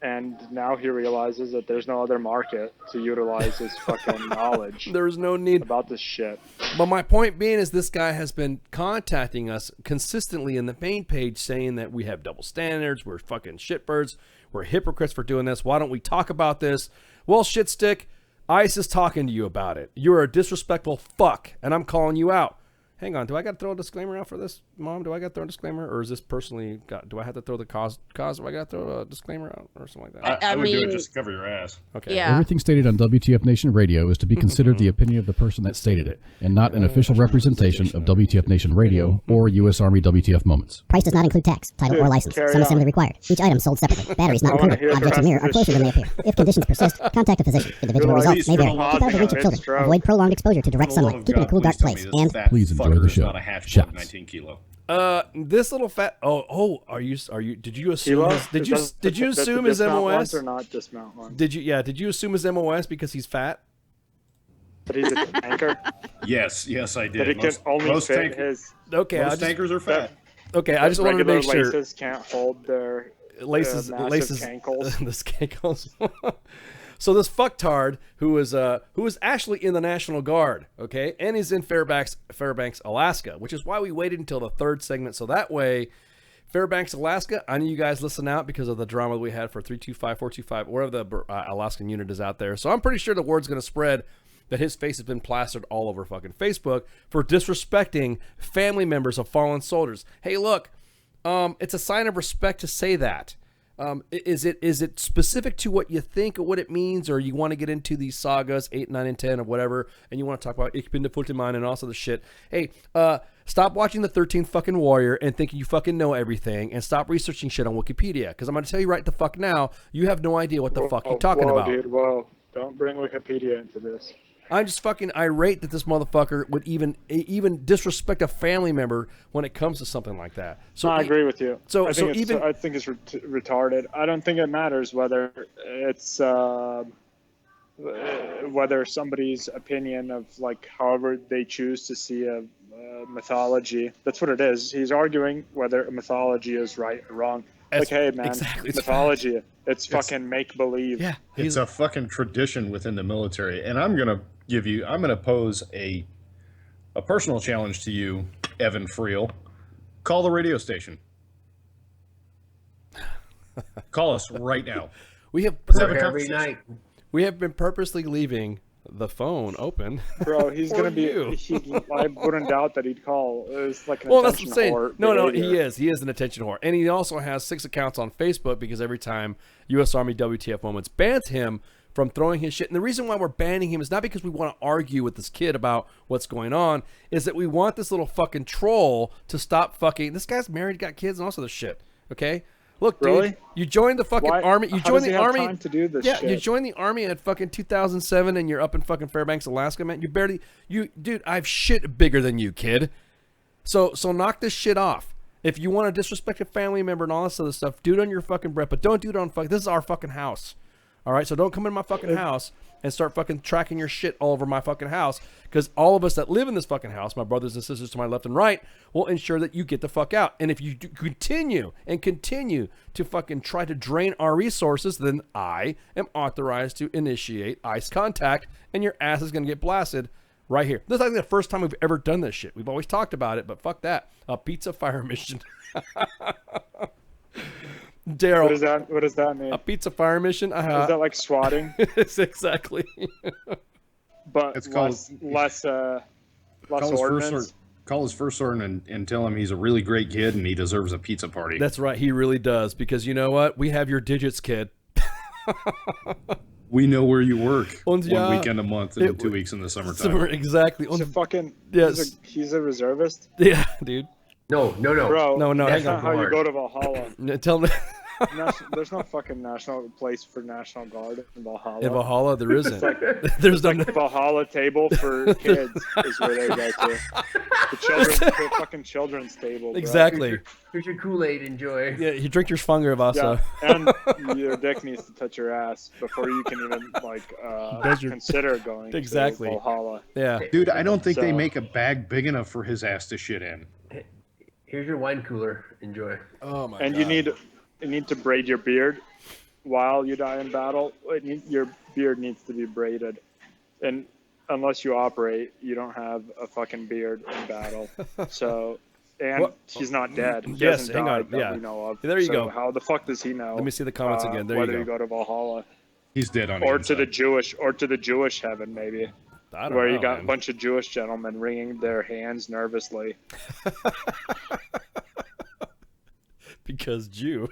And now he realizes that there's no other market to utilize his fucking knowledge. There's no need about this shit. But my point being is this guy has been contacting us consistently in the main page saying that we have double standards, we're fucking shitbirds, we're hypocrites for doing this. Why don't we talk about this? Well, shit stick, ICE is talking to you about it. You're a disrespectful fuck, and I'm calling you out. Hang on, do I got to throw a disclaimer out for this, Mom? Do I got to throw a disclaimer, or is this personally do I have to throw the cause? Do I got to throw a disclaimer out or something like that? I would do it just to cover your ass. Okay. Yeah. Everything stated on WTF Nation Radio is to be considered the opinion of the person that stated it, and not an official representation of WTF Nation Radio or U.S. Army WTF Moments. Price does not include tax, title, or license. Some assembly required. Each item sold separately. Batteries not included. Objects in mirror are closer than they appear. If conditions persist, contact a physician. Individual results may vary. Keep out of the reach of children. Avoid prolonged exposure to direct sunlight. Keep in a cool, dark place. And please enjoy the show. Shots. 19 kilo. This little fat. Are you? Did you assume? Did you assume his MOS? Or not dismount one? Did you assume his MOS because he's fat? But he's a tanker. Yes, I did. But he can only fit his. Okay, most tankers are fat. Okay, I just wanted to make sure. Laces can't hold their laces cankles. The cankles. So this fucktard who is actually in the National Guard, okay, and he's in Fairbanks, Alaska, which is why we waited until the third segment, so that way, Fairbanks, Alaska, I know you guys listen out because of the drama we had for 325, 425, wherever the Alaskan unit is out there. So I'm pretty sure the word's going to spread that his face has been plastered all over fucking Facebook for disrespecting family members of fallen soldiers. Hey, look, it's a sign of respect to say that. Is it specific to what you think or what it means, or you want to get into these sagas 8, 9, and 10 or whatever, and you want to talk about Ich bin der Futtermann and also the shit? Hey, stop watching the 13th fucking Warrior and thinking you fucking know everything, and stop researching shit on Wikipedia, because I'm going to tell you right the fuck now, you have no idea what the fuck you're talking about. Dude, whoa, don't bring Wikipedia into this. I'm just fucking irate that this motherfucker would even disrespect a family member when it comes to something like that. So I agree with you. I think it's retarded. I don't think it matters whether it's whether somebody's opinion of like however they choose to see a mythology. That's what it is. He's arguing whether a mythology is right or wrong. Like, hey man, exactly, mythology. It's fucking make believe. Yeah, it's a fucking tradition within the military, and I'm gonna pose a personal challenge to you, Evan Friel. Call the radio station. Call us right now. We have every night. We have been purposely leaving the phone open. Bro, he's gonna be. I wouldn't doubt that he'd call. It's like an well, that's attention what I'm saying. whore No, behavior. he is an attention whore, and he also has 6 accounts on Facebook because every time U.S. Army WTF Moments bans him from throwing his shit, and the reason why we're banning him is not because we want to argue with this kid about what's going on, is that we want this little fucking troll to stop fucking. This guy's married, got kids, and also this shit. Okay. Look, Really? dude, you joined the fucking army. You How joined does he the have army. time to do this yeah, shit? you joined the army at fucking 2007, and you're up in fucking Fairbanks, Alaska, man. Dude, I've shit bigger than you, kid. So knock this shit off. If you want to disrespect a family member and all this other stuff, do it on your fucking breath, but don't do it on this is our fucking house. All right, so don't come in my fucking house and start fucking tracking your shit all over my fucking house. Because all of us that live in this fucking house, my brothers and sisters to my left and right, will ensure that you get the fuck out. And if you continue to fucking try to drain our resources, then I am authorized to initiate ICE contact, and your ass is going to get blasted right here. This is like the first time we've ever done this shit. We've always talked about it, but fuck that. A pizza fire mission. Daryl. What does that mean? A pizza fire mission? Is that like swatting? It's exactly. But It's called less ordinance. Call his first sergeant and tell him he's a really great kid and he deserves a pizza party. That's right, he really does. Because you know what? We have your digits, kid. We know where you work. Und one weekend a month and 2 weeks in the summertime. Exactly. He's a fucking. Yes. He's a reservist. Yeah, dude. No. Bro, No, that's hang on. not how you go to Valhalla. Tell me. There's no fucking national place for National Guard in Valhalla. In Valhalla, there isn't. It's like, There's like a Valhalla table for kids is where they go to. The fucking children's table. Bro. Exactly. Here's your Kool-Aid, enjoy. Yeah, you drink your Schwanger Vasa. Yeah, and your dick needs to touch your ass before you can even consider going to Valhalla. Yeah, dude, I don't think they make a bag big enough for his ass to shit in. Here's your wine cooler, enjoy. Oh my and god. You need to braid your beard while you die in battle. Your beard needs to be braided, and unless you operate, you don't have a fucking beard in battle. So, and he's not dead. He Yes, hasn't hang died on. that Yeah, we know of. there you So go. How the fuck does he know? Let me see the comments again. There you whether go. you go to Valhalla. He's dead on the Or inside. to the Jewish heaven, maybe. I don't where know, you got man. a bunch of Jewish gentlemen wringing their hands nervously. Because Jew.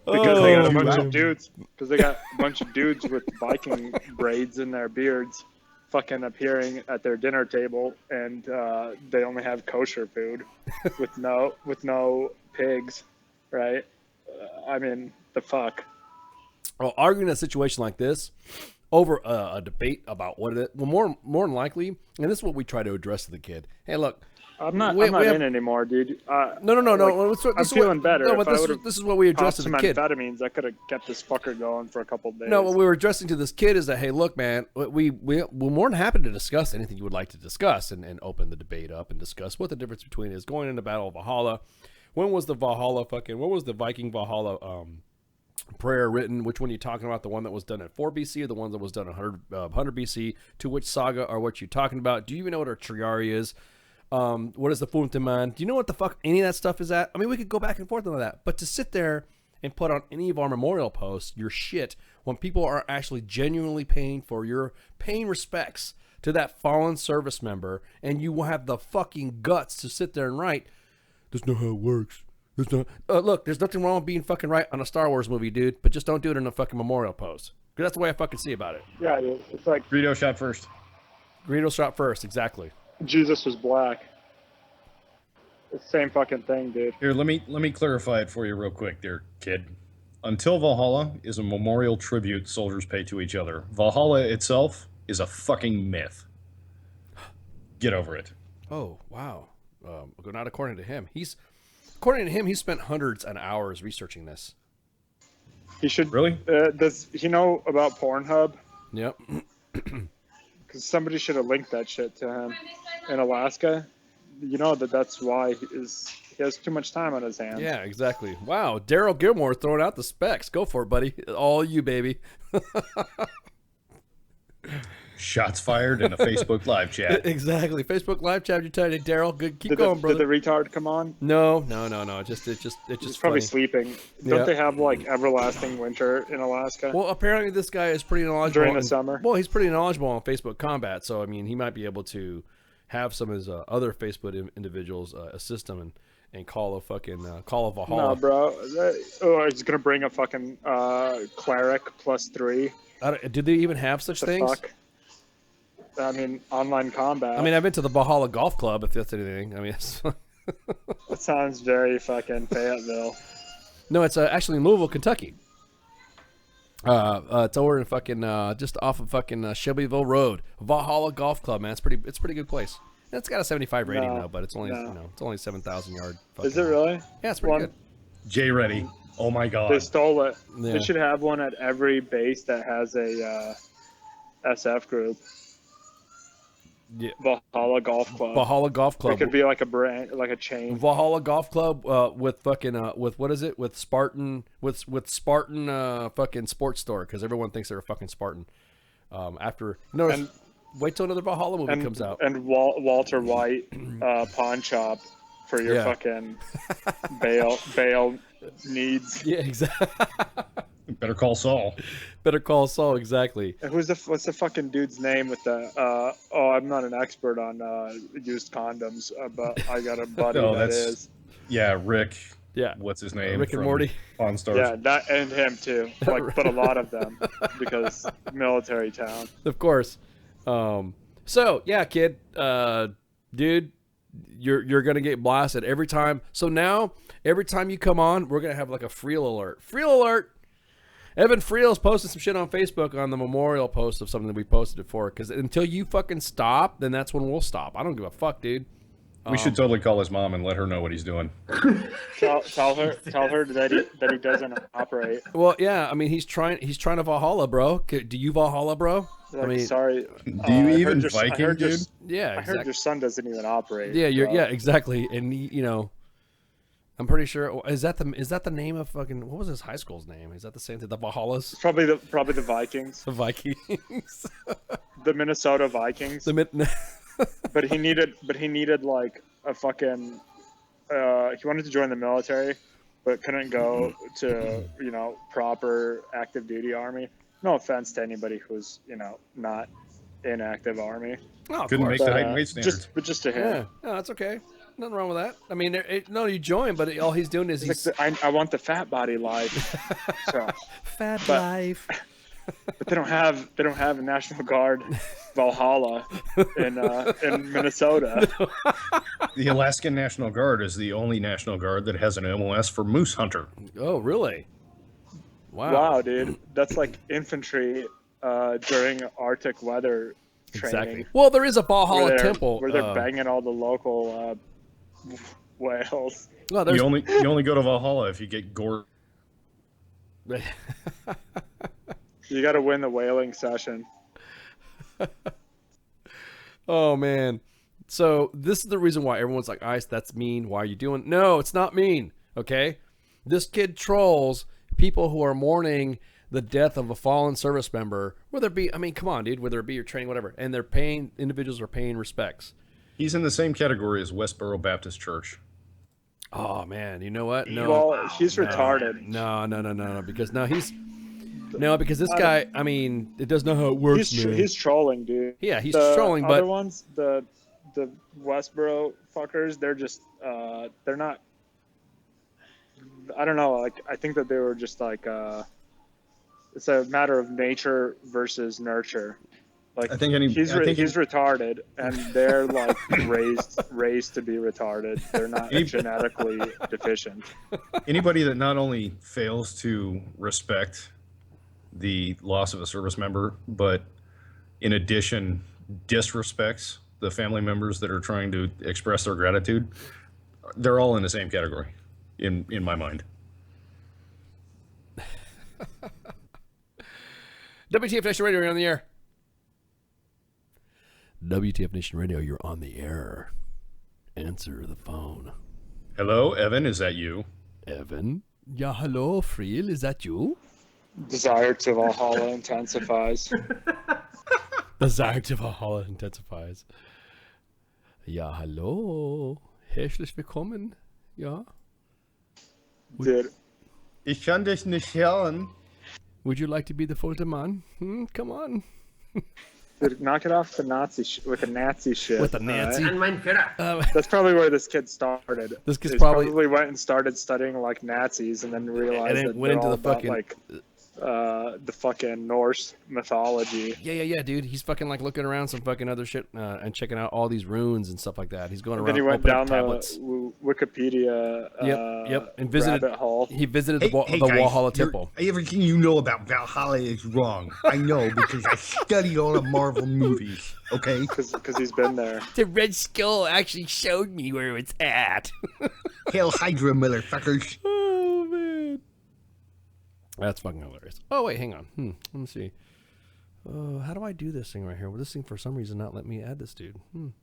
Because they got a bunch of dudes. Because they got a bunch of dudes with Viking braids in their beards, fucking appearing at their dinner table, and they only have kosher food, with no pigs, right? I mean, the fuck. Well, arguing a situation like this over a debate about what it is, well, more than likely, and this is what we try to address to the kid. Hey, look. I'm not in anymore, dude. No. Like, I'm feeling better. No, if but I this is what we addressed to some the kid. amphetamines, I could have kept this fucker going for a couple of days. No, what we were addressing to this kid is that, hey, look, man, we're more than happy to discuss anything you would like to discuss and open the debate up and discuss what the difference between is going into Battle of Valhalla. When was the Viking Valhalla prayer written? Which one are you talking about? The one that was done at 4 BC or the one that was done at 100 BC? To which saga are what you talking about? Do you even know what a Triari is? What is the Funteman? Do you know what the fuck any of that stuff is at? I mean, we could go back and forth on that, but to sit there and put on any of our memorial posts your shit when people are actually genuinely paying respects to that fallen service member, and you will have the fucking guts to sit there and write, "That's not how it works." That's not. Look, there's nothing wrong with being fucking right on a Star Wars movie, dude, but just don't do it in a fucking memorial post. Because that's the way I fucking see about it. Yeah, dude. It's like Greedo shot first. Greedo shot first, exactly. Jesus was black. It's the same fucking thing, dude. Here, let me clarify it for you real quick there, kid. Until Valhalla is a memorial tribute soldiers pay to each other. Valhalla itself is a fucking myth. Get over it. Oh, wow. Not according to him. According to him, he spent hundreds of hours researching this. He should really. Does he know about Pornhub? Yep. Because somebody should have linked that shit to him in Alaska. You know that's why he has too much time on his hands. Yeah, exactly. Wow, Daryl Gilmore throwing out the specs. Go for it, buddy. All you, baby. Shots fired in a Facebook live chat. Exactly. Facebook live chat. You're telling it, Daryl. Good. Keep Did going, brother. Did the retard come on? No. It's just He's probably funny. sleeping. Don't they have like everlasting winter in Alaska? Well, apparently this guy is pretty knowledgeable during the summer. Well, he's pretty knowledgeable on Facebook combat, so I mean, he might be able to have some of his other Facebook individuals assist him and call a Valhalla. No, bro. He's gonna bring a fucking cleric +3. Do they even have such things? Fuck? I mean, online combat. I mean, I've been to the Valhalla Golf Club, if that's anything. I mean, That sounds very fucking Fayetteville. No, it's actually in Louisville, Kentucky. It's over in fucking just off of fucking Shelbyville Road. Valhalla Golf Club, man. It's a pretty good place. And it's got a 75 rating though, but it's only it's only 7,000 yard. Is it really? Yeah, it's pretty good. Jay Ready. Oh my god. They stole it. Yeah. They should have one at every base that has a SF group. Yeah. Valhalla Golf Club. Valhalla Golf Club. It could be like a brand, like a chain. Valhalla Golf Club with fucking with what is it? With Spartan Spartan fucking sports store, because everyone thinks they're a fucking Spartan. Wait till another Valhalla movie comes out. And Walter White pawn shop for your fucking bail needs. Yeah, exactly. Better call Saul. Better call Saul, exactly. And what's the fucking dude's name with the I'm not an expert on used condoms, but I got a buddy that is. Yeah, Rick. Yeah. What's his name? Rick and from Morty. Pawn Stars. Yeah, that and him too. But a lot of them because military town. Of course. So yeah, kid, dude, you're gonna get blasted every time. So now every time you come on, we're gonna have like a Freel alert. Freel alert. Evan Freel's posted some shit on Facebook on the memorial post of something that we posted it for. Because until you fucking stop, then that's when we'll stop. I don't give a fuck, dude. We should totally call his mom and let her know what he's doing. Tell her that he doesn't operate. Well, yeah, I mean he's trying to Valhalla, bro. Do you Valhalla, bro? Like, I mean, sorry. Do you even Viking, dude? Yeah, I heard your son doesn't even operate. Yeah, exactly. And you know, I'm pretty sure is that the name of fucking what was his high school's name? Is that the same thing? The Valhallas? It's probably the Vikings. The Vikings. The Minnesota Vikings. But he needed like a fucking he wanted to join the military but couldn't go to proper active duty army. No offense to anybody who's not in active army. Oh, couldn't make the height and weight standards. Just to him. Yeah, no, that's okay. Nothing wrong with that. I mean, you join, but all he's doing is he's I want the fat body life. So, life. But they don't have a National Guard Valhalla in Minnesota. The Alaskan National Guard is the only National Guard that has an MOS for moose hunter. Oh, really? Wow, dude, that's like infantry during Arctic weather training. Exactly. Well, there is a Valhalla temple where they're banging all the local whales. Well, you only go to Valhalla if you get gored. You got to win the whaling session. Oh man. So this is the reason why everyone's like, Ice, that's mean. Why are you doing? No, it's not mean. Okay. This kid trolls people who are mourning the death of a fallen service member, whether it be, I mean, come on, dude, whether it be your training, whatever. And individuals are paying respects. He's in the same category as Westboro Baptist Church. Oh man. You know what? No. Well, he's retarded. No. Because this guy, I mean, it doesn't know how it works, man. He's trolling, dude. Yeah, he's the trolling, but other ones, the Westboro fuckers, they're just they're not. I don't know. Like, I think that they were just like it's a matter of nature versus nurture. Like, he's retarded, and they're like raised to be retarded. They're not genetically deficient. Anybody that not only fails to respect the loss of a service member, but in addition disrespects the family members that are trying to express their gratitude, they're all in the same category in my mind. WTF Nation Radio, you're on the air. WTF Nation Radio, you're on the air. Answer the phone. Hello, Evan, is that you? Evan? Yeah, hello, Friel, is that you? Desire to Valhalla intensifies. Desire to Valhalla intensifies. Ja, hallo. Herzlich willkommen. Ja. Dude. Ich kann dich nicht hören. Would you like to be the Foltermann? Come on. Dude, knock it off the Nazi with the Nazi shit. With the Nazi. That's probably where this kid started. This kid probably went and started studying like Nazis, and then realized that went into the fucking like the fucking Norse mythology. Yeah, dude. He's fucking like looking around some fucking other shit and checking out all these runes and stuff like that. He's going around. And then he went down tablets. the Wikipedia. Yep, and visited. Rabbit hole. He visited Hey, the guys, Valhalla temple. Everything you know about Valhalla is wrong. I know because I study all the Marvel movies. Okay, because he's been there. The Red Skull actually showed me where it's at. Hail Hydra, motherfuckers! Oh man. That's fucking hilarious. Oh wait, hang on. Let me see. How do I do this thing right here? Well, this thing for some reason not let me add this dude.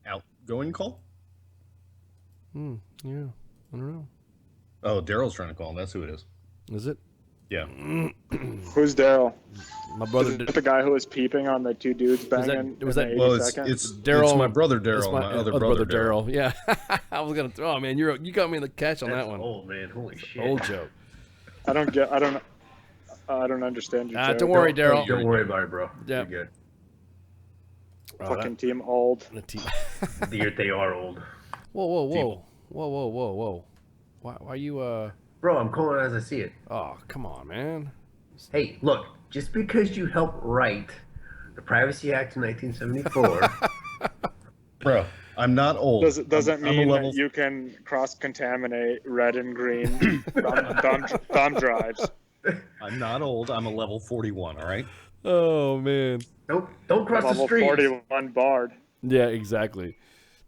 Outgoing call? Yeah, I don't know. Oh, Daryl's trying to call. That's who it is. Is it? Yeah. Who's Daryl? My brother. Is it the guy who was peeping on the two dudes banging? Was that? Well, it's Daryl. It's my brother Daryl. My other brother Daryl. Yeah. I was gonna. Oh man, you got me in the catch on that one. Old man, holy shit. Old joke. I don't understand your joke. Don't worry, Daryl. Don't worry about it, bro. Yeah. You're good. Fucking team old. They are old. Whoa. Why you Bro, I'm calling it as I see it. Oh, come on, man. Hey, look, just because you helped write the Privacy Act of 1974. Bro, I'm not old. Doesn't mean that you can cross-contaminate red and green thumb drives. I'm not old. I'm a level 41, all right? Oh, man. Don't cross the streams. Level 41 barred. Yeah, exactly.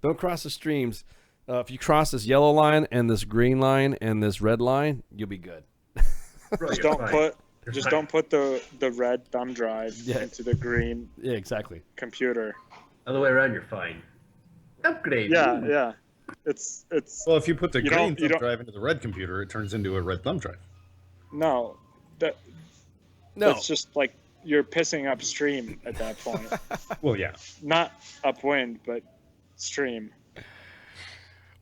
Don't cross the streams. If you cross this yellow line and this green line and this red line, you'll be good. Just don't put the red thumb drive into the green. Yeah, exactly. Computer. Other way around, you're fine. Upgrade. Yeah. It's. Well, if you put the you green don't- thumb drive into the red computer, it turns into a red thumb drive. No, that's just like you're pissing upstream at that point. Well, yeah. Not upwind, but stream.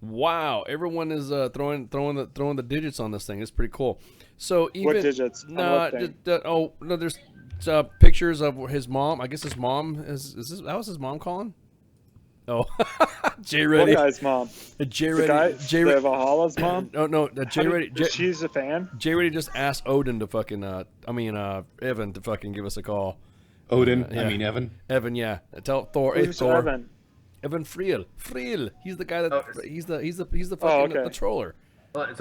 Wow, everyone is throwing the digits on this thing. It's pretty cool. So even What digits? On what thing? There's pictures of his mom. I guess his mom is this. That was his mom calling. Oh, Jay Reddy. What guy's mom? Jay The Reddy. guy, the Valhalla's mom. No, Jay Reddy. She's a fan. Jay Reddy just asked Odin to fucking. Evan to fucking give us a call. Odin. Yeah. I mean Evan. Evan, yeah. Tell Thor. Who's Thor. Evan? Evan Friel. He's the guy that. He's the fucking okay. the troller. Okay.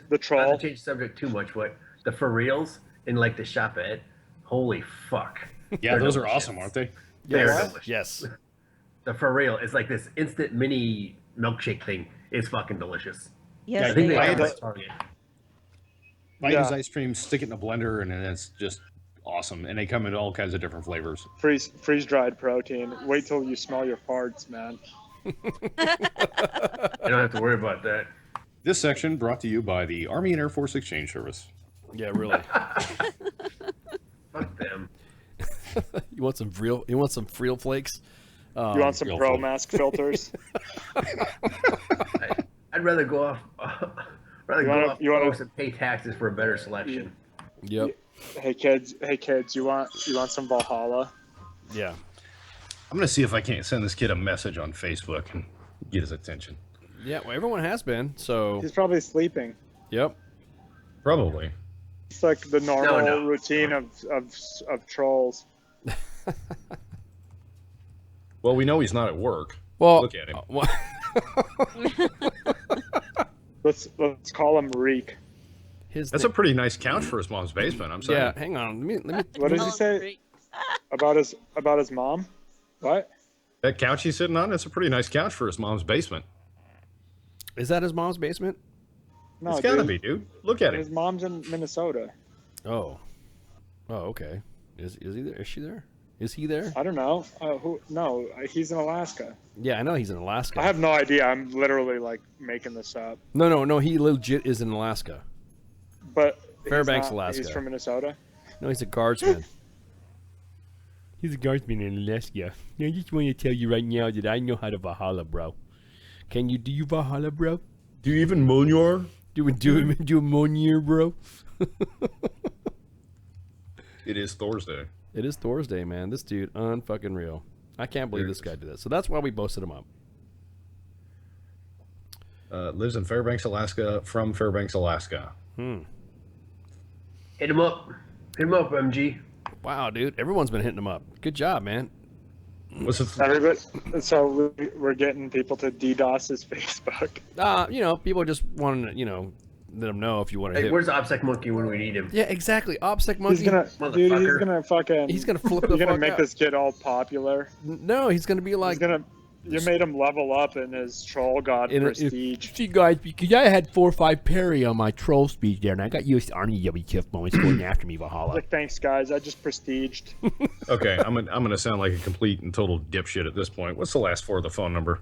The troll. Not to change the subject too much, but the for reals in like the shop at, holy fuck. Yeah, They're those are delicious. awesome, aren't they? They're Yes. delicious. Yes. The for real is like this instant mini milkshake thing. It's fucking delicious. Yes, I think they they have are. it at Target. Biden's ice cream, stick it in a blender, and it's just awesome. And they come in all kinds of different flavors. Freeze dried protein. Wait till you smell your farts, man. You don't have to worry about that. This section brought to you by the Army and Air Force Exchange Service. Yeah, really. Fuck them. You want some real? You want some Freel flakes? You want some Pro Mask filters? I'd rather go off. You wanna- and pay taxes for a better selection. Yep. Hey kids, you want some Valhalla? Yeah. I'm gonna see if I can't send this kid a message on Facebook and get his attention. Yeah. Well, everyone has been. So. He's probably sleeping. Yep. Probably. It's like the normal No. routine of trolls. Well, we know he's not at work. Well, look at him. Let's call him Reek. That's a pretty nice couch for his mom's basement. I'm saying. Yeah. Hang on. Let me. What did he say about his mom? What? That couch he's sitting on, it's a pretty nice couch for his mom's basement. Is that his mom's basement? No, It's gotta be, dude. Look at His it. mom's in Minnesota. Oh. Oh, okay. Is he there? Is she there? Is he there? I don't know. No, he's in Alaska. Yeah, I know he's in Alaska. I have no idea. I'm literally like making this up. No. He legit is in Alaska. But Fairbanks, he's not- Alaska. He's from Minnesota. No, he's a guardsman. He's a guardsman in Alaska. I just want to tell you right now that I know how to Valhalla, bro. Do you Valhalla, bro? Do you even Mjolnir? Do Mjolnir, bro? It is Thursday. It is Thursday, man. This dude, unfucking real. I can't believe this guy did that. So that's why we boasted him up. Lives in Fairbanks, Alaska. From Fairbanks, Alaska. Hit him up. Hit him up, MG. Wow, dude. Everyone's been hitting him up. Good job, man. What's it? Everybody, so we're getting people to DDoS his Facebook. People just want to, let them know if you want to Hey, hit. where's OPSEC Monkey when we need him? Yeah, exactly. OPSEC Monkey. He's gonna flip the He's gonna flip the You're gonna fuck make out. this kid all popular. No, he's gonna be like. You made him level up in his troll god prestige. See, guys, because I had 4 or 5 parry on my troll speed there, and I got used to Army WTF moments going after me, Valhalla. Like, thanks, guys. I just prestiged. Okay, I'm gonna sound like a complete and total dipshit at this point. What's the last 4 of the phone number?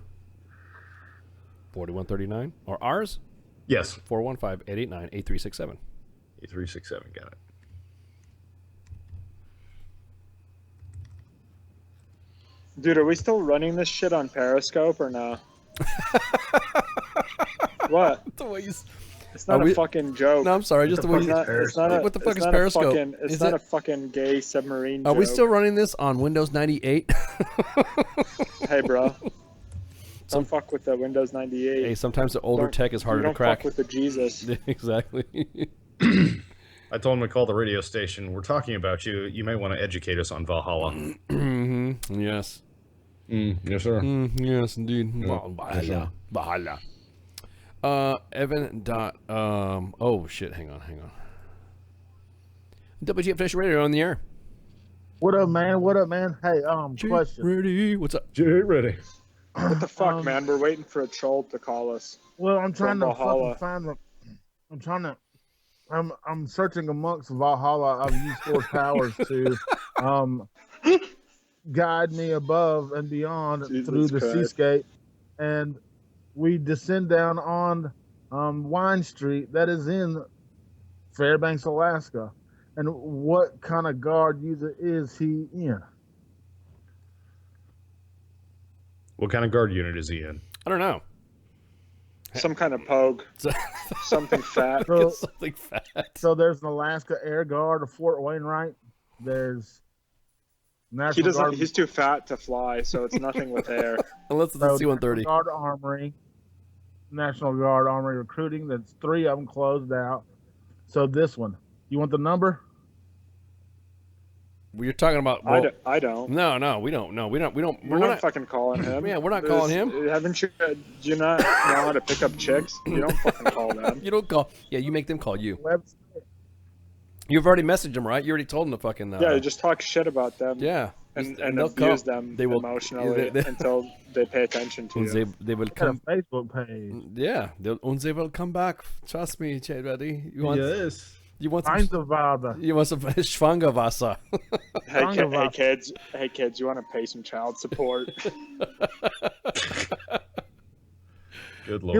4139 or ours? Yes. 415-889-8367. 8367. Got it. Dude, are we still running this shit on Periscope or no? What? The way you... It's not a fucking joke. No, I'm sorry. Just the way you... What the fuck is Periscope? It's not a fucking gay submarine Are joke. we still running this on Windows 98? Hey, bro. Don't fuck with the Windows 98. Hey, sometimes the older tech is harder to Don't crack. fuck with the Jesus. Exactly. I told him to call the radio station. We're talking about you. You may want to educate us on Valhalla. Yes. Yes, sir. Yes, indeed. Yeah. Valhalla. Valhalla. Evan dot. Oh shit! Hang on. WTF Nation Radio on the air. What up, man? What up, man? Hey, question. Ready? What's up? Get ready. What the fuck, man? We're waiting for a troll to call us. Well, I'm trying to Valhalla. fucking find the. I'm searching amongst Valhalla. I've used force powers to guide me above and beyond through the seascape, and we descend down on Wine Street that is in Fairbanks, Alaska. And what kind of guard user is he in? What kind of guard unit is he in? I don't know. Some kind of pogue. Something fat. Something fat. So there's an Alaska Air Guard of Fort Wainwright. There's National Guard. He's too fat to fly, so it's nothing with air. Unless it's a C-130. National Guard Armory. National Guard Armory Recruiting. That's 3 of them closed out. So this one. You want the number? You're talking about. I don't. No, we don't. No, we don't. We're not fucking calling him. Yeah, we're not calling him. Haven't you? Do you not know how to pick up chicks? You don't fucking call them. You don't call. Yeah, you make them call you. You've already messaged them, right? You already told them to fucking. Yeah, you just talk shit about them. Yeah. And they'll abuse come. them They will, emotionally until they pay attention to you. They will come. Facebook page. Yeah, they will come back. Trust me, buddy. You want? Yes. You want some? You want some Schwangerwasser? Hey kids, you want to pay some child support? Good lord.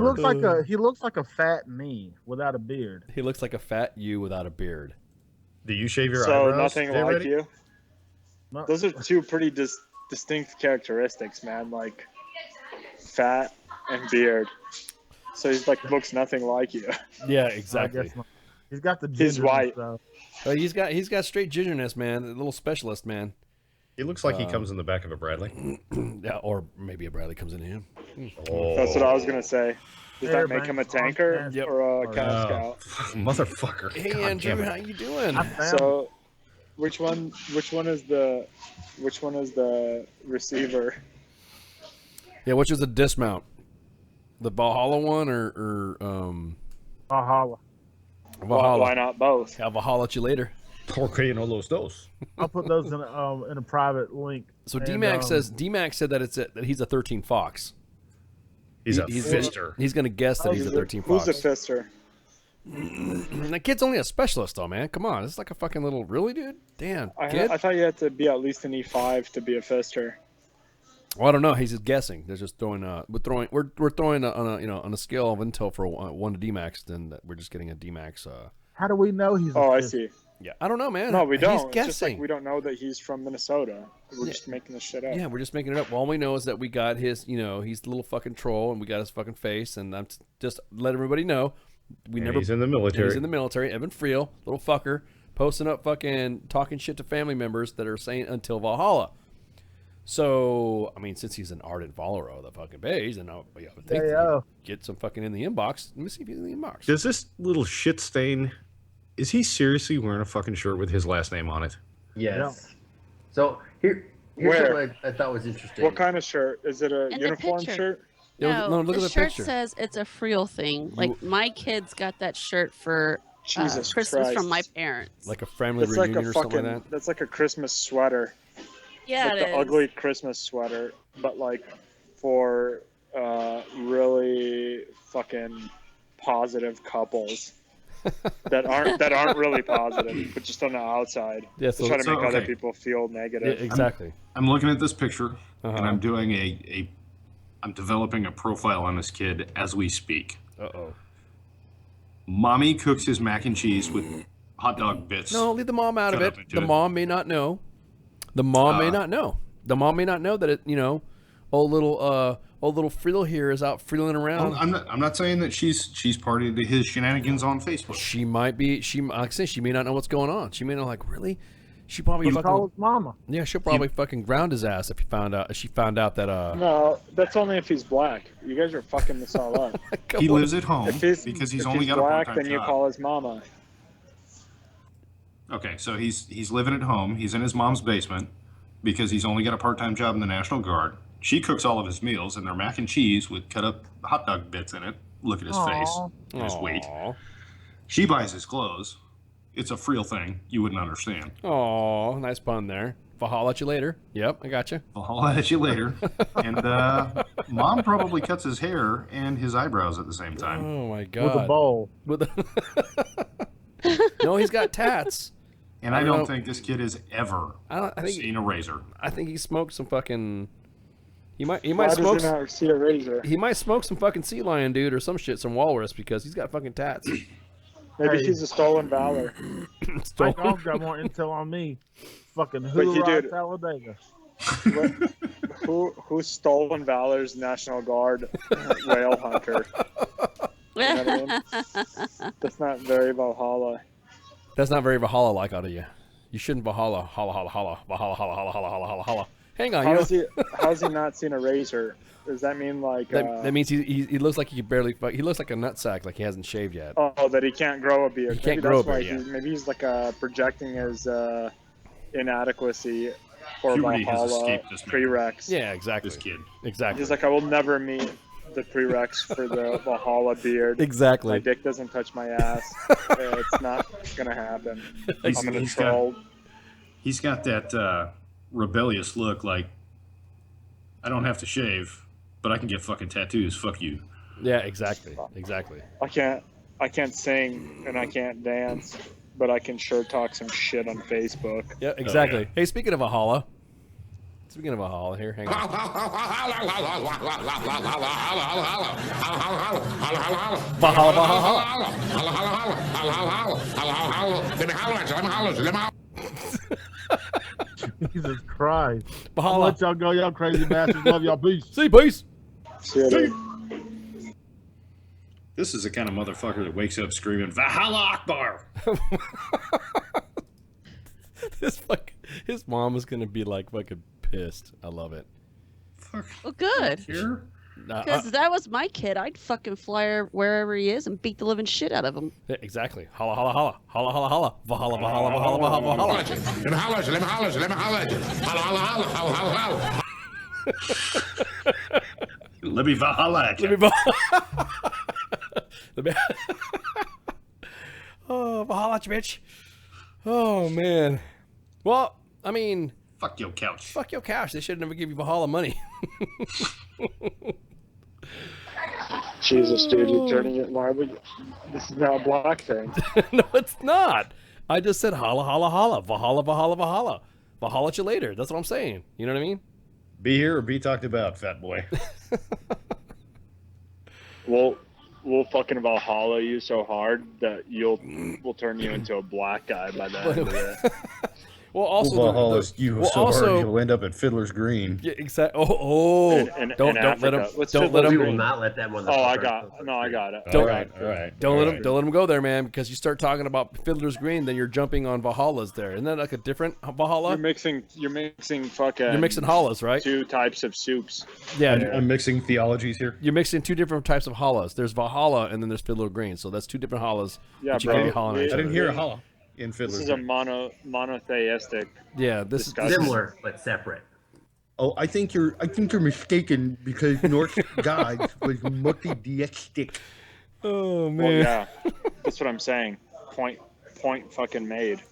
He looks like a fat me without a beard. He looks like a fat you without a beard. Do you shave your so eyebrows? Nothing like you. No. Those are 2 pretty distinct characteristics, man. Like fat and beard. So he's like looks nothing like you. Yeah, exactly. He's got the. He's white. He's got straight gingerness, man. A little specialist, man. He looks like he comes in the back of a Bradley. Yeah, or maybe a Bradley comes in him. Oh. That's what I was gonna say. Does that make him a tanker or a Cow Scout? Motherfucker. Hey, God Andrew, how you doing? So, which one is the receiver? Yeah, which is the dismount? The Valhalla one or Valhalla? Valhalla. Why not both? I'll Valhalla at you later. Porque no los dos. I'll put those in a private link. So DMAX said that he's a 13 Fox. He's a fister. He's gonna guess that he's a 13 Fox. Who's a fister? That kid's only a specialist though, man. Come on, it's like a fucking little really, dude. Damn. I thought you had to be at least an E5 to be a fister. Well, I don't know. He's just guessing. They're just throwing. We're throwing on a scale of intel for 1 to DMAX. Then we're just getting a DMAX. How do we know he's? I see. Yeah, I don't know, man. No, we don't. He's It's guessing. just like we don't know that he's from Minnesota. We're just making this shit up. Yeah, we're just making it up. All we know is that we got his. He's the little fucking troll, and we got his fucking face. And I'm just let everybody know. He's in the military. He's in the military. Evan Friel, little fucker, posting up fucking talking shit to family members that are saying until Valhalla. So, I mean, since he's an ardent follower of the fucking page, then I would think get some fucking in the inbox. Let me see if he's in the inbox. Does this little shit stain, is he seriously wearing a fucking shirt with his last name on it? Yes. Yeah. So here's Where? what I thought was interesting. What kind of shirt? Is it a In the uniform picture. shirt? No, look at the the shirt picture. says it's a Friel thing. Like my kids got that shirt for Jesus Christmas Christ. from my parents. Like a family That's like reunion a or something fucking. like that. That's like a Christmas sweater. Yeah, like it the is. ugly Christmas sweater, but like for really fucking positive couples that aren't really positive, but just on the outside. Yeah, to try to make other people feel negative. Yeah, exactly. I'm looking at this picture, Uh-huh. and I'm doing I'm developing a profile on this kid as we speak. Uh-oh. Mommy cooks his mac and cheese with hot dog bits. No, leave the mom out of cut it. up into The mom may not know. The mom may not know. The mom may not know that old little Friddle here is out freeling around. Well, I'm not saying that she's party to his shenanigans on Facebook. She might be. Like I say, she may not know what's going on. She may not like really. She probably He fucking called his mama. Yeah, she'll probably fucking ground his ass if she found out that No, that's only if he's black. You guys are fucking this all up. He lives at home because he's only got a black, part-time then you job. call his mama. Okay, so he's living at home. He's in his mom's basement because he's only got a part-time job in the National Guard. She cooks all of his meals, and they're mac and cheese with cut up hot dog bits in it. Look at his face and his weight. She buys his clothes. It's a real thing. You wouldn't understand. Oh, nice pun there. I'll at you later. Yep, I got you. I'll at you later. And mom probably cuts his hair and his eyebrows at the same time. Oh my god. With a bowl. No, he's got tats. And I don't think this kid has ever seen a razor. I think he smoked some fucking. He might Why smoke. does he not see a razor? He might smoke some fucking sea lion, dude, or some shit, some walrus, because he's got fucking tats. Maybe he's a stolen valor. My dog got more intel on me. Fucking But you hoorah, did- Talladega. Who's stolen valor's National Guard whale hunter? You know what I mean? That's not very Valhalla. That's not very Valhalla like out of you. You shouldn't Valhalla, holla, holla, holla, Valhalla, holla, holla, holla, holla, holla, holla. Hang on, How's he not seen a razor? Does that mean like? That means he looks like he can barely. He looks like a nutsack, like he hasn't shaved yet. Oh, that he can't grow a beard. He can't Maybe grow a that's beard why yet. Maybe he's like projecting his inadequacy for Puberty has Valhalla escaped this man. prereqs. Yeah, exactly. This kid. Exactly. He's like, I will never meet the prereqs for the Valhalla beard. Exactly. My dick doesn't touch my ass. It's not gonna happen. I'm gonna troll. He's got that rebellious look, like I don't have to shave, but I can get fucking tattoos. Fuck you. Yeah, exactly. Exactly. I can't sing and I can't dance, but I can sure talk some shit on Facebook. Yeah, exactly. Hey, speaking of Valhalla. Speaking of Valhalla, here, hang on. Jesus Christ. Valhalla. I'll let y'all go, y'all crazy bastards. Love y'all. Peace. See, peace. This is the kind of motherfucker that wakes up screaming Valhalla Akbar. His mom is gonna be like fucking pissed. I love it. Well, good. Here? Because that was my kid. I'd fucking fly wherever he is and beat the living shit out of him. Yeah, exactly. Holla, holla, holla. Holla, holla, holla. Valhalla, Valhalla, Valhalla, Valhalla, Valhalla. Let me holler at you. Let me holler at you. Let me holler at you. Holla, holla, holla, holla, holla, holla. Let me Valhalla at you. Let me Oh, Valhalla at you, bitch. Oh, man. Well, I mean... Fuck your couch. Fuck your couch. They should never give you Valhalla money. Jesus, dude, you're turning it. Why would this is now a black thing? No, it's not. I just said holla, holla, holla. Valhalla, Valhalla, Valhalla. Valhalla at you later. That's what I'm saying. You know what I mean? Be here or be talked about, fat boy. We'll fucking Valhalla you so hard that we'll turn you into a black guy by the end of it. Well, also, Valhalla you so hard you'll end up at Fiddler's Green. Yeah, exactly. Don't let him. Don't let him. We will not let that one. I got it. Don't let him go there, man. Because you start talking about Fiddler's Green, then you're jumping on Valhalla's there. Isn't that like a different Valhalla? You're mixing fucking. You're mixing Hallas, right? Two types of soups. Yeah, I'm mixing theologies here. You're mixing two different types of Hallas. There's Valhalla and then there's Fiddler Green. So that's two different Hallas. Yeah, that you bro. can't be hollering at each I didn't other. hear a holla in Fiddler's This is a Green. monotheistic. Yeah, this is similar but separate. Oh, I think you're mistaken because Norse gods was multi-deistic. Oh man. Well, yeah, that's what I'm saying. Point fucking made.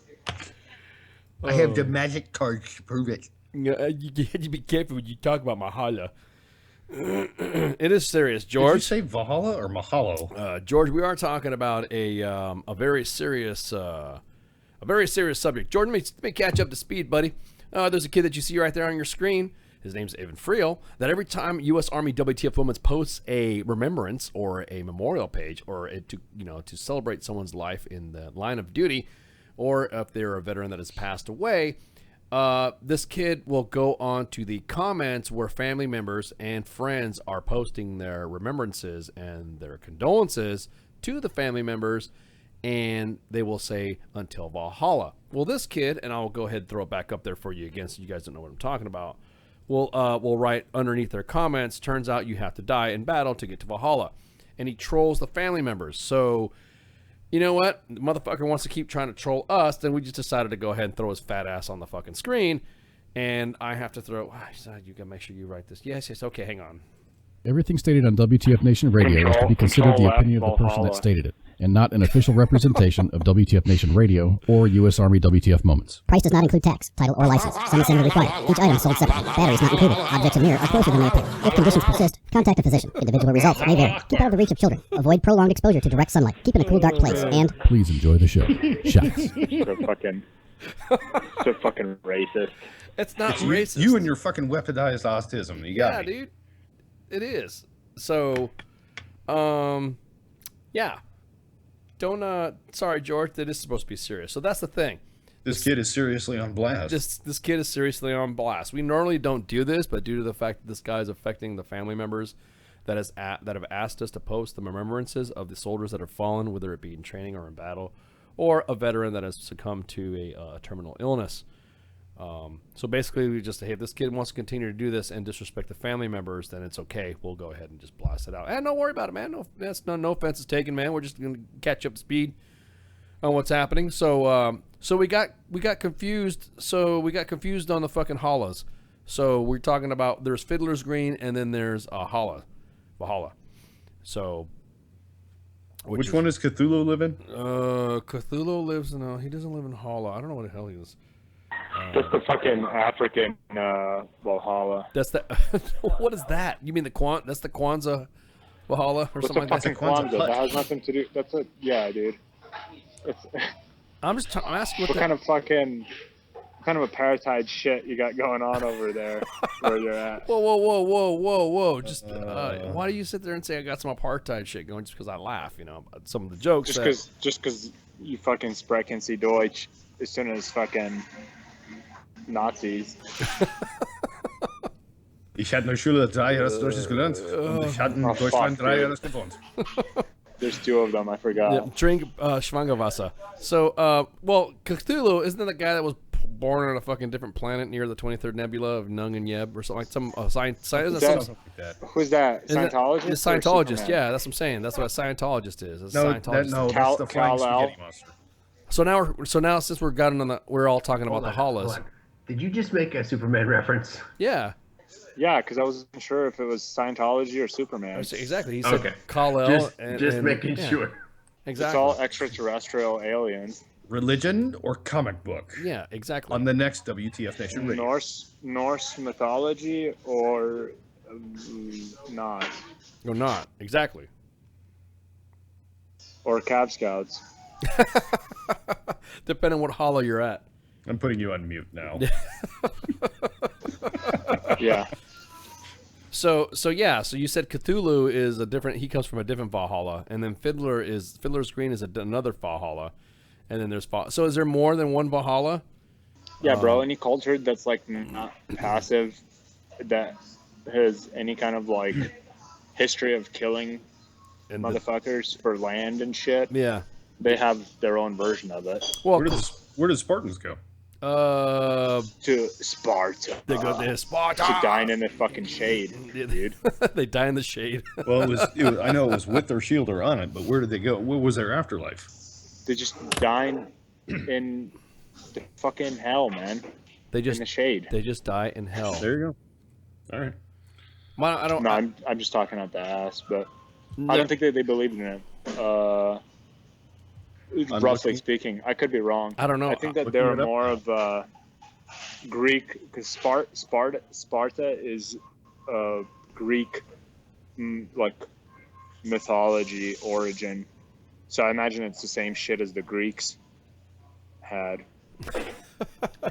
I have the magic cards to prove it. Yeah, you have to be careful when you talk about Mahala. It is serious, George. Did you say Valhalla or Mahalo? George, we are talking about a very serious subject. Jordan, let me catch up to speed, buddy. There's a kid that you see right there on your screen. His name's Evan Friel. That every time U.S. Army WTF Moments posts a remembrance or a memorial page, or to celebrate someone's life in the line of duty, or if they're a veteran that has passed away, this kid will go on to the comments where family members and friends are posting their remembrances and their condolences to the family members, and they will say, "Until Valhalla." Well, this kid, and I'll go ahead and throw it back up there for you again so you guys don't know what I'm talking about, will write underneath their comments, "Turns out you have to die in battle to get to Valhalla." And he trolls the family members. So, you know what? The motherfucker wants to keep trying to troll us, then we just decided to go ahead and throw his fat ass on the fucking screen. And I have to throw... You gotta make sure you write this. Yes, okay, hang on. Everything stated on WTF Nation Radio is to be considered the opinion of the person that stated it, and not an official representation of WTF Nation Radio or U.S. Army WTF Moments. Price does not include tax, title, or license. Some assembly required. Each item sold separately. Batteries not included. Objects in mirror are closer than they appear. If conditions persist, contact a physician. Individual results may vary. Keep out of the reach of children. Avoid prolonged exposure to direct sunlight. Keep in a cool, dark place. And please enjoy the show. Shots. So fucking racist. It's not racist. You and your fucking weaponized autism. You got me. Dude. It is. So, yeah. Don't, sorry, George, that is supposed to be serious. So that's the thing. This kid is seriously on blast. This kid is seriously on blast. We normally don't do this, but due to the fact that this guy is affecting the family members that have asked us to post the remembrances of the soldiers that have fallen, whether it be in training or in battle, or a veteran that has succumbed to a terminal illness. So basically, we just, hey, if this kid wants to continue to do this and disrespect the family members, then it's okay. We'll go ahead and just blast it out. And don't worry about it, man. No offense is taken, man. We're just gonna catch up to speed on what's happening. So we got confused. So we got confused on the fucking Hallas. So we're talking about there's Fiddler's Green and then there's Valhalla. So which one does Cthulhu live in? Cthulhu lives in he doesn't live in Hala. I don't know what the hell he is. That's the fucking African Valhalla. That's the what is that? You mean that's the Kwanzaa Valhalla or something like that? Kwanzaa? That has nothing to do. That's a dude. I'm asking what kind of apartheid shit you got going on over there where you're at. Whoa. Just why do you sit there and say I got some apartheid shit going just because I laugh, some of the jokes. Just because you fucking sprechen Sie Deutsch as soon as fucking Nazis. Ich hatte in der Schule 3 Jahre Deutsch gelernt und ich hatte in Deutschland 3 Jahre gewohnt. There's 2 of them, I forgot. Yeah, drink Schwangerwasser. So, Cthulhu, isn't that the guy that was born on a fucking different planet near the 23rd Nebula of Nung and Yeb or something like Who's that? Scientologist? The Scientologist, yeah, that's what I'm saying. That's what a Scientologist is. That's the flying spaghetti monster. So now since we're all talking about the Hallas. Did you just make a Superman reference? Yeah. Yeah, because I wasn't sure if it was Scientology or Superman. Exactly. He said Kal-El. Just making sure. Exactly. It's all extraterrestrial aliens. Religion or comic book? Yeah, exactly. On the next WTF Nation Radio. Norse mythology or not? Or not, exactly. Or Cab Scouts. Depending on what hollow you're at. I'm putting you on mute now. Yeah. So you said Cthulhu is he comes from a different Valhalla, and then Fiddler's Green is another Valhalla, and then there's so is there more than one Valhalla? Yeah, bro. Any culture that's like not passive, that has any kind of like history of killing motherfuckers for land and shit. Yeah, they have their own version of it. Well, where does Spartans go? To Sparta. They go to Sparta. To dine in the fucking shade, dude. They die in the shade. Well, I know it was with their shield or on it, but where did they go? What was their afterlife? They just dine in the fucking hell, man. In the shade. They just die in hell. There you go. All right. Well, I don't. No, I'm just talking out the ass, but I don't think they believed in it. Roughly speaking, I could be wrong. I don't know. I think that they're more of Greek, because Sparta is Greek like mythology origin. So I imagine it's the same shit as the Greeks had.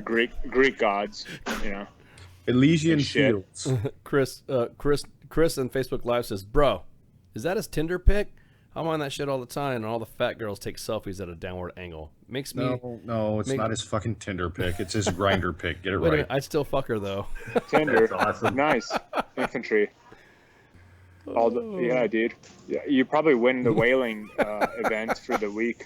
Greek gods, you know. Elysian Fields. Chris on Facebook Live says, "Bro, is that his Tinder pic? I'm on that shit all the time, and all the fat girls take selfies at a downward angle. Makes me No, it's not his fucking Tinder pic. It's his grinder pic. Get it Wait a right. minute, I'd still fuck her though. Tinder, awesome. Nice infantry. Yeah, dude. Yeah, you probably win the whaling event for the week.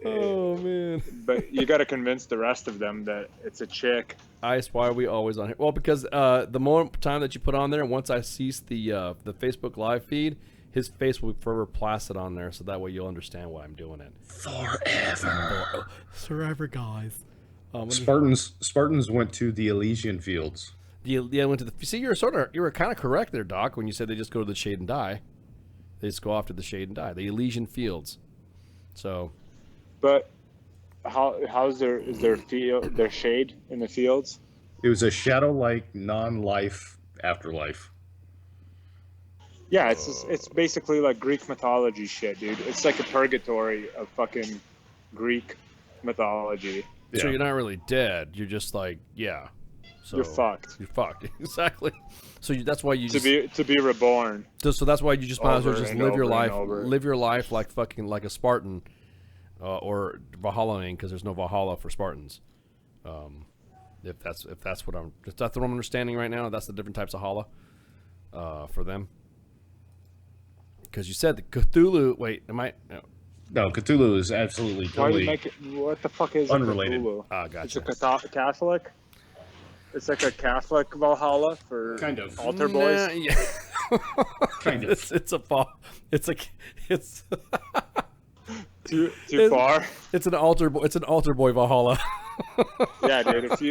Oh man! But you got to convince the rest of them that it's a chick. Ice, why are we always on here? Well, because the more time that you put on there, once I cease the Facebook Live feed, his face will be forever placid on there, so that way you'll understand why I'm doing it. Forever, guys. Spartans went to the Elysian Fields. Yeah, went to the. See, you were kind of correct there, Doc, when you said they just go to the shade and die. They just go off to the shade and die. The Elysian Fields. So. But is there shade in the fields? It was a shadow-like, non-life afterlife. Yeah, it's basically like Greek mythology shit, dude. It's like a purgatory of fucking Greek mythology. So you're not really dead. You're just like, yeah. So you're fucked. You're fucked. Exactly. So that's why you to be reborn. So that's why you just might as well just live your life. Over. Live your life like fucking like a Spartan, or Valhallaing, because there's no Valhalla for Spartans. If that's what I'm understanding right now. That's the different types of Hala for them. Because you said the Cthulhu. Wait, am I? No, Cthulhu is absolutely totally. What the fuck is unrelated? Cthulhu? Ah, gotcha. It's a Catholic. It's like a Catholic Valhalla for kind of altar boys. Yeah. Kind of. It's too far. It's an altar boy Valhalla. Yeah, dude. If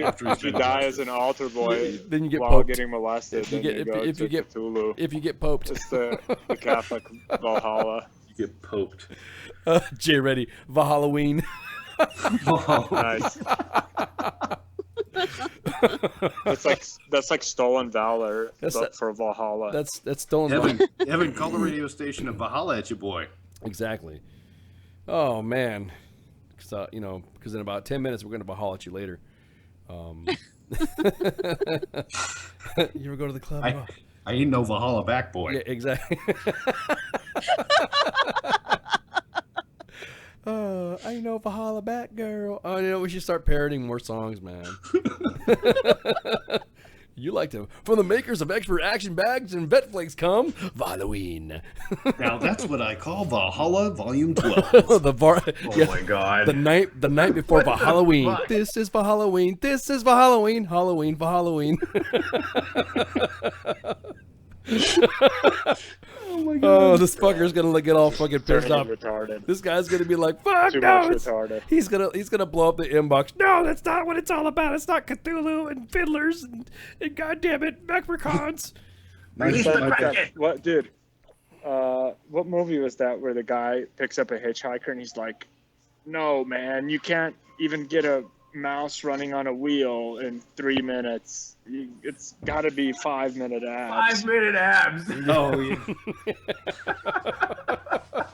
you die as an altar boy, then you get while poped. getting molested, If you get Cthulhu. If you get poped, It's the Catholic Valhalla. You get poped. Jay ready Valhalloween. Nice. That's like stolen valor for Valhalla. That's stolen. Evan, call the radio station of Valhalla at you, boy. Exactly. Oh man, because in about 10 minutes we're gonna Valhalla at you later. You ever go to the club? I ain't no Valhalla back boy. Yeah, exactly. I know Valhalla back girl. Oh, we should start parroting more songs, man. You like them. From the makers of expert action bags and vet flakes come Halloween. Now that's what I call Valhalla Volume 12. Oh my god. The night before Halloween. This is for Halloween. This is for Halloween. Halloween for Halloween. Oh my god. Oh, this fucker's gonna get all fucking pissed off. Retarded. This guy's gonna be like, fuck Too no. much retarded. He's gonna blow up the inbox. No, that's not what it's all about. It's not Cthulhu and fiddlers and goddamn it, leprechauns. What, dude? What movie was that where the guy picks up a hitchhiker and he's like, "No, man, you can't even get a mouse running on a wheel in 3 minutes. It's got to be 5-minute abs." 5-minute abs. Oh, yeah.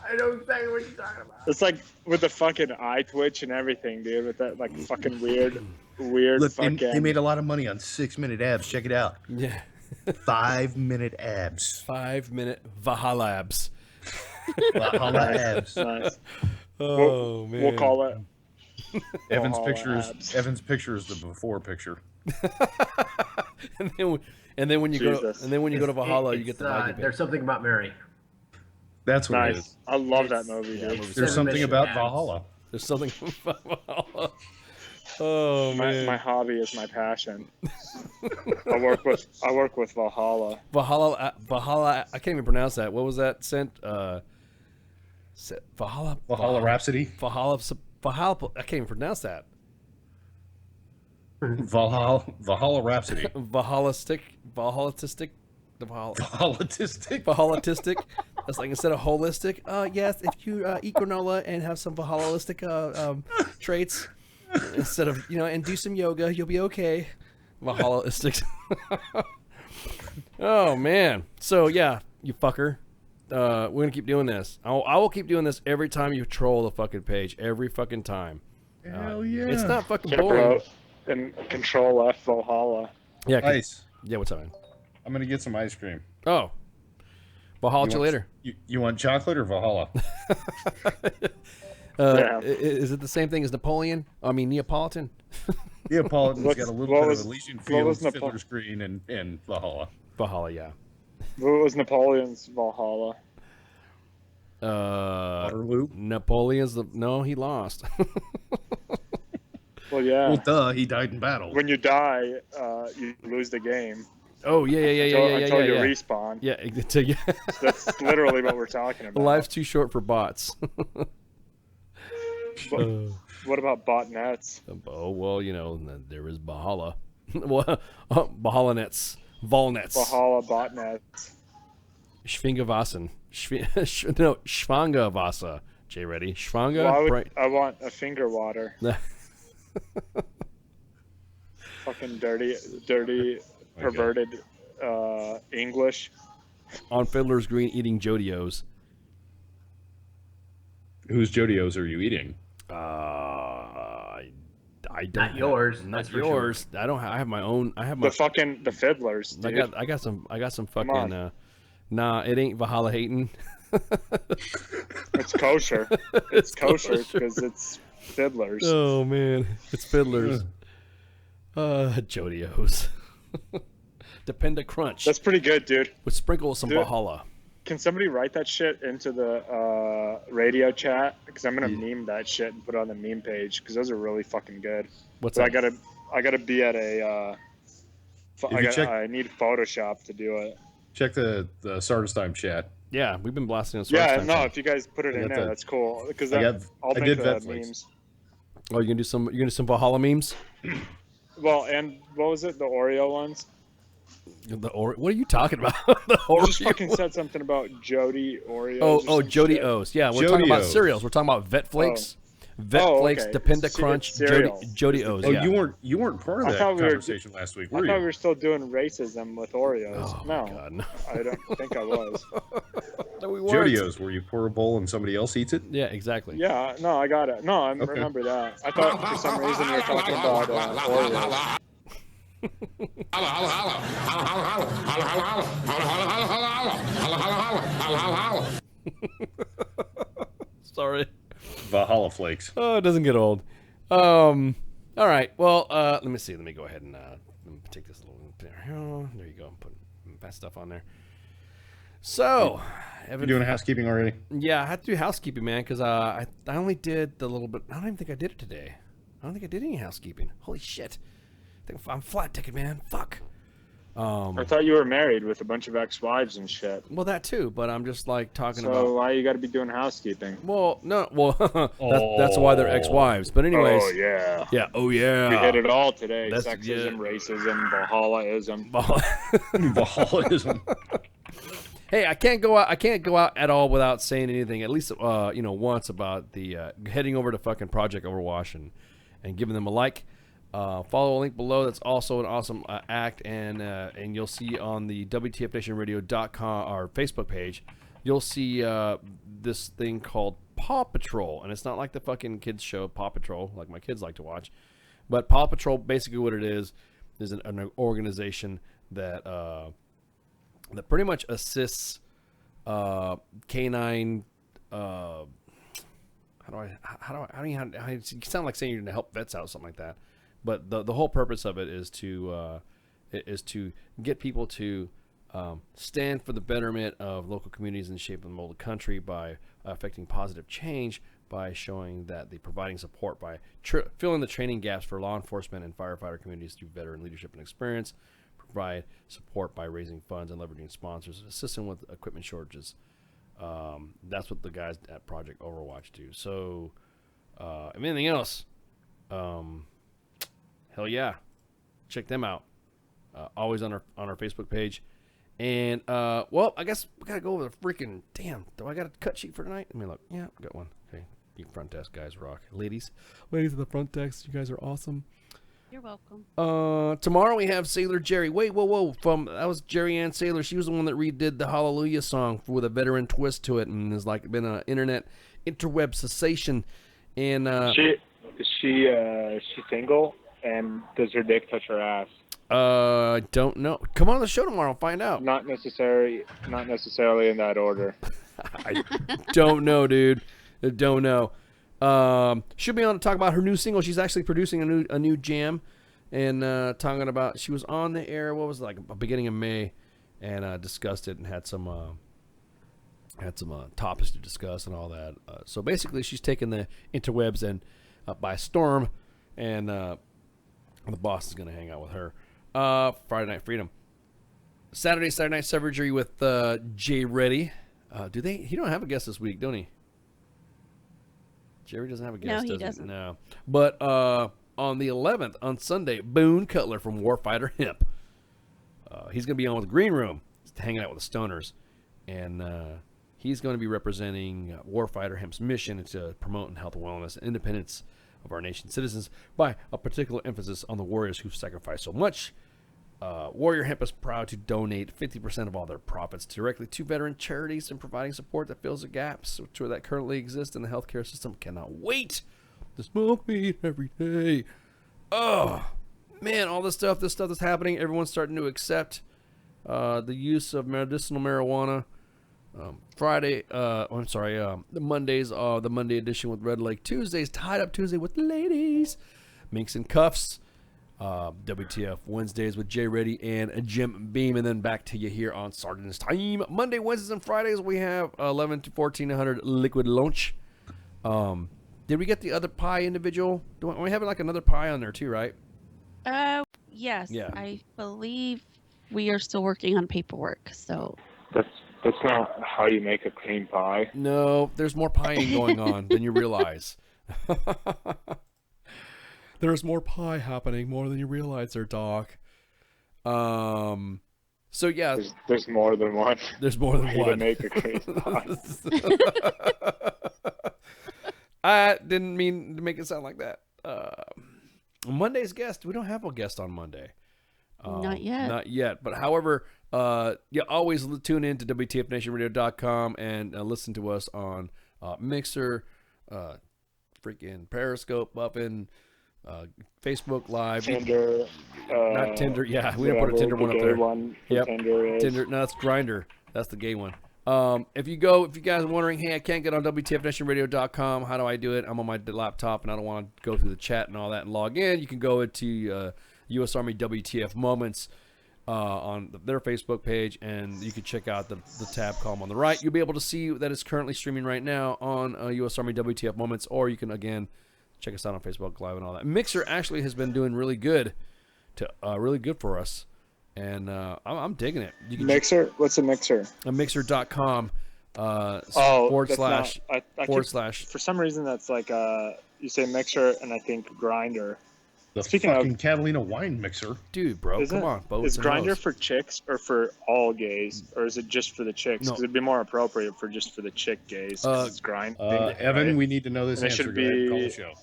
I know exactly what you're talking about. It's like with the fucking eye twitch and everything, dude. With that like fucking weird. Look, fucking. they made a lot of money on 6-minute abs. Check it out. Yeah. 5-minute abs. 5-minute Valhalla abs. Valhalla abs. Nice. Oh man. We'll call it. Evan's Valhalla picture is the before picture. and then when you go to Valhalla, you get the Viking There's something about Mary. That's what it Nice. is. I love that movie, dude. There's something about abs. Valhalla. There's something about Valhalla. Oh man. My hobby is my passion. I work with Valhalla. Valhalla. I can't even pronounce that. What was that? Valhalla Rhapsody. Valhalla. I can't even pronounce that. Valhalla Rhapsody. Valhallistic. That's like instead of holistic. Yes, if you eat granola and have some Valhallistic traits instead of and do some yoga, you'll be okay. Valhallistic. Oh man. So yeah, you fucker. We're gonna keep doing this. I will keep doing this every time you troll the fucking page. Every fucking time. Hell yeah. It's not fucking Check her boring. out in Control F Valhalla. Yeah. Ice. Yeah. What's up, man? I'm gonna get some ice cream. Oh. Well, holler at you later. You want chocolate or Valhalla? Is it the same thing as Napoleon? I mean, Neapolitan? Neapolitan's got a little bit of Elysian Fields, Fiddler's Green, and Valhalla. Valhalla, yeah. What was Napoleon's Valhalla? Waterloo? Napoleon's no, he lost. Well, yeah. Well, duh, he died in battle. When you die, you lose the game. Oh yeah. Until you respawn. Yeah. That's literally what we're talking about. Life's too short for bots. What about botnets? Oh well, there is Valhalla. Valhalla nets, Volnets. Valhalla botnets. Schwingavasen. Schwangavasa. Jay, ready? Schwanga. Well, I want a finger water. Fucking dirty, perverted English. On Fiddler's Green, eating Jodios. Whose Jodios are you eating? I don't. Not yours. Not that's for yours. sure. I don't. I have my own. I have the fiddlers. Dude. I got some fucking. Nah, it ain't Valhalla hating. It's kosher. It's kosher because it's fiddlers. Oh man, it's fiddlers. Jodios. Dependa Crunch. That's pretty good, dude. With sprinkle of some Valhalla. Can somebody write that shit into the radio chat? Because I'm gonna meme that shit and put it on the meme page because those are really fucking good. What's that? that? I gotta be at a. I need Photoshop to do it. Check the Sardistime chat. Yeah, we've been blasting on Yeah, Sardistime no, chat. if you guys put it in there, that's cool. Because I I'll did make Netflix. memes. Oh, you're gonna do some Valhalla memes? Well, and what was it? The Oreo ones. What are you talking about? The You just Oreo fucking one? said something about Jody Oreos. Oh, Jody O's. Yeah, we're talking about Jody-O's. cereals. We're talking about Vet Flakes. Vet Oh, Flakes, okay. Dependa Crunch, Cereal. Jody O's. Oh, Yeah. you weren't part of I that thought we were- conversation last week, I were thought we you? were still doing racism with Oreos. Oh, no, my God, no. I don't think I was. No, we weren't. Jodios, where you pour a bowl and somebody else eats it? Yeah, exactly. Yeah, no, I got it. No, I remember that. I thought for some reason you were talking about Oreos. Sorry. Valhalla flakes. Oh, it doesn't get old. All right. Well, let me see. Let me go ahead and let me take this little. There you go. I'm putting that stuff on there. So, You doing housekeeping already? Yeah, I had to do housekeeping, man, because I only did the little bit. I don't even think I did it today. I don't think I did any housekeeping. Holy shit! I'm flat ticking, man. Fuck. I thought you were married with a bunch of ex-wives and shit. Well, that too, but I'm just like talking So about. why you got to be doing housekeeping? Well, no, well, that's why they're ex-wives. But anyways. Oh yeah. Yeah. Oh yeah. We hit it all today. That's- Sexism, racism, Valhalla-ism. Valhalla-ism. Hey, I can't go out at all without saying anything. At least once about the heading over to fucking Project Overwash and giving them a like. Follow a link below. That's also an awesome act, and you'll see on the WTFNationRadio.com our Facebook page, you'll see this thing called Paw Patrol, and it's not like the fucking kids show Paw Patrol like my kids like to watch, but Paw Patrol, basically what it is an organization that that pretty much assists canine. How do you sound like saying you're going to help vets out, something like that. But the whole purpose of it is to get people to stand for the betterment of local communities and shape and mold the country by affecting positive change, by showing that they're providing support by filling the training gaps for law enforcement and firefighter communities through veteran leadership and experience, provide support by raising funds and leveraging sponsors, assisting with equipment shortages. That's what the guys at Project Overwatch do. So, if anything else, hell yeah, check them out. Always on our Facebook page. And well, I guess we gotta go over the freaking damn. Do I got a cut sheet for tonight? Let me look. Yeah, got one. Okay, you front desk guys rock. Ladies at the front desk, you guys are awesome. You're welcome. Tomorrow we have Sailor Jerry. Wait, whoa. That was Jerry Ann Sailor. She was the one that redid the Hallelujah song with a veteran twist to it, and has like been an interweb sensation. And Is she single, and does her dick touch her ass? I don't know. Come on the show tomorrow, find out. Not necessarily in that order. I don't know, dude. I don't know. She'll be on to talk about her new single. She's actually producing a new jam, and talking about. She was on the air. What was it, like beginning of May, and discussed it and had some topics to discuss and all that. So basically, she's taken the interwebs and by storm, and the boss is gonna hang out with her. Friday Night Freedom. Saturday Night Savagery with Jay Reddy. He don't have a guest this week, don't he? Jerry doesn't have a guest. No, he doesn't. No. But on the 11th, on Sunday, Boone Cutler from Warfighter Hemp. He's going to be on with the Green Room, hanging out with the Stoners. And he's going to be representing Warfighter Hemp's mission to promote health and wellness and independence of our nation's citizens by a particular emphasis on the warriors who've sacrificed so much. Warrior Hemp is proud to donate 50% of all their profits directly to veteran charities and providing support that fills the gaps that currently exist in the healthcare system. Cannot wait to smoke weed every day. Oh, man, all this stuff that's happening, everyone's starting to accept the use of medicinal marijuana. The Mondays are the Monday edition with Red Lake. Tuesdays, Tied Up Tuesday with the ladies. Minks and Cuffs. WTF Wednesdays with Jay Reddy and Jim Beam, and then back to you here on Sergeant's Time. Monday, Wednesdays, and Fridays we have 11 to 1400 Liquid Lunch. Did we get the other pie individual? We have like another pie on there too, right? Yes. Yeah. I believe we are still working on paperwork. So That's not how you make a cream pie. No, there's more pieing going on than you realize. There's more pie happening, more than you realize there, Doc. So yeah, there's more than one. There's more than one. To make a cream pie. I didn't mean to make it sound like that. Monday's guest. We don't have a guest on Monday. Not yet. Not yet. But however, you always tune in to WTFNationRadio.com and listen to us on Mixer, freaking Periscope, Muffin. Facebook Live, Tinder, not Tinder. Yeah, we don't put a Tinder one up there. Yep, Tinder. No, that's Grindr. That's the gay one. If you guys are wondering, hey, I can't get on WTFNationRadio.com. How do I do it? I'm on my laptop and I don't want to go through the chat and all that and log in. You can go into U.S. Army WTF Moments on their Facebook page, and you can check out the tab column on the right. You'll be able to see that it's currently streaming right now on U.S. Army WTF Moments, or you can again check us out on Facebook Live and all that. Mixer actually has been doing really good for us, and I'm digging it. You can Mixer? What's a Mixer? A Mixer.com // For some reason, that's like you say Mixer, and I think Grindr. Speaking fucking Catalina wine mixer. Dude, bro, come on. Is Grindr for chicks or for all gays? Or is it just for the chicks? Because it'd be more appropriate for just for the chick gays. It's Grindr. Evan, right? we need to know this answer. Should Go ahead, be, call the show.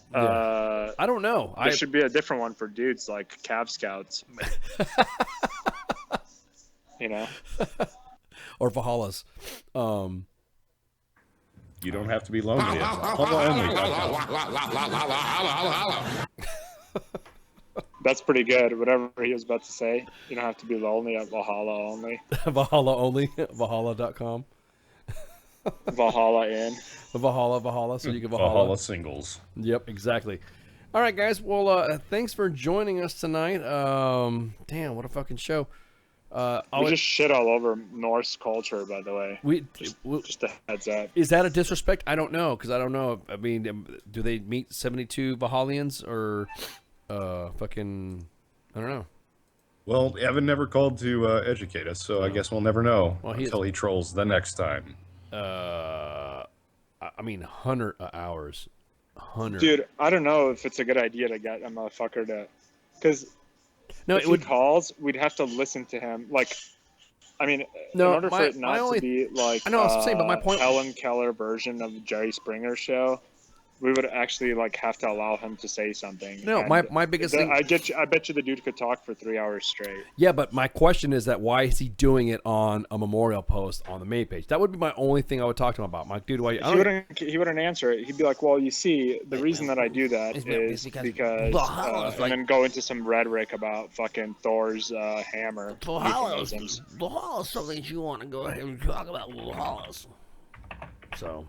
I don't know. There should be a different one for dudes, like Cav Scouts. You know? Or Valhallas. You don't have to be lonely. That's pretty good. Whatever he was about to say. You don't have to be lonely at Valhalla only. Valhalla only. Valhalla.com. Valhalla in. Valhalla. So you can Valhalla singles. Yep, exactly. All right, guys. Well, thanks for joining us tonight. Damn, what a fucking show. We just shit all over Norse culture, by the way. Just a heads up. Is that a disrespect? I don't know, because I don't know. I mean, do they meet 72 Valhallians or fucking? I don't know. Well, Evan never called to educate us, so I guess we'll never know until he trolls the next time. I mean, 100 hours. 100. Dude, I don't know if it's a good idea to get a motherfucker to, because. No, if he calls, we'd have to listen to him. Like, I mean, in order for it not to be like I know, I was saying, but my point, Helen Keller version of the Jerry Springer show, we would actually like have to allow him to say something. No, And my biggest thing. I bet you the dude could talk for 3 hours straight. Yeah, but my question is that why is he doing it on a memorial post on the main page? That would be my only thing I would talk to him about. My dude, why? He wouldn't answer it. He'd be like, "Well, you see, the reason that I do that is because," and then go into some rhetoric about fucking Thor's hammer. Valhalla's something you want to go ahead and talk about Valhalla's. So,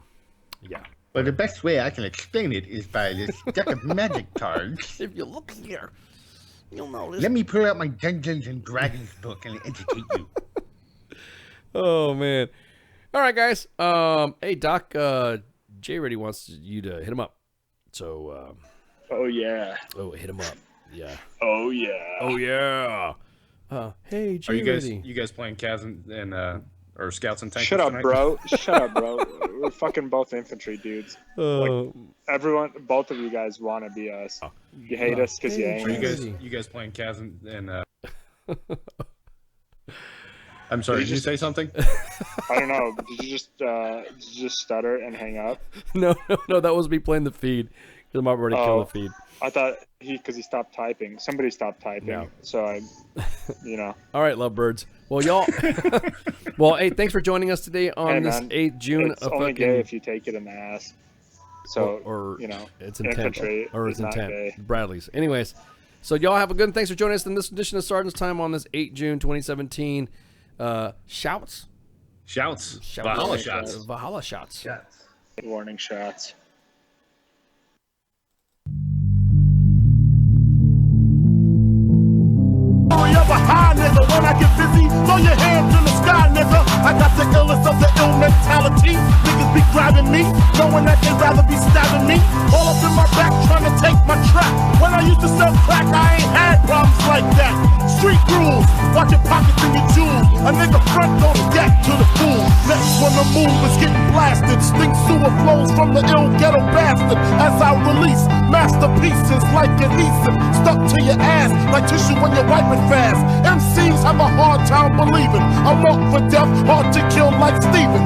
yeah. Well, the best way I can explain it is by this deck of magic cards. If you look here, you'll notice. Let me pull out my Dungeons and Dragons book and educate you. Oh man! All right, guys. Hey, Doc. Jay Ready wants you to hit him up. So. Oh yeah. Oh, hit him up. Yeah. Oh yeah. Oh yeah. Hey, Jay Are you guys playing Cavs and or Scouts and Tankers Shut up, tonight? bro. Shut up, bro. We're fucking both infantry dudes. Like, both of you guys want to be us. You hate us because you ain't. Are you guys playing Cavs and I'm sorry, did you say something? I don't know. Did you just stutter and hang up? No, that was me playing the feed. Because I'm already killing the feed. I thought because he stopped typing. Somebody stopped typing. Yeah. So I, All right, lovebirds. Well, y'all. Well, hey, thanks for joining us today on this 8th June. It's only gay if you take it in the ass. So, or it's intent. infantry Or it's is not intent. gay. Bradley's. Anyways, so y'all have a good one. Thanks for joining us in this edition of Sergeant's Time on this 8 June 2017. Shouts. Valhalla shots. Valhalla shots. Warning shots. Of a high nigga, when I get busy, throw your hands in the sky, nigga. I got the illness of the ill mentality. Niggas be grabbing me, knowing that they'd rather be stabbing me. All up in my back, trying to take my trap. When I used to sell crack, I ain't had problems like that. Street rules, watch your pockets and your jewels. A nigga front don't get to the fool. Next when the move is getting blasted, stink sewer flows from the ill ghetto bastard. As I release masterpieces like adhesive, stuck to your ass like tissue when you're wiping fast. MCs have a hard time believing I'm up for death, hard to kill like Steven.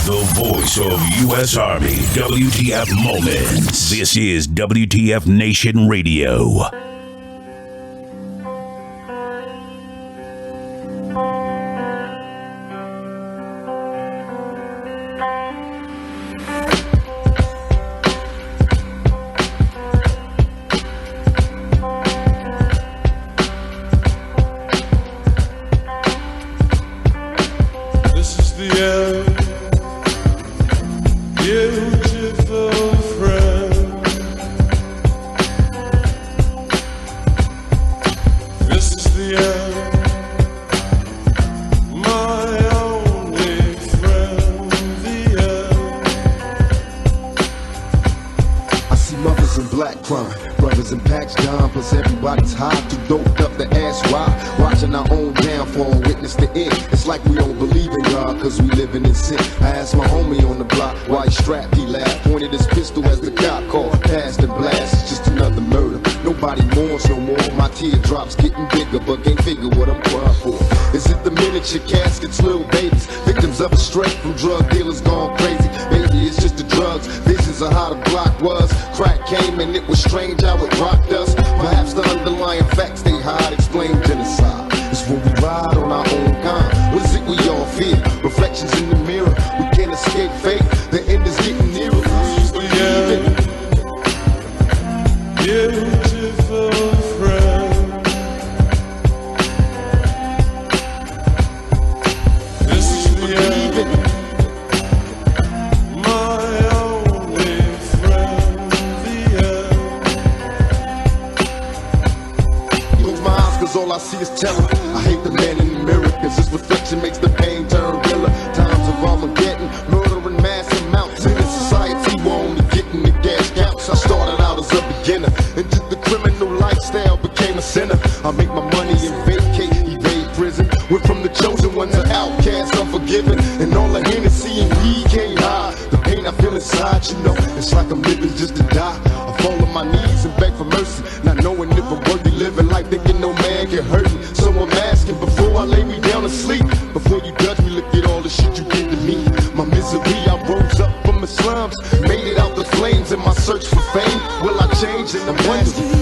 The voice of U.S. Army, WTF Moments. This is WTF Nation Radio. This is the end, beautiful friend. This is the end, my only friend, the end. I see mothers in black crime, brothers in packs down, plus everybody's high, too doped up to ask why. Watching our own downfall, witness the end. It's like we don't believe in God, cause we living in sin. I asked my homie on the block why he strapped, he laughed, pointed his pistol as the cop called, passed and blast. It's just another murder, nobody mourns no more. My teardrops getting bigger, but can't figure what I'm crying for. Is it the miniature caskets, little babies, victims of a stray from drug dealers gone crazy? Maybe it's just the drugs, visions of how the block was. Crack came and it was strange how it rocked us. Perhaps the underlying facts they hide explain genocide. It's when we ride on our own kind. What is it we all fear? Reflections in the mirror, we can't escape fate. The end is getting nearer. Please believe it. Beautiful friend. This is the end, my only friend, the end. Close my eyes cause all I see is terror. I hate the man in the mirror cause his reflection makes the pain turn realer. Times of Armageddon, murder in mass amounts. In a society we're only getting the gas counts. I started out as a beginner, into the criminal lifestyle, became a sinner. I make my money and vacate, evade prison. Went from the chosen one to outcast, unforgiven. And all the Hennessy and weed can't hide the pain I feel inside, you know. It's like I'm living just to die. I fall on my knees and beg for mercy, not knowing if I'm worthy living, like thinking no man can hurt me. So I'm asking before I lay me down to sleep, before you judge me, look at all the shit you did to me. My misery, I rose up from the slums, made it out the flames, and my search for fame? Will I change in the blender?